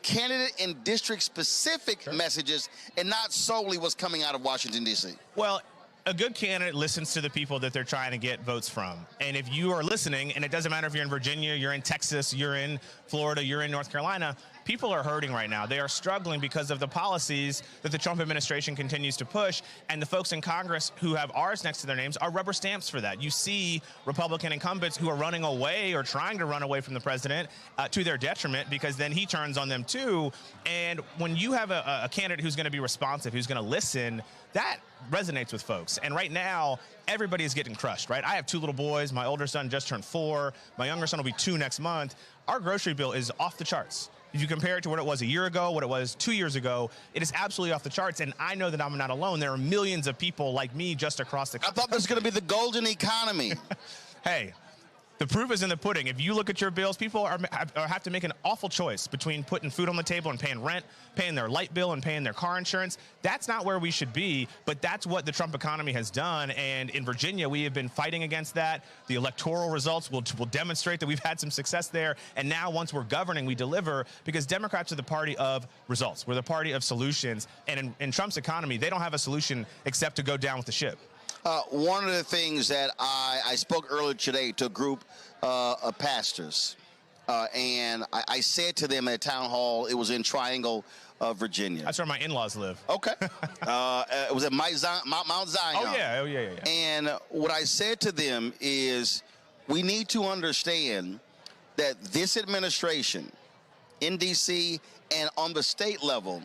Speaker 1: candidate and district-specific messages and not solely what's coming out of Washington, D.C.
Speaker 10: Well, a good candidate listens to the people that they're trying to get votes from. And if you are listening, and it doesn't matter if you're in Virginia, you're in Texas, you're in Florida, you're in North Carolina, people are hurting right now. They are struggling because of the policies that the Trump administration continues to push, and the folks in Congress who have R's next to their names are rubber stamps for that. You see Republican incumbents who are running away or trying to run away from the president to their detriment, because then he turns on them too. And when you have a candidate who's going to be responsive, who's going to listen, that resonates with folks. And right now, everybody is getting crushed, right? I have 2 little boys. My older son just turned 4. My younger son will be 2 next month. Our grocery bill is off the charts. If you compare it to what it was a year ago, what it was 2 years ago, it is absolutely off the charts. And I know that I'm not alone. There are millions of people like me just across the country.
Speaker 1: I thought this was going to be the golden economy.
Speaker 10: Hey, the proof is in the pudding. If you look at your bills, people have to make an awful choice between putting food on the table and paying rent, paying their light bill, and paying their car insurance. That's not where we should be, but that's what the Trump economy has done. And in Virginia, we have been fighting against that. The electoral results will demonstrate that we've had some success there. And now once we're governing, we deliver, because Democrats are the party of results. We're the party of solutions. And in Trump's economy, they don't have a solution except to go down with the ship.
Speaker 1: One of the things that I spoke earlier today to a group of pastors, and I said to them at a town hall, it was in Triangle, Virginia.
Speaker 10: That's where my in-laws live.
Speaker 1: Okay. It was at Mount Zion.
Speaker 10: Oh, yeah.
Speaker 1: And what I said to them is, we need to understand that this administration in D.C. and on the state level,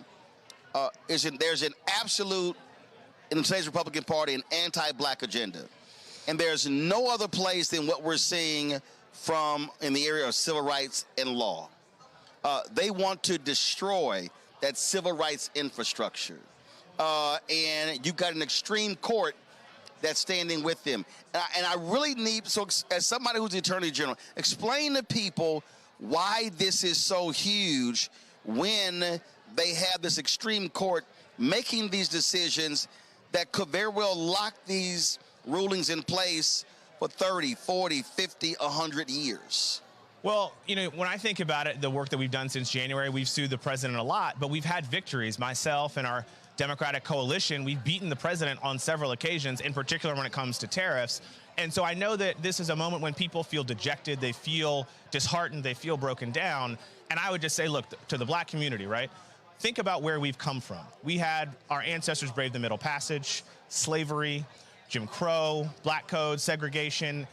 Speaker 1: there's an absolute, in the state's Republican Party, an anti-black agenda. And there's no other place than what we're seeing from in the area of civil rights and law. They want to destroy that civil rights infrastructure. And you've got an extreme court that's standing with them. And I really need, so as somebody who's the Attorney General, explain to people why this is so huge when they have this extreme court making these decisions that could very well lock these rulings in place for 30, 40, 50, 100 years.
Speaker 10: Well, when I think about it, the work that we've done since January, we've sued the president a lot, but we've had victories. Myself and our Democratic coalition, we've beaten the president on several occasions, in particular when it comes to tariffs. And so I know that this is a moment when people feel dejected, they feel disheartened, they feel broken down. And I would just say, look, to the black community, right? Think about where we've come from. We had our ancestors brave the Middle Passage, slavery, Jim Crow, black code, segregation,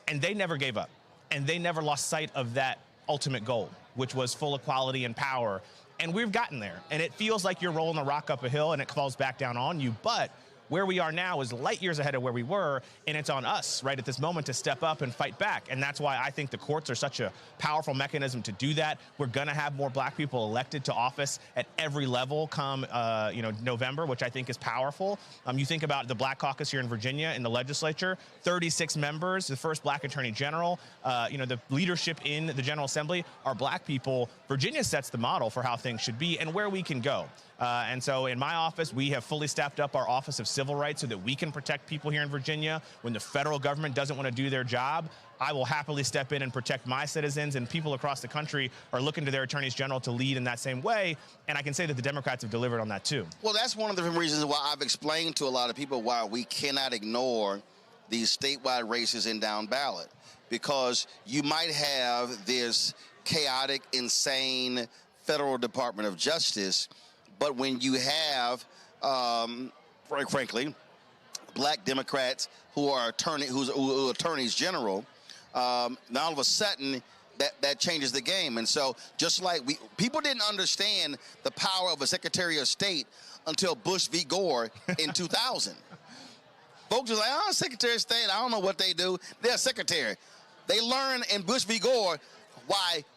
Speaker 10: and they never gave up. And they never lost sight of that ultimate goal, which was full equality and power. And we've gotten there. And it feels like you're rolling a rock up a hill and it falls back down on you. But where we are now is light years ahead of where we were, and it's on us right at this moment to step up and fight back. And that's why I think the courts are such a powerful mechanism to do that. We're going to have more black people elected to office at every level come November, which I think is powerful. You think about the Black Caucus here in Virginia in the legislature, 36 members, the first black attorney general, the leadership in the General Assembly are black people. Virginia sets the model for how things should be and where we can go. And so in my office, we have fully staffed up our Office of Civil Rights so that we can protect people here in Virginia. When the federal government doesn't want to do their job, I will happily step in and protect my citizens, and people across the country are looking to their attorneys general to lead in that same way. And I can say that the Democrats have delivered on that too.
Speaker 1: Well, that's one of the reasons why I've explained to a lot of people why we cannot ignore these statewide races in down ballot, because you might have this chaotic, insane federal Department of Justice, but when you have frankly, black Democrats who are attorneys general, now all of a sudden that changes the game. And so just like people didn't understand the power of a Secretary of State until Bush v. Gore in 2000. Folks are like, oh, Secretary of State, I don't know what they do. They're a secretary. They learn in Bush v. Gore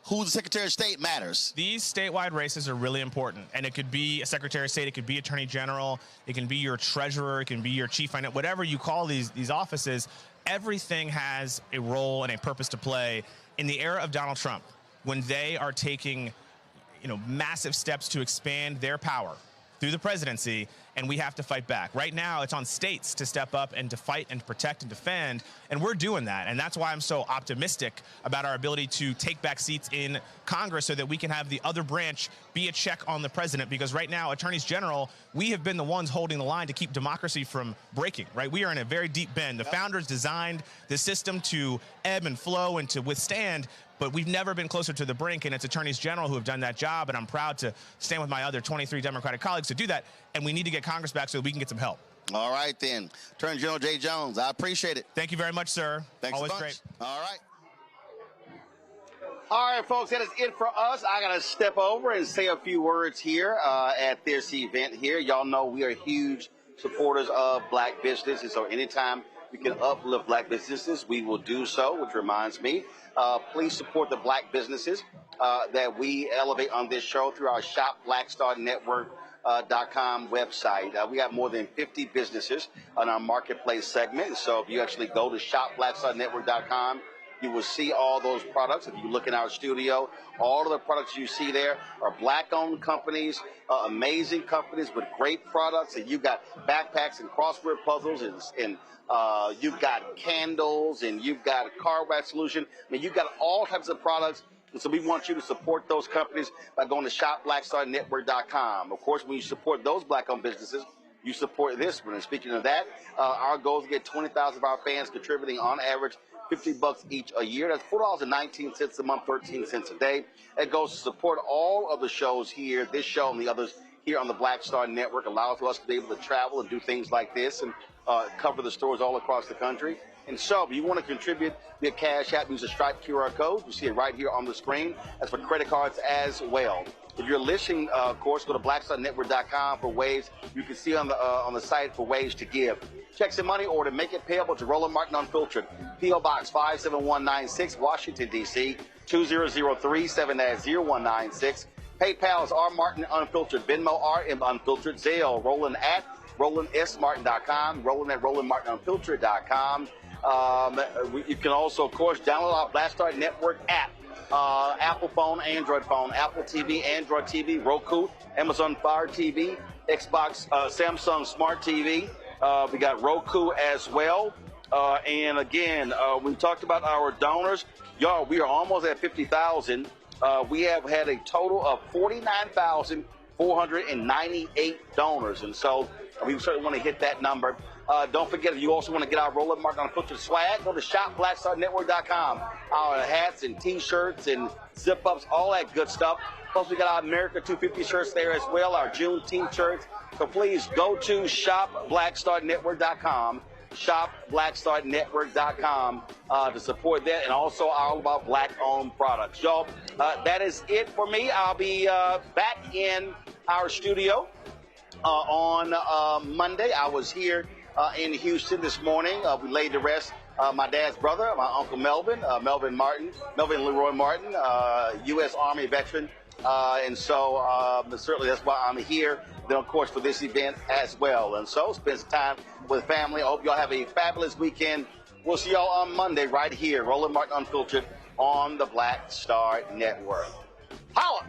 Speaker 1: who the Secretary of State matters.
Speaker 10: These statewide races are really important, and it could be a Secretary of State, it could be Attorney General, it can be your treasurer, it can be your chief financial, whatever you call these offices. Everything has a role and a purpose to play. In the era of Donald Trump, when they are taking, massive steps to expand their power through the presidency, and we have to fight back. Right now, it's on states to step up and to fight and to protect and defend, and we're doing that. And that's why I'm so optimistic about our ability to take back seats in Congress so that we can have the other branch be a check on the president, because right now, attorneys general, we have been the ones holding the line to keep democracy from breaking, right? We are in a very deep bend. The founders designed the system to ebb and flow and to withstand, but we've never been closer to the brink, and it's attorneys general who have done that job, and I'm proud to stand with my other 23 Democratic colleagues to do that, and we need to get Congress back so that we can get some help.
Speaker 1: All right, then. Attorney General Jay Jones, I appreciate it.
Speaker 10: Thank you very much, sir.
Speaker 1: Thanks
Speaker 10: Always
Speaker 1: a bunch.
Speaker 10: great.
Speaker 1: All right. All right, folks, that is it for us. I got to step over and say a few words here at this event here. Y'all know we are huge supporters of black businesses, so anytime we can uplift black businesses, we will do so, which reminds me, please support the black businesses that we elevate on this show through our Shop Blackstar Network.com website. We have more than 50 businesses on our marketplace segment. So if you actually go to shopblackstarnetwork.com, you will see all those products. If you look in our studio, all of the products you see there are black-owned companies, amazing companies with great products. And you've got backpacks and crossword puzzles, and you've got candles, and you've got a car wash solution. I mean, you've got all types of products. And so we want you to support those companies by going to shopblackstarnetwork.com. Of course, when you support those black-owned businesses, you support this one. And speaking of that, our goal is to get 20,000 of our fans contributing on average $50 each a year. That's $4.19 a month, 13 cents a day. It goes to support all of the shows here, this show and the others here on the Black Star Network, allow for us to be able to travel and do things like this and cover the stores all across the country. And so if you want to contribute via Cash App, use the Stripe QR code. You see it right here on the screen. That's for credit cards as well. If you're listening, of course, go to blackstarnetwork.com for ways. You can see on the site for ways to give. Checks and money order, make it payable to Roland Martin Unfiltered. P.O. Box 57196, Washington, D.C. 20037-0196. PayPal is R. Martin Unfiltered. Venmo RM Unfiltered. Zelle, Roland at RolandSMartin.com. Roland at RolandMartinUnfiltered.com. You can also, of course, download our Black Star Network app. Apple phone, Android phone, Apple TV, Android TV, Roku, Amazon Fire TV, Xbox, Samsung Smart TV. We got Roku as well. And again, we talked about our donors. Y'all, we are almost at 50,000. We have had a total of 49,498 donors. And so we certainly want to hit that number. Don't forget, if you also want to get our Roland Martin Unfiltered swag, go to shopblackstarnetwork.com. Our hats and T-shirts and zip-ups, all that good stuff. Plus, we got our America 250 shirts there as well, our Juneteenth shirts. So please go to shopblackstarnetwork.com, shopblackstarnetwork.com to support that, and also all about black-owned products. Y'all, that is it for me. I'll be back in our studio on Monday. I was here in Houston this morning. We laid to rest my dad's brother, my Uncle Melvin, Melvin Leroy Martin, U.S. Army veteran. And so certainly that's why I'm here, then of course for this event as well. And so spend some time with family. I hope y'all have a fabulous weekend. We'll see y'all on Monday right here, Roland Martin Unfiltered on the Black Star Network. Holla!